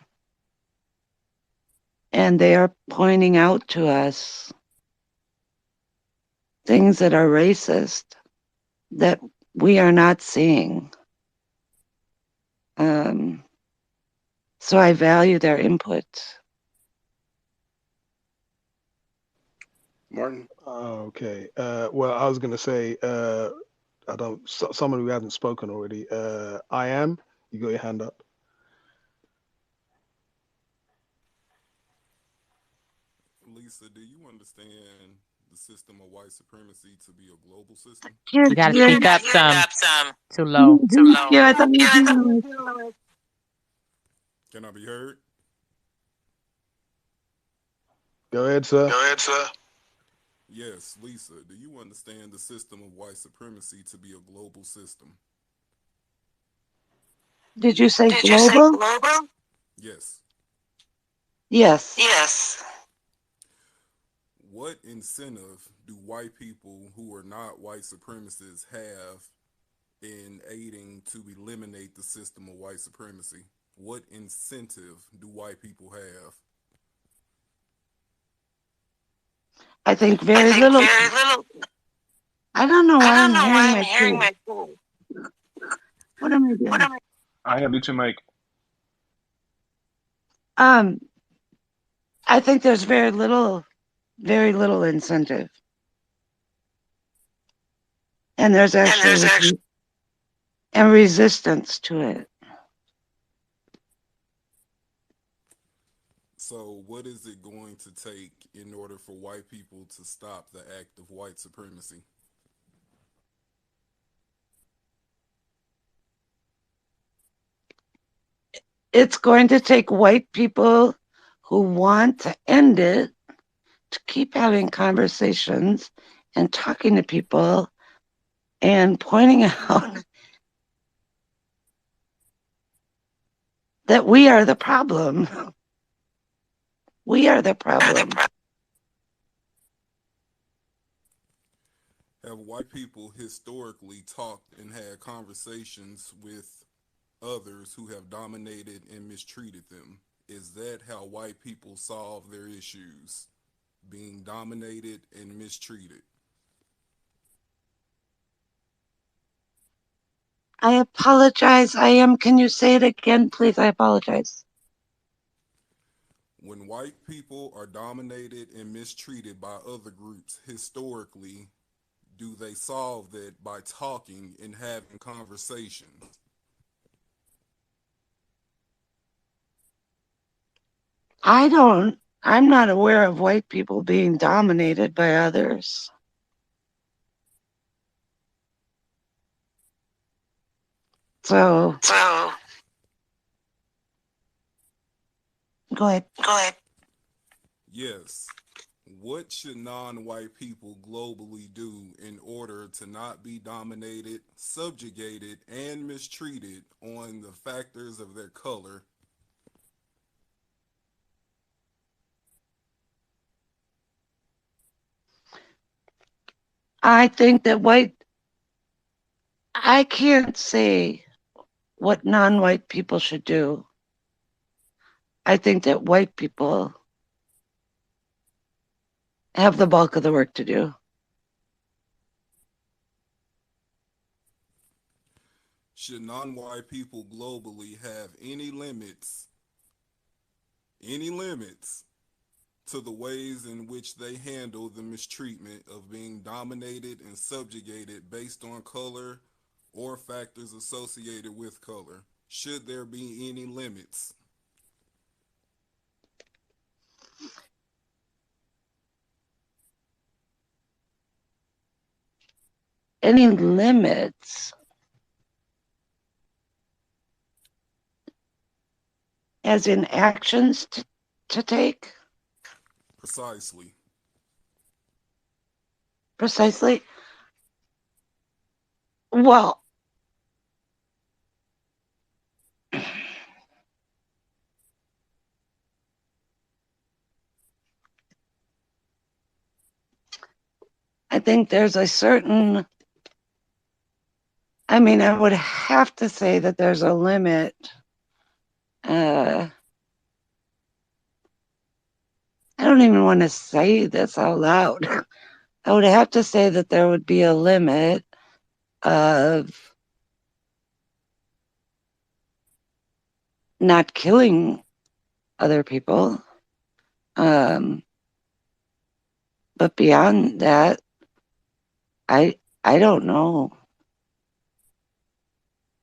And they are pointing out to us things that are racist that we are not seeing. So I value their input. Martin. Okay. Well, I was going to say, someone who hasn't spoken already. I am. You got your hand up. Lisa, do you understand the system of white supremacy to be a global system? You got to speak up some. Too low. Too low. Yeah, I thought you Can I be heard? Go ahead, sir. Yes, Lisa, do you understand the system of white supremacy to be a global system? Did you say global? Yes. Yes. What incentive do white people who are not white supremacists have in aiding to eliminate the system of white supremacy? What incentive do white people have? I think very little. I don't know why I'm hearing my food. What am I doing? I have mute your mic. I think there's very little incentive. And there's actually and resistance to it. So what is it going to take in order for white people to stop the act of white supremacy? It's going to take white people who want to end it to keep having conversations and talking to people and pointing out that we are the problem. We are the problem. Have white people historically talked and had conversations with others who have dominated and mistreated them? Is that how white people solve their issues? Being dominated and mistreated? I apologize. Can you say it again, please? I apologize. When white people are dominated and mistreated by other groups historically, do they solve that by talking and having conversations? I don't I'm not aware of white people being dominated by others. So, go ahead. Yes. What should non-white people globally do in order to not be dominated, subjugated, and mistreated on the factors of their color? I think that I can't say what non-white people should do. I think that white people have the bulk of the work to do. Should non-white people globally have any limits to the ways in which they handle the mistreatment of being dominated and subjugated based on color or factors associated with color? Should there be any limits? Any limits as in actions to take? Precisely. Precisely. Well, I think there's a certain, I mean, I would have to say that there's a limit. I don't even want to say this out loud. I would have to say that there would be a limit of not killing other people. But beyond that, I don't know.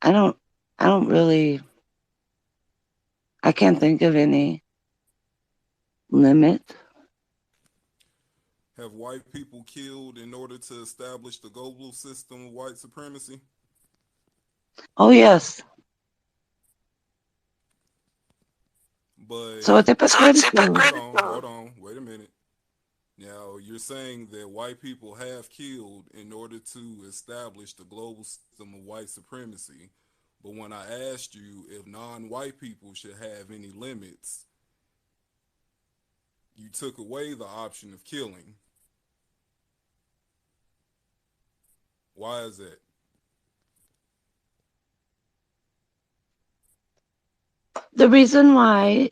I don't really, I can't think of any limit. Have white people killed in order to establish the global system of white supremacy? Oh yes. But So it's hypocritical. hold on, wait a minute. Now, you're saying that white people have killed in order to establish the global system of white supremacy. But when I asked you if non-white people should have any limits, you took away the option of killing. Why is that? The reason why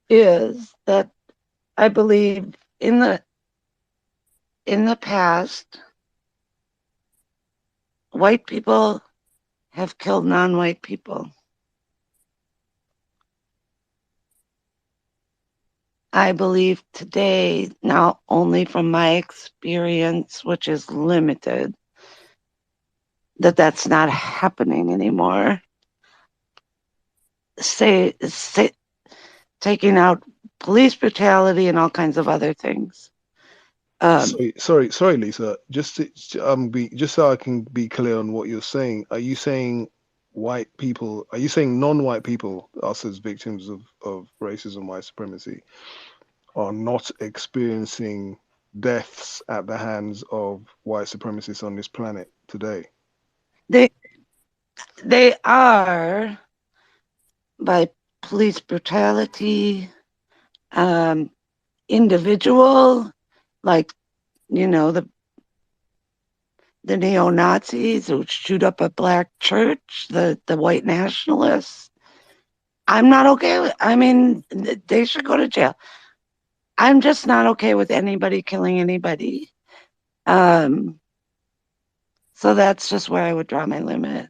is that I believe in the past, white people have killed non-white people. I believe today, now only from my experience, which is limited, that that's not happening anymore. Say taking out police brutality and all kinds of other things. Sorry, Lisa. Just so I can be clear on what you're saying. Are you saying white people? Are you saying non-white people, us as victims of racism, white supremacy, are not experiencing deaths at the hands of white supremacists on this planet today? They are by police brutality, individual, like the neo-Nazis who shoot up a black church, the white nationalists. I'm not okay with. I mean, they should go to jail. I'm just not okay with anybody killing anybody. So that's just where I would draw my limit.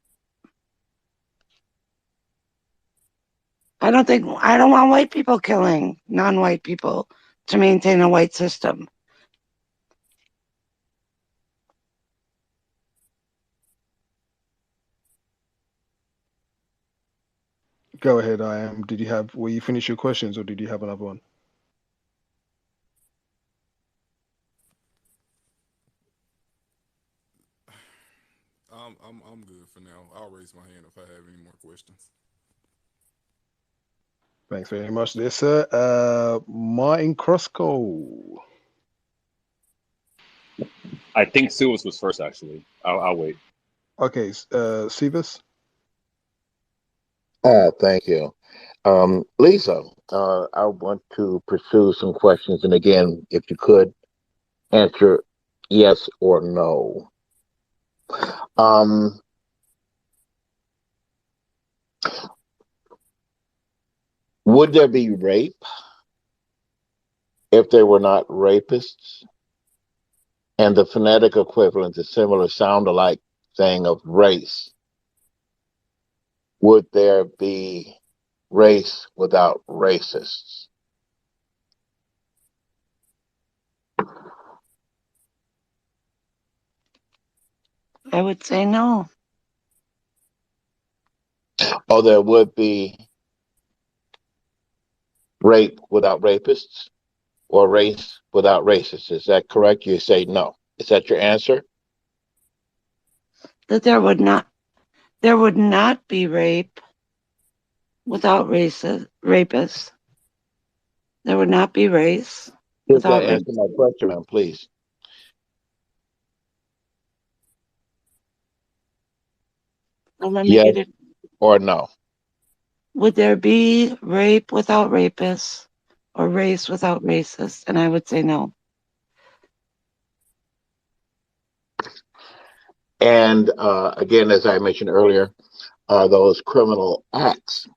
I don't want white people killing non-white people to maintain a white system. Go ahead, I am. Were you finish your questions or did you have another one? I'm good for now. I'll raise my hand if I have any more questions. Thanks very much, there, sir. Martin Crosco. I think Suez was first, actually. I'll wait. Okay, Sivas. Thank you. Lisa, I want to pursue some questions. And again, if you could answer yes or no. Um, would there be rape if they were not rapists? And the phonetic equivalent, the similar sound alike thing of race, would there be race without racists? I would say no. Or there would be rape without rapists? Or race without racists? Is that correct? You say no. Is that your answer? That there would not be rape without rapists. There would not be race Does that without answer race. my question, ma'am, please? Well, let me Yes get it. or no? Would there be rape without rapists or race without racists? And I would say no. And again, as I mentioned earlier, are those criminal acts?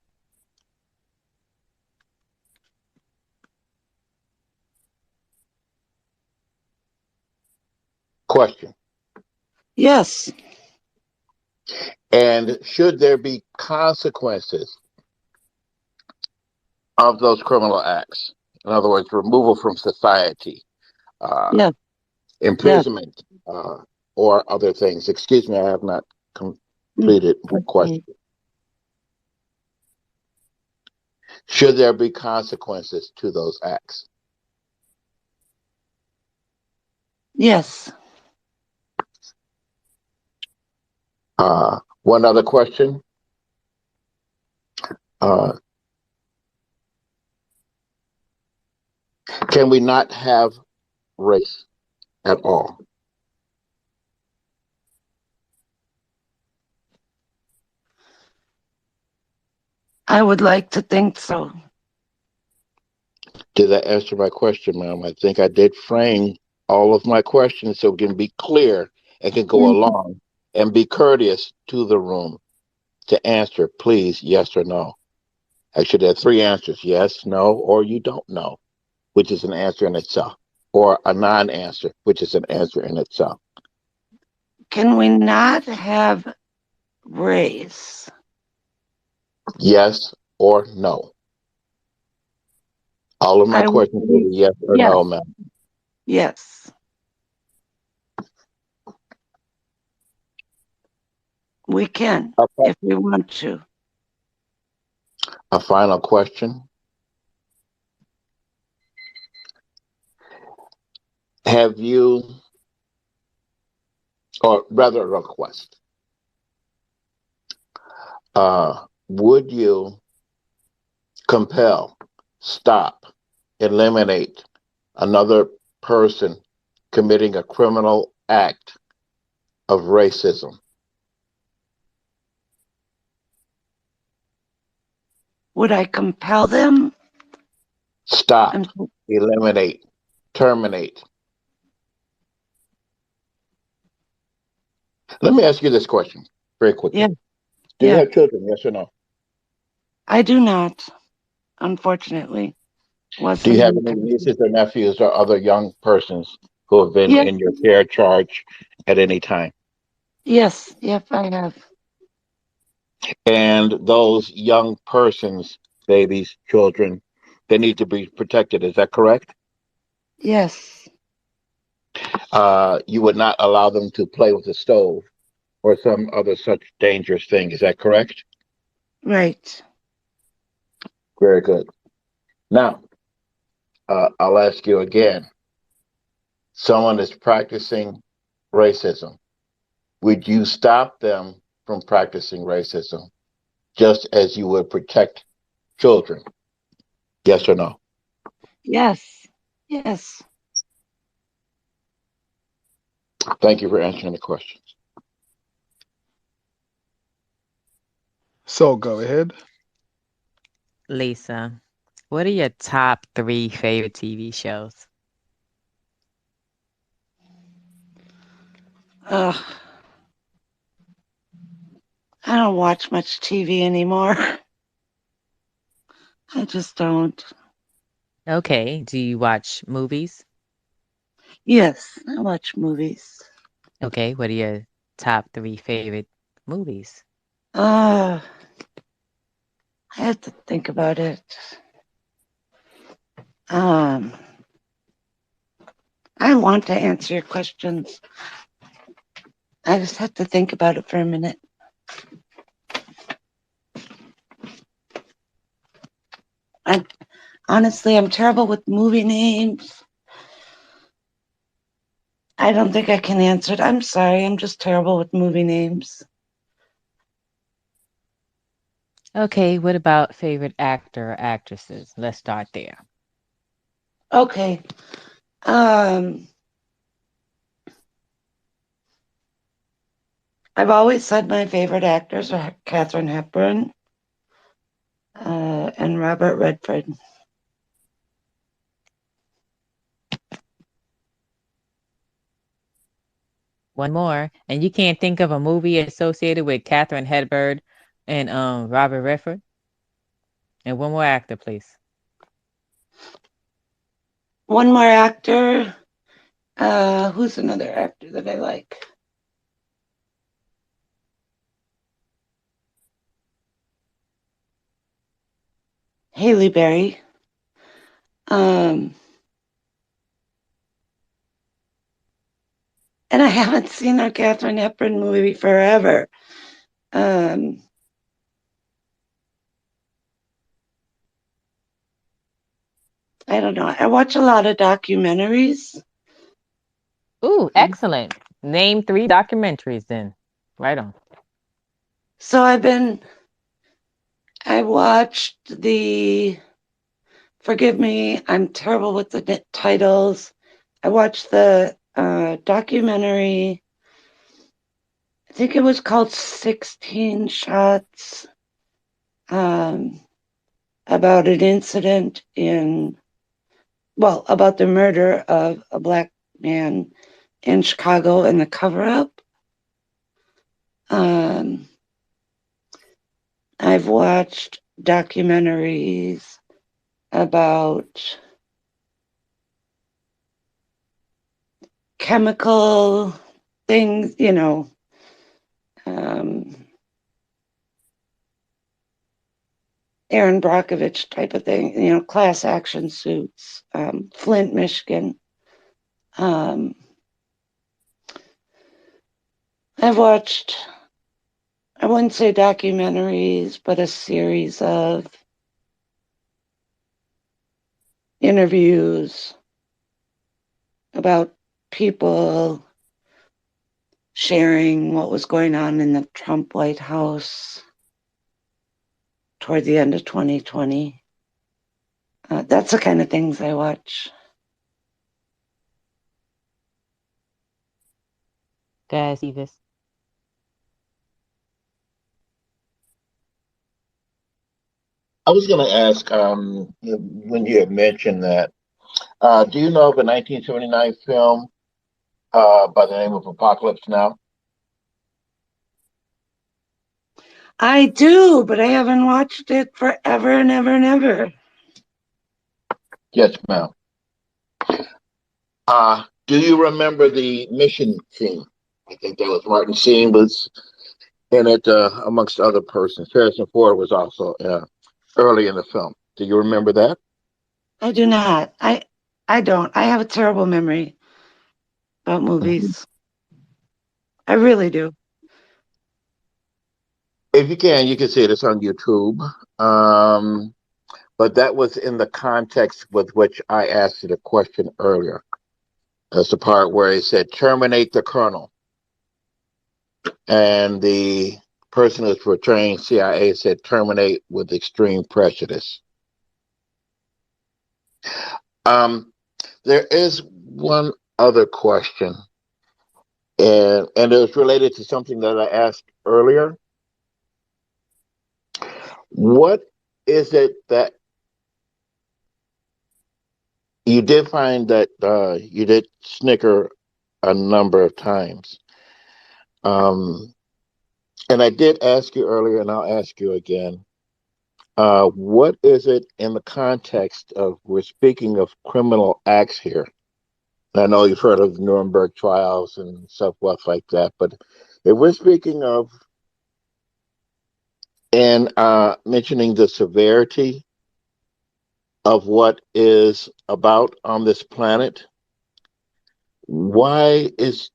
Question. Yes. And should there be consequences of those criminal acts? In other words, removal from society, uh, Yes. Yes. imprisonment, or other things. Excuse me, I have not completed my Okay. question. Should there be consequences to those acts? Yes. One other question. Uh, can we not have race at all? I would like to think so. Did that answer my question, ma'am? I think I did frame all of my questions so it can be clear and can go Mhm. along and be courteous to the room to answer, please, yes or no. I should have three answers, yes, no, or you don't know, which is an answer in itself, or a non-answer, which is an answer in itself. Can we not have race? Yes or no. All of my I would questions will say be yes or yes. no, ma'am. Yes. We can if we want to. A final question. Have you, or rather a request, would you compel, stop, eliminate another person committing a criminal act of racism? Would I compel them? Stop, eliminate, terminate. Let me ask you this question very quickly. Yeah. Do you Yeah. have children, yes or no? I do not, unfortunately. Do you Wasn't have in any country. nieces or nephews or other young persons who have been Yes. in your care charge at any time? Yes. Yep, I have. And those young persons, babies, children, they need to be protected. Is that correct? Yes. You would not allow them to play with the stove or some other such dangerous thing. Is that correct? Right. Very good. Now, I'll ask you again. Someone is practicing racism. would you stop them from practicing racism just as you would protect children? Yes or no? Yes. Yes. Thank you for answering the questions. So go ahead. Lisa, what are your top 3 favorite TV shows? Ugh. I don't watch much TV anymore. I just don't. Okay, do you watch movies? Yes, I watch movies. Okay, what are your top 3 favorite movies? I have to think about it. Um, I want to answer your questions. I just have to think about it for a minute. I honestly, I'm terrible with movie names. I don't think I can answer it. I'm sorry. I'm just terrible with movie names. Okay, what about favorite actor or actresses? Let's start there. Okay. I've always said my favorite actors are Katharine Hepburn and Robert Redford. One more, and you can't think of a movie associated with Katharine Hepburn and Robert Redford? And one more actor, please. One more actor. Who's another actor that I like? Haley Berry. And I haven't seen a Katharine Hepburn movie forever. I don't know. I watch a lot of documentaries. Ooh, excellent. Name 3 documentaries then. Right on. So I watched forgive me, I'm terrible with the titles. I watched the documentary, I think it was called 16 Shots, about an incident about the murder of a Black man in Chicago and the cover up. I've watched documentaries about chemical things, Aaron Brockovich type of thing, class action suits, Flint, Michigan. I've watched, I wouldn't say documentaries, but a series of interviews about people sharing what was going on in the Trump White House toward the end of 2020. That's the kind of things I watch. Guys, Evis. I was going to ask when you had mentioned that, do you know of a 1979 film by the name of Apocalypse Now? I do, but I haven't watched it forever and ever and ever. Yes, ma'am. Do you remember the mission scene? I think that was Martin Sheen was in it amongst other persons. Harrison Ford was also early in the film. Do you remember that? I do not. I don't. I have a terrible memory about movies. I really do. If you can see it. It's on YouTube. But that was in the context with which I asked you the question earlier. That's the part where he said, terminate the colonel. and the person who's portraying CIA said terminate with extreme prejudice. Um, there is one other question, and it was related to something that I asked earlier. What is it that you did find that you did snicker a number of times? Um, and I did ask you earlier, and I'll ask you again. What is it in the context of we're speaking of criminal acts here? I know you've heard of Nuremberg trials and so forth like that, but if we're speaking of and mentioning the severity of what is about on this planet, why is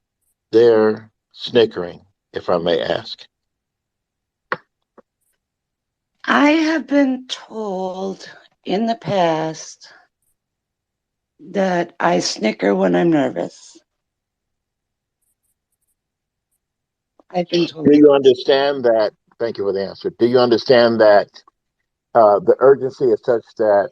there snickering, if I may ask? I have been told in the past that I snicker when I'm nervous. I've been told. Do you understand that? Thank you for the answer. Do you understand that the urgency is such that,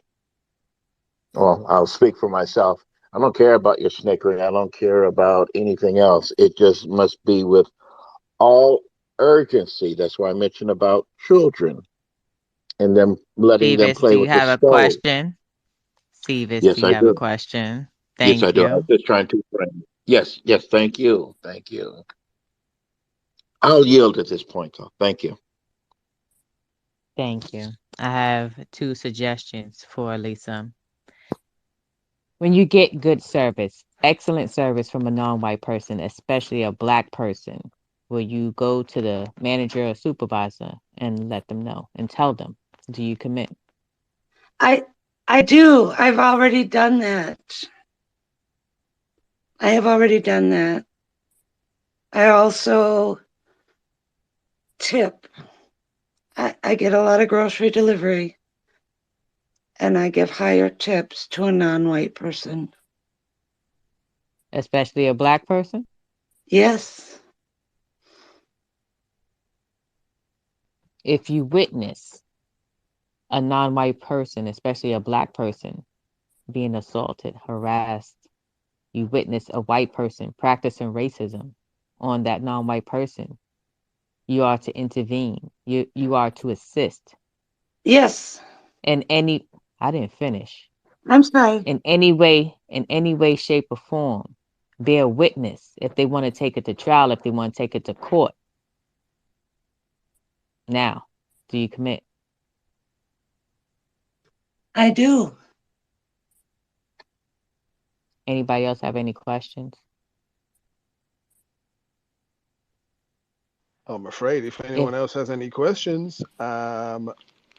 well, I'll speak for myself. I don't care about your snickering. I don't care about anything else. It just must be with all urgency. That's why I mentioned about children and them letting them Sevis, play do you with the have a stove. question? Sevis, do Yes, you I have a do. question? Yes, I Thank do. I was you. just trying to frame. Yes, yes. Thank you. Thank you. I'll yield at this point, though. Thank you. Thank you. I have two suggestions for Lisa. When you get good service, excellent service from a non-white person, especially a black person, will you go to the manager or supervisor and let them know and tell them? Do you commit? I do. I've already done that. I have already done that. I also tip. I get a lot of grocery delivery, and I give higher tips to a non-white person. Especially a black person? Yes. If you witness a non-white person, especially a black person, being assaulted, harassed, you witness a white person practicing racism on that non-white person, you are to intervene. You are to assist. Yes. In any I didn't finish. I'm sorry. In any way, shape, or form. Bear witness if they want to take it to trial, if they want to take it to court. Now, do you commit? I do. Anybody else have any questions? I'm afraid if If anyone else has any questions, I'm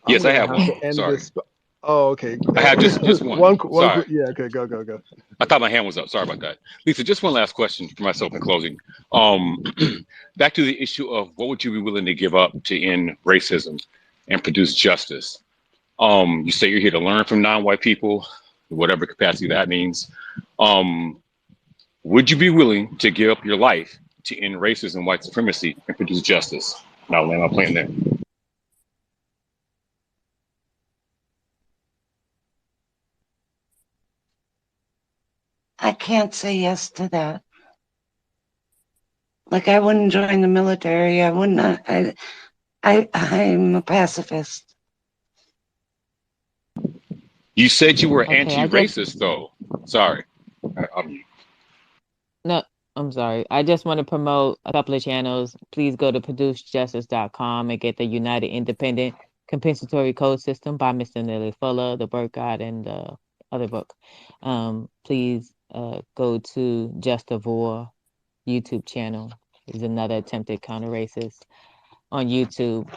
Yes, I gonna have have one. to end Sorry, this. Oh, okay. I have just one. Sorry, Yeah, okay, go. I thought my hand was up. Sorry about that, Lisa. Just one last question for myself in closing. Back to the issue of what would you be willing to give up to end racism and produce justice? You say you're here to learn from non-white people, whatever capacity that means. Um, would you be willing to give up your life to end racism, white supremacy, and produce justice? And I'll land my plane there. I can't say yes to that. Like I wouldn't join the military. I would not. I'm a pacifist. You said you were okay, I just anti-racist, though. Sorry. no, I'm sorry. I just want to promote a couple of channels. Please go to producejustice.com and get the United Independent Compensatory Code System by Mr. Neely Fuller, the Bird God, and the other book. Please go to Just a War YouTube channel. Is another attempted counter racist on YouTube.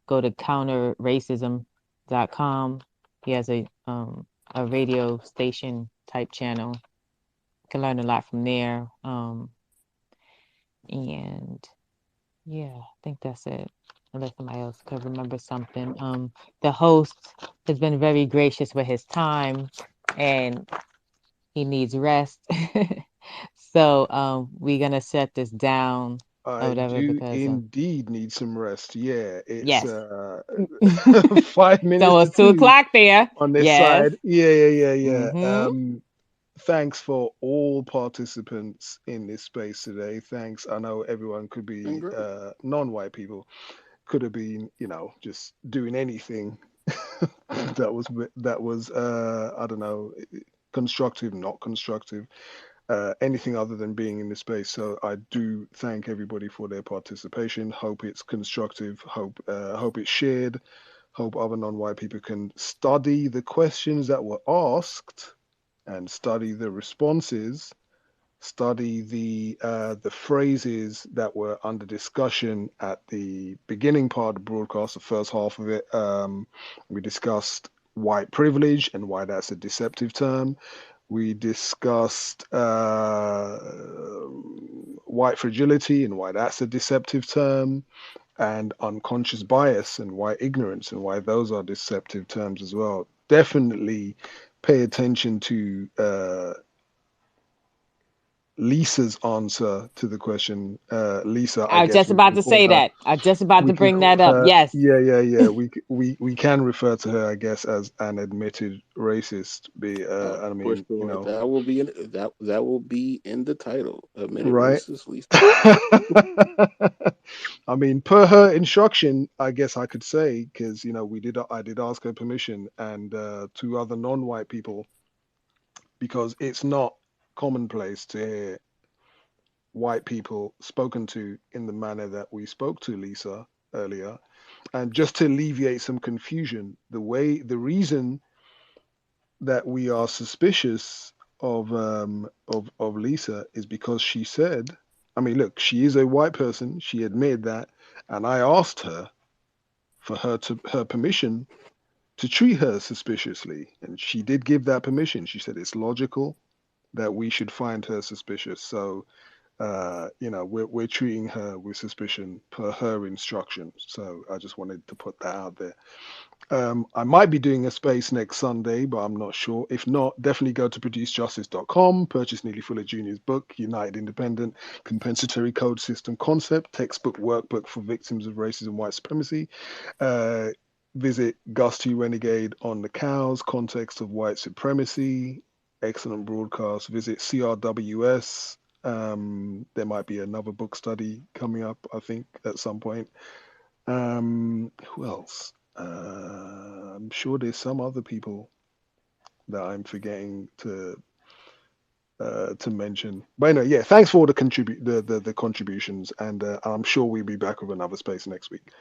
Go to counterracism.com. He has a radio station type channel. You can learn a lot from there. And yeah, I think that's it. Unless somebody else could remember something. The host has been very gracious with his time, and he needs rest. So we're gonna shut this down. or I whatever do because of indeed need some rest. Yeah, it's yes. 5 minutes So to it's 2 o'clock 2 there. on this Yes. side. Yeah. Mm-hmm. Thanks for all participants in this space today. Thanks. I know everyone could And be great. non-white people, could have been, just doing anything that was I don't know, constructive, not constructive, anything other than being in the space. So I do thank everybody for their participation. Hope it's constructive. Hope it's shared. Hope other non-white people can study the questions that were asked and study the responses, study the phrases that were under discussion at the beginning part of the broadcast, the first half of it. We discussed white privilege and why that's a deceptive term. We discussed white fragility and why that's a deceptive term, and unconscious bias and why ignorance and why those are deceptive terms as well. Definitely pay attention to Lisa's answer to the question. Lisa, I I was guess just we about can to call say her. that. I just about We to can bring call that up. her. Yes. Yeah. We can refer to her, I guess, as an admitted racist. I For mean, sure. That will be that will be in the title. A minute right? racist Lisa. I mean, per her instruction, I guess I could say, because I did ask her permission and two other non-white people, because it's not commonplace to hear white people spoken to in the manner that we spoke to Lisa earlier. And just to alleviate some confusion, the reason that we are suspicious of Lisa is because she said, I mean, look, she is a white person. She admitted that, and I asked her for her permission to treat her suspiciously, and she did give that permission. She said it's logical that we should find her suspicious. So we're treating her with suspicion per her instructions. So I just wanted to put that out there. I might be doing a space next Sunday, but I'm not sure. If not, definitely go to producejustice.com, purchase Neely Fuller Jr.'s book, United Independent Compensatory Code System Concept, textbook workbook for victims of racism and white supremacy. Uh, Visit Gus T. Renegade on the Cows, Context of White Supremacy. Excellent broadcast. Visit CRWS. There might be another book study coming up, I think, at some point. Who else? I'm sure there's some other people that I'm forgetting to mention. But anyway, yeah, thanks for all the contributions, and I'm sure we'll be back with another space next week.